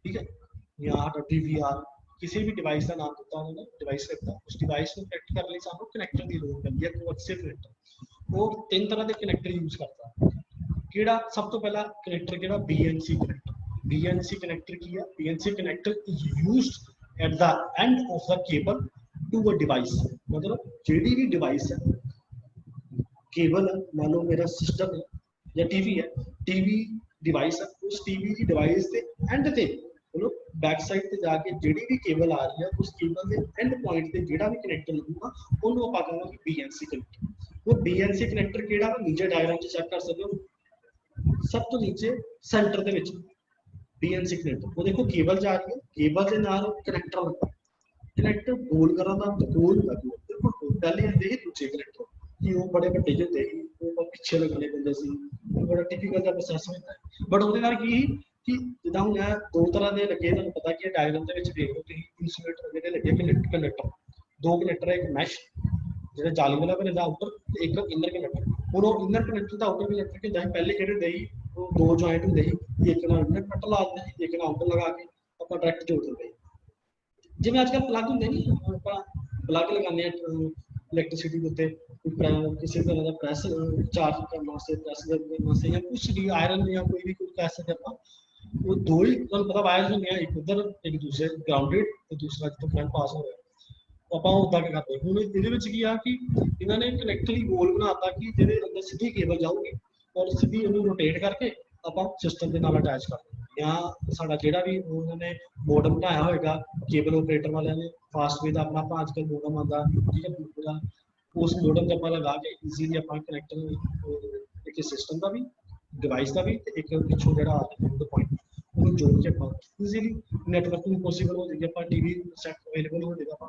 ठीक है, या साडा DVR, किसी भी डिवाइस का नाम दिता उन्होंने डिवाइस करता, उस डिवाइस को कनेक्ट करने लिए सानू कनेक्टर की जरूरत पैंदी है, कोएक्सियल कनेक्टर। वो तीन तरह के कनेक्टर यूज करता। किहड़ा सब तो पहला कनेक्टर किहड़ा BNC कनेक्टर। BNC कनेक्टर की है, BNC connector is used at the end of the cable to a device. मतलब जेडी भी डिवाइस है, केबल है, मान लो मेरा सिस्टम है या टीवी है, टीवी डिवाइस है, उस टीवी की डिवाइस के एंड ते बोलो बैक साइड ते जाके जेडी भी केबल आ रही है, उस केबल के एंड पॉइंट ते जेड़ा भी कनेक्टर लगूगा ਉਹਨੂੰ ਆਪਾਂ ਕਹਾਂਗੇ BNC कनेक्टर। वो BNC कनेक्टर ਕਿਹੜਾ ਵਾ नीचे डायग्राम ਚ चेक कर सकते हो, सब तो नीचे सेंटर ਦੇ ਵਿੱਚ BNC कनेक्टर। वो देखो केबल जा रही है, केबल ਦੇ ਨਾਲ कनेक्टर लगता, कनेक्टर गोल करा था तो गोल लगू देखो पहले ਹੁੰਦੇ ਸੀ ਦੂਜੇ ਕਨੈਕਟਰ ਕਿ ਉਹ ਬੜੇ ਵੱਡੇ ਹੁੰਦੇ ਸੀ, ਉਹ ਪਿੱਛੇ ਲੱਗਣੇ ਪੈਂਦੇ ਸੀ, ਉਹ ਬੜਾ ਟਿਪੀਕਲ ਦਾ ਪ੍ਰੋਸੈਸ ਹੁੰਦਾ ਹੈ। ਬਟ ਉਹਦੇ ਨਾਲ ਕੀ ਕਿ ਜਿੱਦਾਂ ਹੁਣ ਇਹ ਦੋ ਤਰ੍ਹਾਂ ਦੇ ਲੱਗੇ, ਤੁਹਾਨੂੰ ਪਤਾ ਕਿ ਡਾਇਗਰਾਮ ਦੇ ਵਿੱਚ ਦੇਖ ਲਓ ਤੁਸੀਂ ਇਨਸੂਲੇਟਰ ਜਿਹੜੇ ਲੱਗੇ ਕਨੈਕਟਰ, ਦੋ ਕਨੈਕਟਰ ਹੈ, ਇੱਕ ਮੈਸ਼ ਜਿਹੜਾ ਜਾਲੀ ਵਾਲਾ ਬਣਦਾ ਆਊਟਰ ਤੇ ਇੱਕ ਇਨਰ ਕਨੈਕਟਰ। ਹੁਣ ਉਹ ਇਨਰ ਕਨੈਕਟਰ ਦਾ ਆਊਟਰ ਕਨੈਕਟਰ ਕੀ ਹੁੰਦਾ ਸੀ, ਪਹਿਲੇ ਜਿਹੜੇ ਹੁੰਦੇ ਸੀ ਉਹ ਦੋ ਜੁਆਇੰਟ ਹੁੰਦੇ ਸੀ, ਇੱਕ ਨਾਲ ਇਨਰ ਕਨੈਕਟਰ ਲਾ ਦਿੰਦੇ ਸੀ, ਇੱਕ ਨਾਲ ਆਊਟਰ ਲਗਾ ਕੇ ਆਪਾਂ ਡਾਇਰੈਕਟ ਜੋੜ ਦਿੰਦੇ। जिवें आजकल प्लग होंगे नहीं, प्लग लगाने इलैक्ट्रिसिटी के उत्ते किसी तरह का प्रैस चार्ज करने वास्ते, प्रैस करने वास्ते या कुछ भी आयरन या कोई भी कुछ कह सकते हैं, वो दो ही तुहानूं पता वायर्स होंगे, एक उधर एक दूसरे ग्राउंडेड ते दूसरा जिੱਥੇ करंट पास हो रहा। ਆਪਾਂ ਉਦਾਂ ਕੀ ਕਰਦੇ ਹੁਣ ਇਹਦੇ ਵਿੱਚ ਕੀ ਆ ਕਿ ਇਹਨਾਂ ਨੇ ਕਨੈਕਟਰ ਹੀ ਗੋਲ ਬਣਾਤਾ ਕਿ ਜਿਹਦੇ ਅੰਦਰ ਸਿੱਧੀ ਕੇਬਲ ਜਾਊਗੀ ਔਰ ਸਿੱਧੀ ਉਹਨੂੰ ਰੋਟੇਟ ਕਰਕੇ ਆਪਾਂ ਸਿਸਟਮ ਦੇ ਨਾਲ ਅਟੈਚ ਕਰ ਦਿੰਦੇ। ਜਾਂ ਸਾਡਾ ਜਿਹੜਾ ਵੀ ਉਹਨਾਂ ਨੇ ਮੋਡਮ ਬਣਾਇਆ ਹੋਏਗਾ ਕੇਬਲ ਆਪਰੇਟਰ ਵਾਲਿਆਂ ਨੇ ਫਾਸਟਵੇ ਦਾ ਆਪਣਾ ਅੱਜ ਕੱਲ੍ਹ ਮੋਡਮ ਆਉਂਦਾ, ਠੀਕ ਹੈ, ਪੂਰਾ ਉਸ ਮੋਡਮ 'ਤੇ ਆਪਾਂ ਲਗਾ ਕੇ ਈਜ਼ੀਲੀ ਆਪਾਂ ਕਨੈਕਟਰ ਇੱਕ ਸਿਸਟਮ ਦਾ ਵੀ डिवाइस का भी एक पिछों ਜਿਹੜਾ पॉइंट ਉਹਨੂੰ ਜੋੜ ਕੇ ਆਪਾਂ ਈਜ਼ੀਲੀ ਨੈਟਵਰਕਿੰਗ ਪੋਸੀਬਲ ਹੋ ਜਾਏਗੀ, ਆਪਾਂ ਟੀਵੀ ਸੈਟ ਅਵੇਲੇਬਲ ਹੋ ਜਾਏਗਾ, ਆਪਾਂ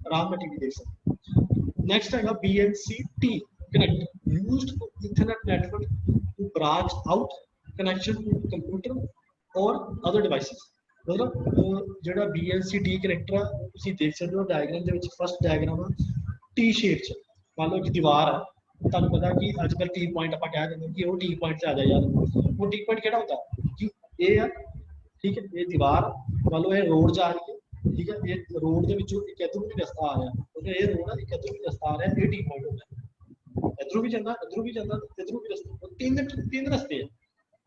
ਆਰਾਮ ਨਾਲ ਟੀਵੀ ਦੇਖ ਸਕਦੇ। ਨੈਕਸਟ ਹੈਗਾ BNC-T connector used for internet network to branch out connection to computer और अदर डिवाइसेस। मतलब ਜਿਹੜਾ BNC-T ਕਨੈਕਟਰ ਆ ਤੁਸੀਂ ਦੇਖ ਸਕਦੇ ਹੋ ਡਾਇਗਰਾਮ ਦੇ ਵਿੱਚ, ਫਸਟ ਡਾਇਗਰਾਮ ਆ ਟੀ ਸ਼ੇਪ 'ਚ, ਮੰਨ ਲਓ ਇੱਕ ਦੀਵਾਰ ਆ, ਤੁਹਾਨੂੰ ਪਤਾ ਕਿ ਅੱਜ ਕੱਲ੍ਹ ਟੀ ਪੁਆਇੰਟ ਆਪਾਂ ਕਹਿ ਦਿੰਦੇ ਕਿ ਉਹ ਟੀ ਪੁਆਇੰਟ 'ਚ ਆ ਜਾ ਯਾਰ, ਉਹ ਟੀ ਪੁਆਇੰਟ ਕਿਹੜਾ ਹੁੰਦਾ ਕਿ ਇਹ ਆ, ਠੀਕ ਹੈ, ਇਹ ਦੀਵਾਰ ਮੰਨ ਲਓ ਇਹ ਰੋਡ ਜਾ ਰਹੀ ਹੈ, ਠੀਕ ਹੈ, ਇਹ ਰੋਡ ਦੇ ਵਿੱਚੋਂ ਇੱਕ ਇੱਧਰੋਂ ਵੀ ਰਸਤਾ ਆ ਰਿਹਾ, ਇਹ ਰੋਡ ਆ, ਇੱਕ ਇੱਧਰੋਂ ਵੀ ਰਸਤਾ ਆ ਰਿਹਾ, ਇਹ ਟੀ ਪੁਆਇੰਟ ਹੁੰਦਾ, ਇੱਧਰੋਂ ਵੀ ਜਾਂਦਾ, ਇੱਧਰੋਂ ਵੀ ਜਾਂਦਾ, ਇੱਧਰੋਂ ਵੀ ਰਸਤਾ, ਤਿੰਨ ਰਸਤੇ ਆ,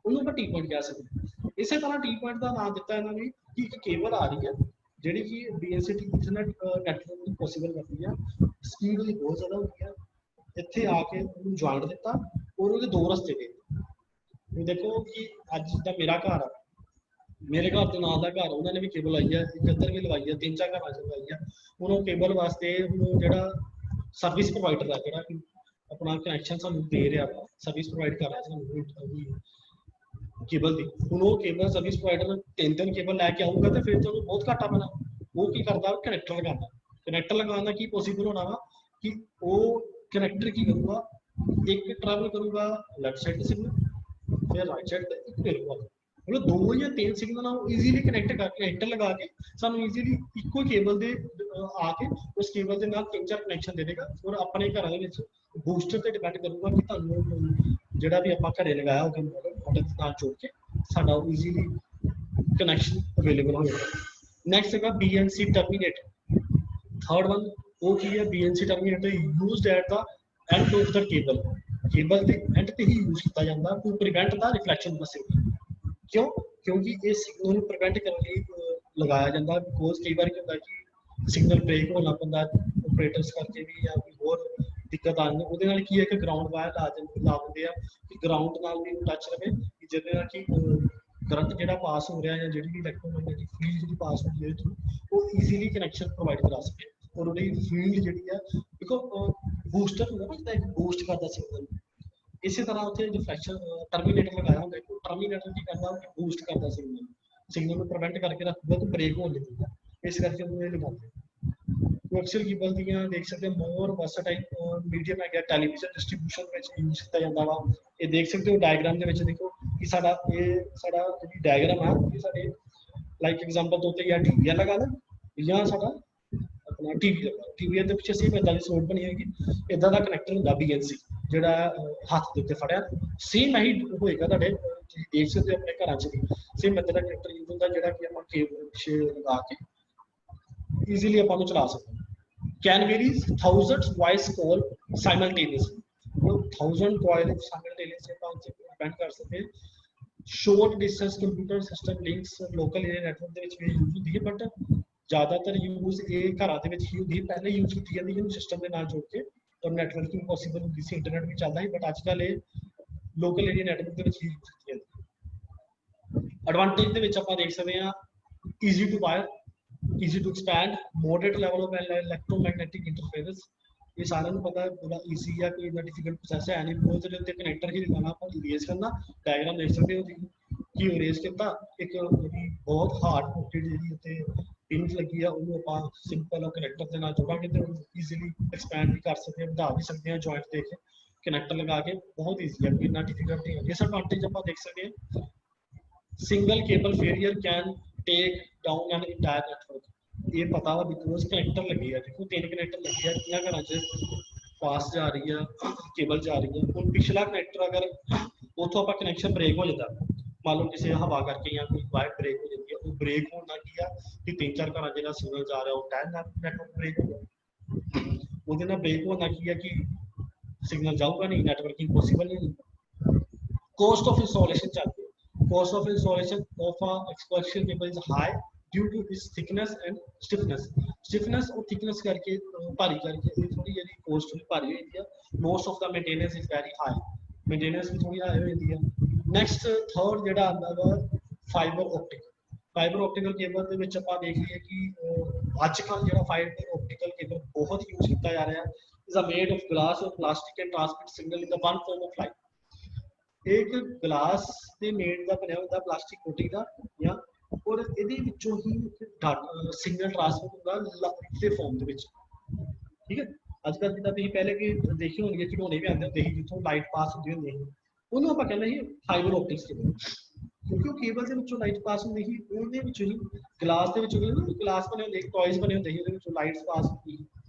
ਉਹਨੂੰ ਆਪਾਂ ਟੀ ਪੁਆਇੰਟ ਕਹਿ ਸਕਦੇ। ਇਸੇ ਤਰ੍ਹਾਂ ਟੀ ਪੁਆਇੰਟ ਦਾ ਨਾਮ ਦਿੱਤਾ ਇਹਨਾਂ ਨੇ ਕਿ ਇੱਕ ਕੇਬਲ ਆ ਰਹੀ ਹੈ ਜਿਹੜੀ ਕਿ BNC-T ਇੰਟਰਨੈਟ ਨੈਟਵਰਕ ਨੂੰ ਪੋਸੀਬਲ ਕਰਦੀ ਆ, ਸਪੀਡ ਉਹਦੀ ਬਹੁਤ ਜ਼ਿਆਦਾ ਹੁੰਦੀ ਆ, ਇੱਥੇ ਆ ਕੇ ਉਹਨੂੰ ਜੁਆਇੰਟ ਦਿੱਤਾ ਔਰ ਉਹਦੇ ਦੋ ਰਸਤੇ ਦੇ। ਹੁਣ ਦੇਖੋ ਕਿ ਅੱਜ ਜਿੱਦਾਂ ਮੇਰਾ ਘਰ ਆ, ਮੇਰੇ ਘਰ ਦੇ ਨਾਲ ਦਾ ਘਰ ਉਹਨਾਂ ਨੇ ਵੀ ਕੇਬਲ ਲਾਈ ਆ, ਇੱਕ ਇੱਧਰ ਵੀ ਲਵਾਈ ਆ, ਤਿੰਨ ਚਾਰ ਘਰਾਂ 'ਚ ਲਵਾਈ ਆ। ਹੁਣ ਉਹ ਕੇਬਲ ਵਾਸਤੇ ਹੁਣ ਜਿਹੜਾ ਸਰਵਿਸ ਪ੍ਰੋਵਾਈਡਰ ਆ ਜਿਹੜਾ ਕਿ ਆਪਣਾ ਕਨੈਕਸ਼ਨ ਸਾਨੂੰ ਦੇ ਰਿਹਾ, ਸਰਵਿਸ ਪ੍ਰੋਵਾਈਡ ਕਰ ਰਿਹਾ ਸਾਨੂੰ ਕੇਬਲ ਦੀ, ਹੁਣ ਉਹ ਕੇਬਲ ਸਰਵਿਸ ਪ੍ਰੋਵਾਈਡਰ ਤਿੰਨ ਕੇਬਲ ਲੈ ਕੇ ਆਊਗਾ ਤੇ ਫਿਰ ਤੁਹਾਨੂੰ ਬਹੁਤ ਘਾਟਾ ਪੈਣਾ। ਉਹ ਕੀ ਕਰਦਾ, ਕਨੈਕਟਰ ਲਗਾਉਂਦਾ। ਕਨੈਕਟਰ ਲਗਾਉਣ ਦਾ ਕੀ ਪੋਸੀਬਲ ਹੋਣਾ ਵਾ ਕਿ ਉਹ ਕਨੈਕਟਰ ਕੀ ਕਰੂਗਾ, ਇੱਕ ਟਰੈਵਲ ਕਰੂਗਾ ਲੈਫਟ ਸਾਈਡ ਤੇ ਸਿਗਨਲ, ਫਿਰ ਰਾਈਟ ਸਾਈਡ ਤੇ ਇੱਕ ਮਿਲੂਗਾ, ਮਤਲਬ ਦੋ ਜਾਂ ਤਿੰਨ ਸਿਗਨਲ ਨੂੰ ਈਜ਼ੀਲੀ ਕਨੈਕਟ ਕਰਕੇ ਕਨੈਕਟਰ ਲਗਾ ਕੇ ਸਾਨੂੰ ਈਜ਼ੀਲੀ ਇੱਕੋ ਕੇਬਲ ਦੇ ਆ ਕੇ ਉਸ ਕੇਬਲ ਦੇ ਨਾਲ ਤਿੰਨ ਚਾਰ ਕਨੈਕਸ਼ਨ ਦੇ ਦੇਗਾ। ਔਰ ਆਪਣੇ ਘਰਾਂ ਦੇ ਵਿੱਚ ਬੂਸਟਰ ਤੇ ਡਿਪੈਂਡ ਕਰੂਗਾ ਕਿ ਤੁਹਾਨੂੰ ਜਿਹੜਾ ਵੀ ਆਪਾਂ ਘਰੇ ਲਗਾਇਆ ਹੋਊਗਾ ਮੋਡਲ ਦੇ ਨਾਲ ਜੋੜ ਕੇ ਸਾਡਾ ਈਜ਼ੀਲੀ ਕਨੈਕਸ਼ਨ ਅਵੇਲੇਬਲ ਹੋ ਜਾਏਗਾ। ਨੈਕਸਟ ਹੈਗਾ BNC ਟਰਮੀਨੇਟਰ। थर्ड वन वो की है BNC terminator used at the end of the cable cable के एंड ते ही यूज किया जाता to prevent the reflection of signal. क्यों? क्योंकि ये सिग्नल ਨੂੰ प्रिवेंट करने ਲਈ ਲਗਾਇਆ ਜਾਂਦਾ ਬਿਕੋਜ਼ ਕਈ ਵਾਰ ਕੀ ਹੁੰਦਾ ਕਿ ਸਿਗਨਲ ਬ੍ਰੇਕ ਹੋਣ ਲੱਗ ਪੈਂਦਾ ਆਪਰੇਟਰਸ ਕਰਕੇ ਵੀ ਜਾਂ ਕੋਈ ਹੋਰ ਦਿੱਕਤ ਆ ਜਾਂਦੀ ਉਹਦੇ ਨਾਲ ਕੀ ਹੈ ਕਿ ਗਰਾਊਂਡ ਵਾਇਰ ਲਾ ਦਿੰਦੇ ਆ ਕਿ ਗਰਾਊਂਡ ਨਾਲ ਵੀ ਟੱਚ ਰਵੇ ਕਿ ਜਿਹਦੇ ਨਾਲ ਕਿ ਕਰੰਟ ਜਿਹੜਾ ਪਾਸ ਹੋ ਰਿਹਾ ਜਾਂ ਜਿਹੜੀ ਵੀ ਇਲੈਕਟ੍ਰੋਮੈਗਨੈਟਿਕ ਫੀਲਡ ਜਿਹੜੀ ਪਾਸ ਹੋ ਰਹੀ ਹੈ ਉਹ ਈਜ਼ੀਲੀ ਕਨੈਕਸ਼ਨ ਪ੍ਰੋਵਾਈਡ ਕਰਾ ਸਕੇ ਔਰ ਉਹਦੀ ਫੀਲਡ ਜਿਹੜੀ ਆ ਦੇਖੋ ਬੂਸਟਰ ਹੁੰਦਾ ਨਾ ਜਿਹਦਾ ਇੱਕ ਬੂਸਟ ਕਰਦਾ ਸਿਗਨਲ ਇਸੇ ਤਰ੍ਹਾਂ ਉੱਥੇ ਰਿਫਲੈਕਸ਼ਨ ਟਰਮੀਨੇਟਰ ਲਗਾਇਆ ਹੁੰਦਾ ਕਿ ਟਰਮੀਨੇਟਰ ਕੀ ਕਰਦਾ ਉਹ ਬੂਸਟ ਕਰਦਾ ਸਿਗਨਲ ਨੂੰ ਪ੍ਰੀਵੈਂਟ ਕਰਕੇ ਰੱਖਦਾ ਤੇ ਬ੍ਰੇਕ ਹੋਣ ਨਹੀਂ ਦਿੰਦਾ ਇਸ ਕਰਕੇ ਉਹਨੂੰ ਇਹ ਲਗਾਉਂਦੇ ਕੋਐਕਸੀਅਲ ਕੇਬਲ ਦੀਆਂ ਦੇਖ ਸਕਦੇ ਮੋਰ ਵਰਸਟਾਈਲ ਮੀਡੀਅਮ ਹੈ ਗਿਆ ਟੈਲੀਵਿਜ਼ਨ ਡਿਸਟ੍ਰੀਬਿਊਸ਼ਨ ਵਿੱਚ ਯੂਜ਼ ਕੀਤਾ ਜਾਂਦਾ ਵਾ ਇਹ ਦੇਖ ਸਕਦੇ ਹੋ ਡਾਇਗਰਾਮ ਦੇ ਵਿੱਚ ਦੇਖੋ ਕਿ ਸਾਡਾ ਜਿਹੜੀ ਡਾਇਗਰਾਮ ਆ ਇਹ ਸਾਡੇ ਲਾਈਕ ਐਗਜ਼ਾਮਪਲ ਤੋਂ ਉੱਤੇ ਜਾਂ ਟੀਵੀ ਲਗਾ ਲਾ ਜਾਂ ਸਾਡਾ ਆਪਣਾ ਟੀਵੀ ਦੇ ਪਿੱਛੇ ਸੇਮ ਇਦਾਂ ਦੀ ਸਲੋਟ ਬਣੀ ਹੋਏਗੀ ਇਦਾਂ ਦਾ ਕਨੈਕਟਰ ਹੁੰਦਾ BNC ਜਿਹੜਾ ਹੱਥ ਦੇ ਉੱਤੇ ਫੜਿਆ ਸੇਮ ਇਹੀ ਹੋਏਗਾ ਤੁਹਾਡੇ ਤੁਸੀਂ ਦੇਖ ਸਕਦੇ ਹੋ ਆਪਣੇ ਘਰਾਂ 'ਚ ਵੀ ਸੇਮ ਇਦਾਂ ਦਾ ਕਨੈਕਟਰ ਯੂਜ਼ ਹੁੰਦਾ ਜਿਹੜਾ ਕਿ ਆਪਾਂ ਕੇਬਲ ਪਿੱਛੇ ਲਗਾ ਕੇ ਈਜ਼ੀਲੀ ਆਪਾਂ ਨੂੰ ਚਲਾ ਸਕਦੇ can vary thousands voice call simultaneously 1000 call simultaneously ਆਪਾਂ ਉੱਤੇ ਡਿਪੈਂਡ ਕਰ ਸਕਦੇ short distance computer system links local area network ਦੇ ਵਿੱਚ ਵੀ ਯੂਜ਼ ਹੁੰਦੀ ਹੈ ਬਟ ਜ਼ਿਆਦਾਤਰ ਯੂਜ਼ ਇਹ ਘਰਾਂ ਦੇ ਵਿੱਚ ਹੀ ਹੁੰਦੀ ਹੈ ਪਹਿਲੇ ਯੂਜ਼ ਕੀਤੀ ਜਾਂਦੀ ਹੈ ਸਿਸਟਮ ਦੇ ਨਾਲ ਜੋੜ ਕੇ ਔਰ ਨੈਟਵਰਕਿੰਗ ਪੋਸੀਬਲ ਹੁੰਦੀ ਸੀ ਇੰਟਰਨੈਟ ਵੀ ਚੱਲਦਾ ਸੀ ਬਟ ਅੱਜ ਕੱਲ੍ਹ ਇਹ ਲੋਕਲ ਏਰੀਆ ਨੈਟਵਰਕ ਦੇ ਵਿੱਚ ਹੀ ਯੂਜ਼ ਕੀਤੀ ਜਾਂਦੀ ਹੈ ਐਡਵਾਂਟੇਜ ਦੇ ਵਿੱਚ ਆਪਾਂ ਦੇਖ ਸਕਦੇ ਹਾਂ easy to wire easy to expand moderate level of electromagnetic interference ये सारे ਨੂੰ ਪਤਾ ਪੂਰਾ ਈਜ਼ੀ ਆ ਕੋਈ ਇੰਨਾ ਡਿਫਿਕਲਟ ਪ੍ਰੋਸੈਸ ਹੈ ਨਹੀਂ ਬਹੁਤ ਜਿਹੜੇ ਉੱਤੇ ਕਨੈਕਟਰ ਹੀ ਲਗਾਉਣਾ ਆਪਾਂ ਇਰੇਜ਼ ਕਰਨਾ ਡਾਇਗਰਾਮ ਦੇਖ ਸਕਦੇ ਹੋ ਕਿ ਇਰੇਜ਼ ਕੀਤਾ ਇੱਕ ਜਿਹੜੀ ਬਹੁਤ ਹਾਰਡ ਕੋਟਡ ਜਿਹੜੀ ਉੱਤੇ ਪਿੰਸ ਲੱਗੀ ਆ ਉਹਨੂੰ ਆਪਾਂ ਸਿੰਪਲ ਕਨੈਕਟਰ ਦੇ ਨਾਲ ਜੋੜਾਂਗੇ ਤੇ ਈਜ਼ੀਲੀ ਐਕਸਪੈਂਡ ਵੀ ਕਰ ਸਕਦੇ ਹਾਂ ਵਧਾ ਵੀ ਸਕਦੇ ਹਾਂ ਜੁਆਇੰਟ ਦੇ ਕੇ ਕਨੈਕਟਰ ਲਗਾ ਕੇ ਬਹੁਤ ਈਜ਼ੀ ਹੈ ਇੰਨਾ ਡਿਫਿਕਲਟ ਨਹੀਂ ਹੈ ਡਿਸਐਡਵਾਂਟੇਜ ਆਪਾਂ ਦੇਖ ਸਕਦੇ ਹਾਂ single cable failure can take down an entire network ये पता वा बिकॉज कनेक्टर लगे है देखो 3 कनेक्टर लगे है कितना घरां च पास जा रही है केबल जा रही है हुण पिछला कनेक्टर अगर उथों आपा कनेक्शन ब्रेक हो जाता मान लो किसी हवा करके या कोई वायर ब्रेक हो जाती है वो ब्रेक होना की है कि 3-4 घरां जिहड़ा सिग्नल जा रहा है वो इंटायर नेटवर्क ब्रेक हो गया ਉਹਦੇ ਨਾਲ ब्रेक होना की है कि सिग्नल जाऊगा नहीं नेटवर्किंग पॉसिबल नहीं कॉस्ट ऑफ इंस्टॉलेशन चलती है cost of installation of a coaxial cable is high due to its thickness and stiffness और thickness करके भारी करके ये थोड़ी यानी cost भी भारी हो जाती है most of the maintenance is very high maintenance भी थोड़ी high हो जाती है next third जेड़ा आंदा वा fiber optical cable ਦੇ ਵਿੱਚ ਆਪਾਂ ਦੇਖ ਲਈਏ ਕਿ ਅੱਜ ਕੱਲ ਜਿਹੜਾ fiber optical cable ਬਹੁਤ ਯੂਜ਼ ਕੀਤਾ ਜਾ ਰਿਹਾ is a made of glass or plastic and transmit signal in the one form of light एक ग्लास ਦੇ ਮੇਡ ਦਾ ਬਣਿਆ ਹੁੰਦਾ ਪਲਾਸਟਿਕ ਕੋਟਿੰਗ ਦਾ ਜਾਂ ਔਰ ਇਹਦੇ ਵਿੱਚੋਂ ਹੀ ਸਿਗਨਲ ਟ੍ਰਾਂਸਫਰ ਹੁੰਦਾ ਲਾਈਟ ਦੇ ਫਾਰਮ ਦੇ ਵਿੱਚ ਠੀਕ ਹੈ ਅੱਜ ਕੱਲ੍ਹ ਜਿੱਦਾਂ ਤੁਸੀਂ ਪਹਿਲੇ ਵੀ ਦੇਖੇ ਹੋਣਗੇ ਖਿਡੌਣੇ ਵੀ ਆਉਂਦੇ ਹੁੰਦੇ ਸੀ ਜਿੱਥੋਂ ਲਾਈਟ ਪਾਸ ਹੁੰਦੀ ਹੁੰਦੀ ਸੀ ਉਹਨੂੰ ਆਪਾਂ ਕਹਿੰਦੇ ਸੀ ਫਾਈਬਰ ਆਪਟਿਕਸ ਕੇਬਲ ਕਿਉਂਕਿ ਉਹ ਕੇਬਲ ਦੇ ਵਿੱਚੋਂ ਲਾਈਟ ਪਾਸ ਹੁੰਦੀ ਸੀ ਉਹਦੇ ਵਿੱਚੋਂ ਹੀ ਗਲਾਸ ਦੇ ਵਿੱਚੋਂ ਗਲਾਸ ਬਣੇ ਹੁੰਦੇ ਟॉयਜ਼ ਬਣੇ ਹੁੰਦੇ ਸੀ ਉਹਦੇ ਵਿੱਚੋਂ ਲਾਈਟਸ ਪਾਸ ਹੁੰਦੀ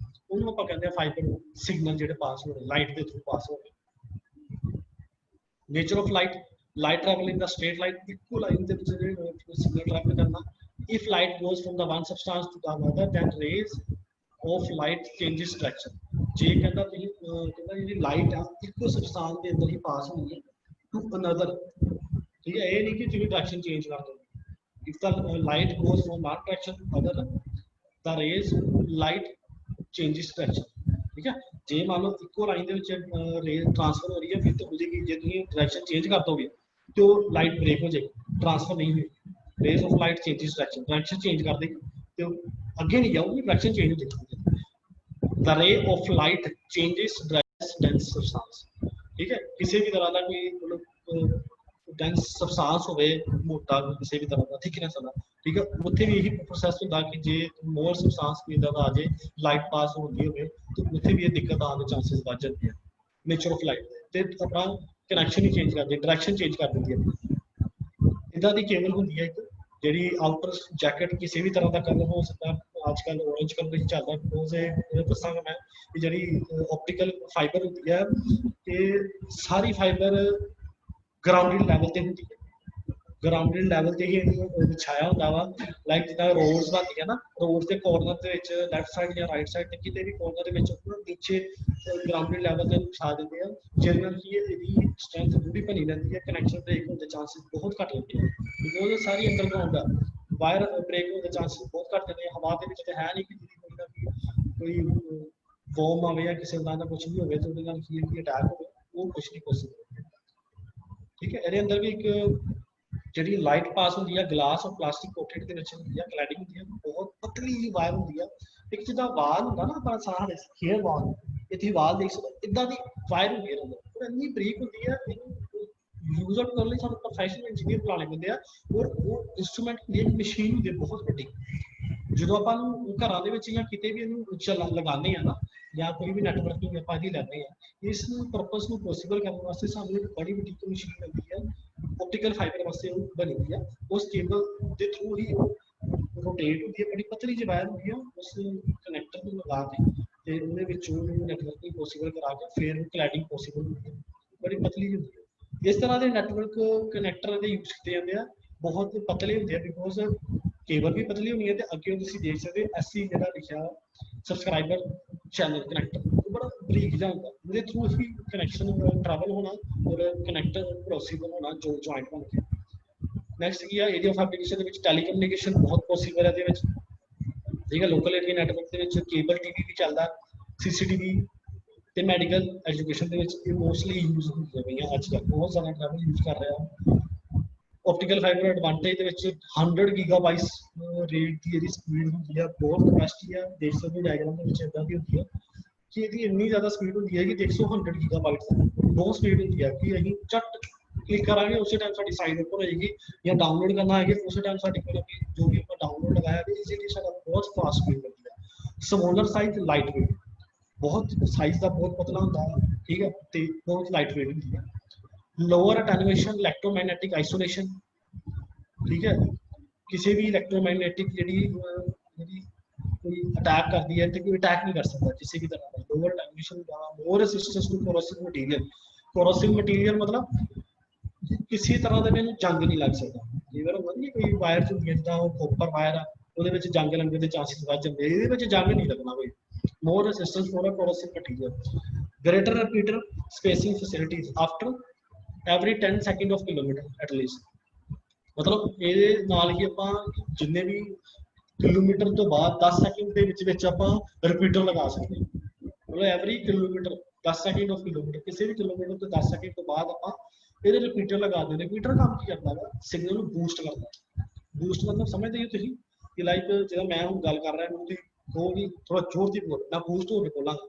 ਉਹਨੂੰ ਆਪਾਂ ਕਹਿੰਦੇ ਆ ਫਾਈਬਰ ਸਿਗਨਲ ਜਿਹੜੇ ਪਾਸ ਹੋ ਰਹੇ ਲਾਈਟ ਦੇ ਥਰੂ ਪਾਸ ਹੋ ਰਹੇ nature of light travel in the straight line equal line the signal travel karna if light goes from the one substance to the another then rays of light changes direction je कहता कहता ये light है equal substance के अंदर ही pass होनी है to another ठीक है ये नहीं कि जो direction change कर दो if the light goes from one direction to other the rays light changes direction ठीक है जे मान लो इको लाइन ਦੇ ਵਿੱਚ ਰੇ ਟ੍ਰਾਂਸਫਰ ਹੋ ਰਹੀ ਹੈ ਫਿਰ ਤਾਂ ਹੋ ਜਾਏਗੀ ਜੇ ਤੁਸੀਂ ਡਾਇਰੈਕਸ਼ਨ ਚੇਂਜ ਕਰ ਦੋਗੇ ਤੇ ਉਹ ਲਾਈਟ ਬ੍ਰੇਕ ਹੋ ਜਾਏਗੀ ਟ੍ਰਾਂਸਫਰ ਨਹੀਂ ਹੋਏਗੀ rays of light changes direction change ਕਰ ਦੇਗੀ ਤੇ ਅੱਗੇ ਨਹੀਂ ਜਾਊਗੀ ਡਾਇਰੈਕਸ਼ਨ ਚੇਂਜ ਹੋ ਜਾਏਗੀ the ray of light changes direction dense substance ठीक है किसी भी तरह का कोई मतलब डेंस सबस्टांस होवे मोटा किसी भी तरह का थिकनेस वाला ठीक है ਉੱਥੇ ਵੀ ਇਹੀ ਪ੍ਰੋਸੈਸ ਹੁੰਦਾ ਕਿ ਜੇ ਮੋਰ ਸਬਸਟੈਂਸ ਵੀ ਇਦਾਂ ਦਾ ਆ ਜੇ ਲਾਈਟ ਪਾਸ ਹੁੰਦੀ ਹੋਵੇ ਤੇ ਉੱਥੇ ਵੀ ਇਹ ਦਿੱਕਤ ਆਉਣ ਦੇ ਚਾਂਸਸ ਵੱਧ ਜਾਂਦੇ ਆ ਨੇਚਰ ਆਫ ਲਾਈਟ ਤੇ ਆਪਣਾ ਕਨੈਕਸ਼ਨ ਹੀ ਚੇਂਜ ਕਰਦੇ ਡਾਇਰੈਕਸ਼ਨ ਚੇਂਜ ਕਰ ਦਿੰਦੀ ਹੈ ਇਦਾਂ ਦੀ ਕੇਬਲ ਹੁੰਦੀ ਹੈ ਇੱਕ ਜਿਹੜੀ ਆਊਟਰ ਜੈਕਟ ਕਿਸੇ ਵੀ ਤਰ੍ਹਾਂ ਦਾ ਕਲਰ ਹੋ ਸਕਦਾ ਅੱਜ ਕੱਲ orange ਕਲਰ ਵਿੱਚ ਚੱਲਦਾ ਬਿਕੋਜ਼ ਇਹ ਦੱਸਾਂਗਾ ਮੈਂ ਕਿ ਜਿਹੜੀ ਆਪਟੀਕਲ ਫਾਈਬਰ ਹੁੰਦੀ ਹੈ ਇਹ ਸਾਰੀ ਫਾਈਬਰ ग्राउंडेड लेवल पे होती है ਗਰਾਊਂਡਡ ਲੈਵਲ ਤੇ ਹੀ ਵਿਛਾਇਆ ਹੁੰਦਾ ਵਾ। ਲਾਈਕ ਜਿੱਦਾਂ ਰੋਡਸ ਬਣਦੀਆਂ ਨਾ, ਰੋਡ ਦੇ ਕਾਰਨਰ ਦੇ ਵਿੱਚ ਲੈਫਟ ਸਾਈਡ ਜਾਂ ਰਾਈਟ ਸਾਈਡ ਤੇ ਕਿਤੇ ਵੀ ਕਾਰਨਰ ਦੇ ਵਿੱਚ ਨੀਚੇ ਗਰਾਊਂਡਡ ਲੈਵਲ ਤੇ ਵਿਛਾ ਦਿੰਦੇ ਆ, ਜਿਹਦੇ ਨਾਲ ਕੀ ਇਹਦੀ ਸਟਰੈਂਥ ਪੂਰੀ ਬਣੀ ਰਹਿੰਦੀ ਹੈ। ਕਨੈਕਸ਼ਨ ਬ੍ਰੇਕ ਹੋਣ ਦੇ ਚਾਂਸਿਸ ਬਹੁਤ ਘੱਟ ਹੁੰਦੇ ਆ, ਬਿਕੋਜ਼ ਇਹ ਸਾਰੀ ਅੰਡਰਗਰਾਊਂਡ ਆ। ਵਾਇਰ ਬ੍ਰੇਕ ਹੋਣ ਦੇ ਚਾਂਸਿਸ ਬਹੁਤ ਘੱਟ ਹੁੰਦੇ ਆ। ਹਵਾ ਦੇ ਵਿੱਚ ਤਾਂ ਹੈ ਨਹੀਂ ਕਿ ਕੋਈ ਵੋਮ ਆਵੇ ਜਾਂ ਕਿਸੇ ਦਾ ਕੁਝ ਵੀ ਹੋਵੇ ਤੇ ਉਹਦੇ ਨਾਲ ਕੀ ਅਟੈਕ ਹੋਵੇ, ਉਹ ਕੁਝ ਨਹੀਂ ਪੋਸੀਬਲ। ਠੀਕ ਹੈ, ਇਹਦੇ ਅੰਦਰ ਵੀ ਇੱਕ ਜਿਹੜੀ ਲਾਈਟ ਪਾਸ ਹੁੰਦੀ ਆ ਗਲਾਸ ਔਰ ਪਲਾਸਟਿਕ ਕੋਟਡ ਦੇ ਵਿੱਚ ਹੁੰਦੀ ਆ, ਕਲੈਡਿੰਗ ਹੁੰਦੀ ਆ, ਬਹੁਤ ਪਤਲੀ ਜਿਹੀ ਵਾਇਰ ਹੁੰਦੀ ਆ। ਇੱਕ ਜਿੱਦਾਂ ਵਾਲ ਹੁੰਦਾ ਨਾ ਆਪਣਾ ਸਾਰੇ ਹੇਅਰ ਵਾਲ, ਇੱਥੇ ਵਾਲ ਦੇਖ ਸਕਦੇ ਇਦਾਂ ਦੀ ਵਾਇਰ ਹੁੰਦੀ ਹੈ, ਉਹ ਇੰਨੀ ਬਰੀਕ ਹੁੰਦੀ ਆ। ਇਹਨੂੰ ਯੂਜ਼ ਆਊਟ ਕਰਨ ਲਈ ਸਾਨੂੰ ਪ੍ਰੋਫੈਸ਼ਨਲ ਇੰਜੀਨੀਅਰ ਬੁਲਾਉਣੇ ਪੈਂਦੇ ਆ, ਔਰ ਉਹ ਇੰਸਟਰੂਮੈਂਟ ਦੀ ਇੱਕ ਮਸ਼ੀਨ ਹੁੰਦੀ ਹੈ ਬਹੁਤ ਵੱਡੀ। ਜਦੋਂ ਆਪਾਂ ਨੂੰ ਘਰਾਂ ਦੇ ਵਿੱਚ ਜਾਂ ਕਿਤੇ ਵੀ ਇਹਨੂੰ ਲਗਾਉਂਦੇ ਆ ਨਾ, ਜਾਂ ਕੋਈ ਵੀ ਨੈਟਵਰਕਿੰਗ ਆਪਾਂ ਇਹਦੀ ਲੈਂਦੇ ਆ, ਇਸ ਪਰਪਸ ਨੂੰ ਪੋਸੀਬਲ ਕਰਨ ਵਾਸਤੇ ਸਾਨੂੰ ਇੱਕ ਬੜੀ ਵੱਡੀ ਮਸ਼ੀਨ ਮਿਲਦੀ ਹੈ, ऑप्टिकल फाइबर वास्ते बनी हुई है। उस केबल के थ्रू ही रोटेट होती है, बड़ी पतली जी वायर होती है, उस कनैक्टर को लगा के नैटवर्किंग पॉसिबल करा के फिर क्लैडिंग पॉसिबल होती है, बड़ी पतली होती है। इस तरह के नैटवर्क कनैक्टर यूज किए जाते हैं, बहुत पतले होते हैं, बिकॉज केबल भी पतली होनी है। तो अगे तुम देख सकते एससी जो लिखा सबसक्राइबर चैनल कनैक्टर बड़ा बरीक जहा होंगे, उसके थ्रू ही कनैक्शन ट्रैवल होना और कनैक्टर पॉसिबल होना जो जॉइंट बन के। नैक्सट की एरिया ऑफ एप्लीकेशन टैलीकम्यूनिकेशन बहुत पॉसिबल है। ठीक है, local area network cable TV भी चलता, CCTV ते मैडिकल एजुकेशन मोस्टली यूज होंगे पई अजकल, बहुत ज़्यादा ट्रैवल यूज कर रहा है। Optical fibre advantage 100 gigabytes rate की स्पीड होती है, बहुत कैपेसिटी है। देख सकते डायग्राम इदा की होती है कि ये इन्नी ज़्यादा स्पीड होती है कि 100 गीगाबाइट्स बहुत स्पीड होती है कि अभी झट क्लिक करा उस टाइम साड़ी साइड ओपन होएगी, या डाउनलोड करना है उस टाइम साड़ी जो भी डाउनलोड लगाया इजीली बहुत फास्ट स्पीड मिलती है। स्मॉलर साइज लाइट वेट, बहुत साइज का बहुत पतला होता है, ठीक है, तो बहुत लाइट वेट होती है। लोअर अटेन्यूएशन इलेक्ट्रोमैग्नेटिक आइसोलेशन, ठीक है, किसी भी इलेक्ट्रोमैग्नेटिक जी कोई अटैक करती है तो कोई अटैक नहीं कर सकता किसी भी तरह का। Lower attenuation, more resistance to corrosive material. Corrosive material मतलब किसी तरह का मैंने जंग नहीं लग सकता। कई बार होता नहीं कोई वायर होंगे जिदा कॉपर वायर आ, वो जंग लगने के चांसिस बढ़ जाते हैं, ये जंग नहीं लगना कोई। More resistance for corrosive material. Greater repeater spacing facilities after every 10 second of kilometre at least, मतलब ये नाल ही ਆਪਾਂ जिन्ने भी किलोमीटर तो बाद 10 सेकंड के विच ਆਪਾਂ रिपीटर लगा सकते हैं। मतलब every kilometre 10 second of kilometre, किसी भी किलोमीटर तो 10 सेकंड तो बाद ਆਪਾਂ ਇਹਦੇ रिपीटर लगा दें। रिपीटर काम की करता है, सिग्नल ਨੂੰ बूस्ट करता। बूस्ट मतलब समझते हो तुम कि लाइक जो मैं हूँ गल कर रहा हूँ वो भी थोड़ा जोर की बोल, मैं बूस्ट होकर बोलांगा,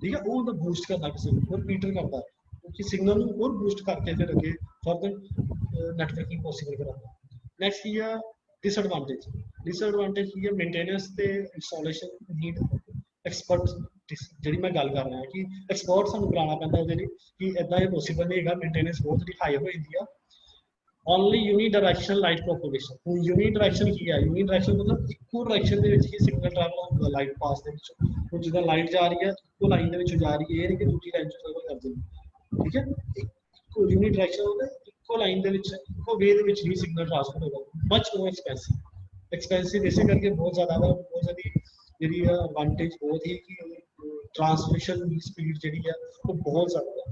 ठीक है, वो मतलब बूस्ट करना किसी को, रिपीटर करता है कि सिग्नल को और बूस्ट करके फिर अगे फर्दर नेटवर्किंग पॉसिबल कराता। नैक्सट की है डिसएडवांटेज। डिसएडवांटेज की है मेनटेनेंस ते इंस्टॉलेशन नीड एक्सपर्ट, जी मैं गल कर रहा कि एक्सपर्ट सानू बुलाना पैंदा ਉਹਦੇ ਲਈ कि इदा ये पॉसिबल नहीं है। मेनटेनेंस बहुत हाई हो जाती है। Only unidirectional light propagation. हूँ यूनिडायरेक्शन की है, यूनिडायरेक्शन मतलब इक्को डायरेक्शन के ही सिग्नल ट्रैवल होगा लाइट पास के हूँ जिदा लाइट जा रही है इक्को लाइन के जा रही है, कि दूसरी लाइन ट्रैवल कर देगी, ठीक है। इक्को यूनिडायरेक्शन होगा, इक्को लाइन के इक्को वे ही सिग्नल ट्रांसफर होगा, मच मोर एक्सपेंसिव। एक्सपेंसिव इसे करके बहुत ज़्यादा बहुत ज़्यादा जी एडवांटेज बहुत ही कि ट्रांसमिशन स्पीड जी है वो बहुत ज़्यादा है,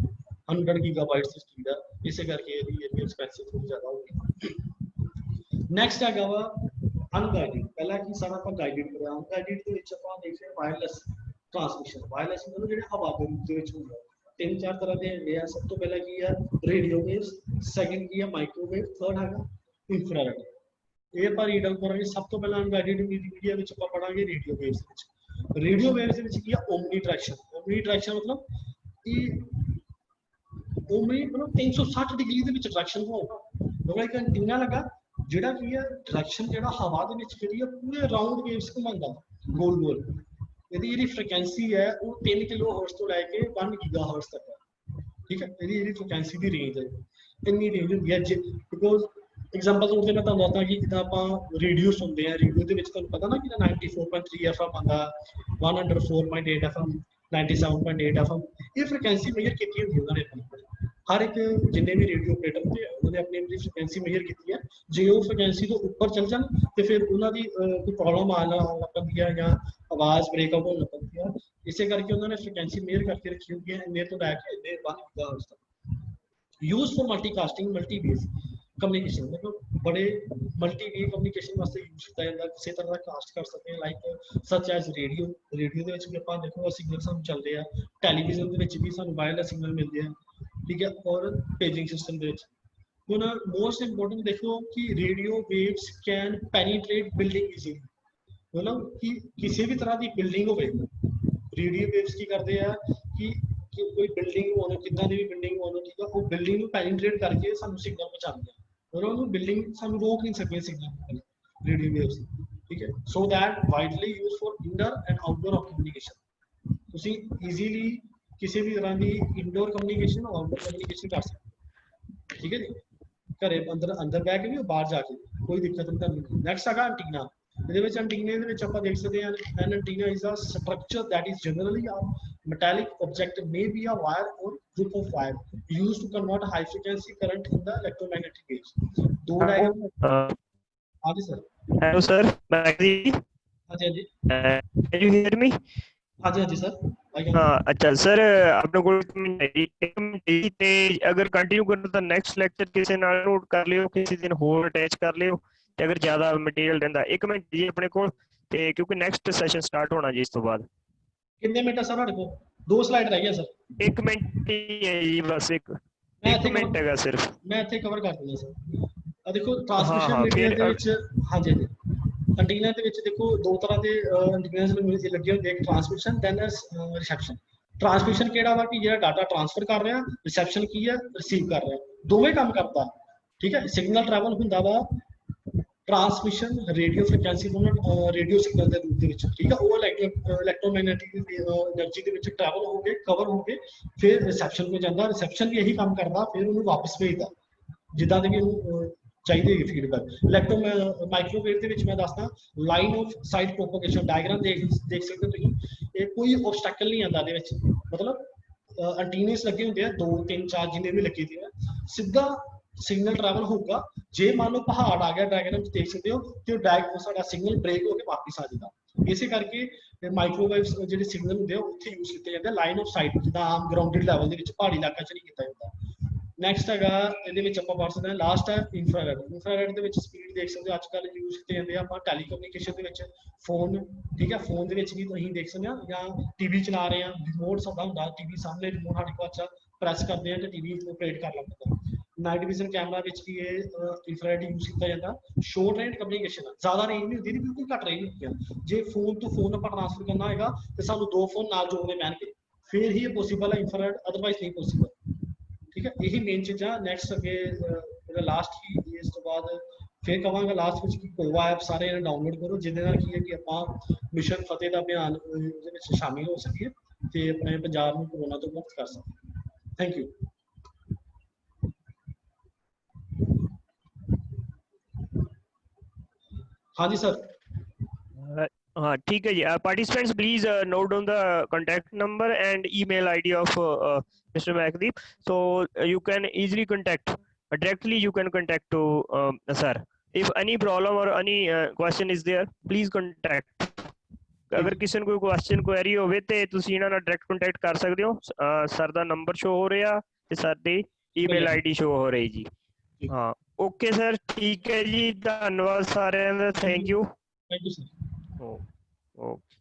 100 गीगाबाइट्स की स्पीड है, इसे करके एक्सपेंसिव थोड़ी ज़्यादा होगी। नैक्सट है वा अनगाइडेड। पहला कि सारा आप गाइडेड कराया, अनगाइडेड के आप देख रहे वायरलैस ट्रांसमिशन। वायरलैस मतलब जो हवा के रूप में होंगे 3-4 तरह के हैं। सब तो पहला की है रेडियो वेव्स, सैकेंड की है माइक्रोवेव, थर्ड है इंफ्रारेड। ये आप रीड आउट करेंगे। सब तो पहला अनगाइडेड मीडिया में आप पढ़ांगे रेडियो वेव्स। रेडियो वेव्स की है ओमनी डायरेक्शन। ओमनी डायरेक्शन मतलब कि ओमनी मतलब 360 डिग्री के डायरेक्शन होगा, मतलब एक एंटीना लगा जिहड़ा की है डायरेक्शन जिहड़ा हवा दे विच जिहड़ी पूरे राउंड वेव्स घुमांदा गोल गोल। यदि ये फ्रिक्वेंसी है वो 3 किलोहर्ट्ज तो लैके 1 गीगाहर्ट्ज तक है, ठीक है। ये फ्रिक्वेंसी की रेंज है, इन्नी रेंज होती है। बिकॉज एग्जाम्पल तौर पर मैं तुहानूं दसदा कि जिद्दां आपां रेडियो सुनते हैं, रेडियो के विच तुहानूं पता ना कि 94.3 FM आंदा, 104.8 FM, 97.8 FM, ये फ्रिक्वेंसी मेजर की होंगी उन्होंने हर एक जिन्ने भी रेडियो ऑपरेटर होंदे आ उन्होंने अपनी अपनी फ्रीक्वेंसी मेजर की है। जे वो फ्रीक्वेंसी तो ऊपर चल जान तो फिर उन्होंने कोई प्रॉब्लम आना लग पैंदी है या आवाज़ ब्रेकआउट होने लग पैंदी है। इसे करके उन्होंने फ्रीक्वेंसी मेजर करके रखी हुई है इन्ने तो लैके इन्ने 1 गीगाहर्ट्ज़ तक। यूज फॉर मल्टीकास्टिंग मल्टीवेज कम्युनिकेशन मतलब बड़े मल्टीवे कम्युनिकेशन वास्ते यूज किया जाता है। किसी तरह का कास्ट कर सकते हैं like such as radio radio ਦੇ ਵਿੱਚ ਵੀ ਆਪਾਂ ਦੇਖੋ सिग्नल ਸਾਨੂੰ ਚੱਲਦੇ ਆ ਟੈਲੀਵਿਜ਼ਨ ਦੇ ਵਿੱਚ ਵੀ ਸਾਨੂੰ ਵਾਇਰਲੈਸ ਸਿਗਨਲ ਮਿਲਦੇ ਆ ਠੀਕ ਹੈ ਔਰ ਪੇजिंग ਸਿਸਟਮ ਦੇ ਵਿੱਚ ਹੁਣ ਮੋਸਟ ਇੰਪੋਰਟੈਂਟ ਦੇਖੋ ਕਿ radio waves can penetrate building easily मतलब कि किसी भी तरह की बिल्डिंग हो रेडियो वेव्स की करते हैं कि कोई बिल्डिंग होना कितना भी बिल्डिंग होना ठीक है वो बिल्डिंग को पेनिट्रेट करके सानू सिग्नल पहुंचाते हैं और वो बिल्डिंग सानू रोक नहीं सकते सिग्नल रेडियो वेव्स ठीक है so that widely use for indoor and outdoor communication तुसी इजीली किसी भी तरह की इंडोर कम्युनिकेशन और आउटडोर कम्युनिकेशन कर सकते ठीक है जी घरे अंदर अंदर बह के भी बाहर जाके कोई दिक्कत नहीं। नेक्स्ट है एंटीना ਇਹਦੇ ਵਿੱਚ ਐਂਟੀਨਾ ਦੇ ਵਿੱਚ ਆਪਾਂ ਦੇਖ ਸਕਦੇ ਹਾਂ an antenna is a structure that is generally a metallic object may be a wire or group of wire used to convert high frequency current in the electromagnetic waves दो diagram हाँ जी sir hello sir मैगजी हाँ जी can you hear me हाँ जी sir हाँ अच्छा sir अपने को ਤੇ ਅਗਰ ਕੰਟੀਨਿਊ ਕਰਨਾ ਤਾਂ ਨੈਕਸਟ ਲੈਕਚਰ ਕਿਸੇ ਨਾਲ ਨੋਟ ਕਰ ਲਿਓ ਕਿਸੇ ਦਿਨ ਹੋਰ ਅਟੈਚ ਕਰ ਲਿਓ ਤੇ ਅਗਰ ਜ਼ਿਆਦਾ ਮਟੀਰੀਅਲ ਰਹਿੰਦਾ 1 ਮਿੰਟ ਜੀ ਆਪਣੇ ਕੋਲ ਤੇ ਕਿਉਂਕਿ ਨੈਕਸਟ ਸੈਸ਼ਨ ਸਟਾਰਟ ਹੋਣਾ ਜੀ ਇਸ ਤੋਂ ਬਾਅਦ ਕਿੰਨੇ ਮਿੰਟ ਆ ਸਰ ਤੁਹਾਡੇ ਕੋਲ 2 ਸਲਾਈਡ ਰਹਿ ਗਈਆਂ ਸਰ 1 ਮਿੰਟ ਹੀ ਹੈ ਜੀ ਬਸ 1 ਮਿੰਟ ਹੈਗਾ ਸਿਰਫ ਮੈਂ ਇੱਥੇ ਕਵਰ ਕਰ ਦਿੰਦਾ ਸਰ ਆ ਦੇਖੋ ਟ੍ਰਾਂਸਮਿਸ਼ਨ ਮੀਡੀਆ ਦੇ ਵਿੱਚ ਹਾਂਜੀ ਐਂਟੀਨਾ ਦੇ ਵਿੱਚ ਦੇਖੋ ਦੋ ਤਰ੍ਹਾਂ ਦੇ ਐਂਟੀਨਾਸ ਲੱਗੇ ਹੁੰਦੇ ਇੱਕ ਟ੍ਰਾਂਸਮਿਸ਼ਨ ਦੈਨ ਰਿਸੈਪਸ਼ਨ ट्रांसमिशन केड़ा वा कि जेड़ा डाटा ट्रांसफर कर रहा रिसेप्शन की है रिसीव कर रहा दोवें काम करता ठीक है सिग्नल ट्रैवल हुंदा वा ट्रांसमिशन रेडियो फ्रीक्वेंसी तो रेडियो सिग्नल के रूप में ठीक है वो इलेक्ट्रोमैग्नेटिक एनर्जी के ट्रैवल हो गए कवर हो गए फिर रिसेप्शन में जाता रिसेप्शन भी यही काम करता फिर उन्होंने वापस भेजता जिदा भी चाहिए फीडबैक इलेक्ट्रो माइक्रोवेव के मैं दसदा line of side propagation diagram देख सकते हो तुम कोई ऑब्स्टैकल नहीं आता मतलब एंटीनेस लगे होंगे 2 3 4 जिन्हें भी लगे थे सीधा सिग्नल ट्रैवल होगा जे मान लो पहाड़ आ गया डायग्राम देख सकते हो तो साडा सिग्नल ब्रेक होकर वापस आ जाएगा इसे करके माइक्रोवेव जो सिग्नल होंगे उत्थे यूज किए जाते लाइन ऑफ साइट जिदा आम ग्राउंडेड लैवल के पहाड़ी इलाका च नहीं किया जाता नैक्सट है ये पढ़ सकते हैं लास्ट है इंफ्रारेड इंफ्रारेड के स्पीड देख सकते हो अजकल यूज किए जाते हैं आप टैलीकम्युनिकेशन के फोन ठीक है फोन के भी देख सकते हैं या टीवी चला रहे हैं रिमोट सादा होंगे टीवी सामने रिमोट साढ़े को अच्छा प्रैस करते हैं तो टीवी ऑपरेट कर लगता नाइट विजन कैमरा भी ये इंफ्रारेड यूज किया जाता शॉर्ट रेंज कम्युनिकेशन ज्यादा रेंज नहीं होती बिल्कुल घट रेंज होती है जे फोन टू फोन आप ट्रांसफर करना होगा तो सानू 2 फोन नाल जोड़ने पैणगे फिर ही पॉसीबल है इंफ्रारेड अदरवाइज नहीं पॉसीबल ठीक है यही मेन चीज़ा नैक्सट अगे लास्ट ही इस तो बाद फिर कहांगा लास्ट में कि कोवा ऐप सारे डाउनलोड करो जिहदे नाल की है कि आपां मिशन फतेह दा अभियान दे विच शामिल हो सकीए ते अपने पंजाब नूं कोरोना तो मुक्त कर सकीए थैंक यू हाँ जी सर हाँ ठीक है जी participants please note down the contact number and email ID of Mr. Mahdeep so you can easily contact directly you can contact to sir if any problem or any question is there please contact अगर किसी ने कोई question query होवे ते तुसी इना नाल direct contact कर सकदे हो सर दा नंबर शो हो रहा ते सर दी ईमेल आईडी शो हो रही जी हाँ ओके सर ठीक है जी धन्यवाद सारे थैंक यू सर ओके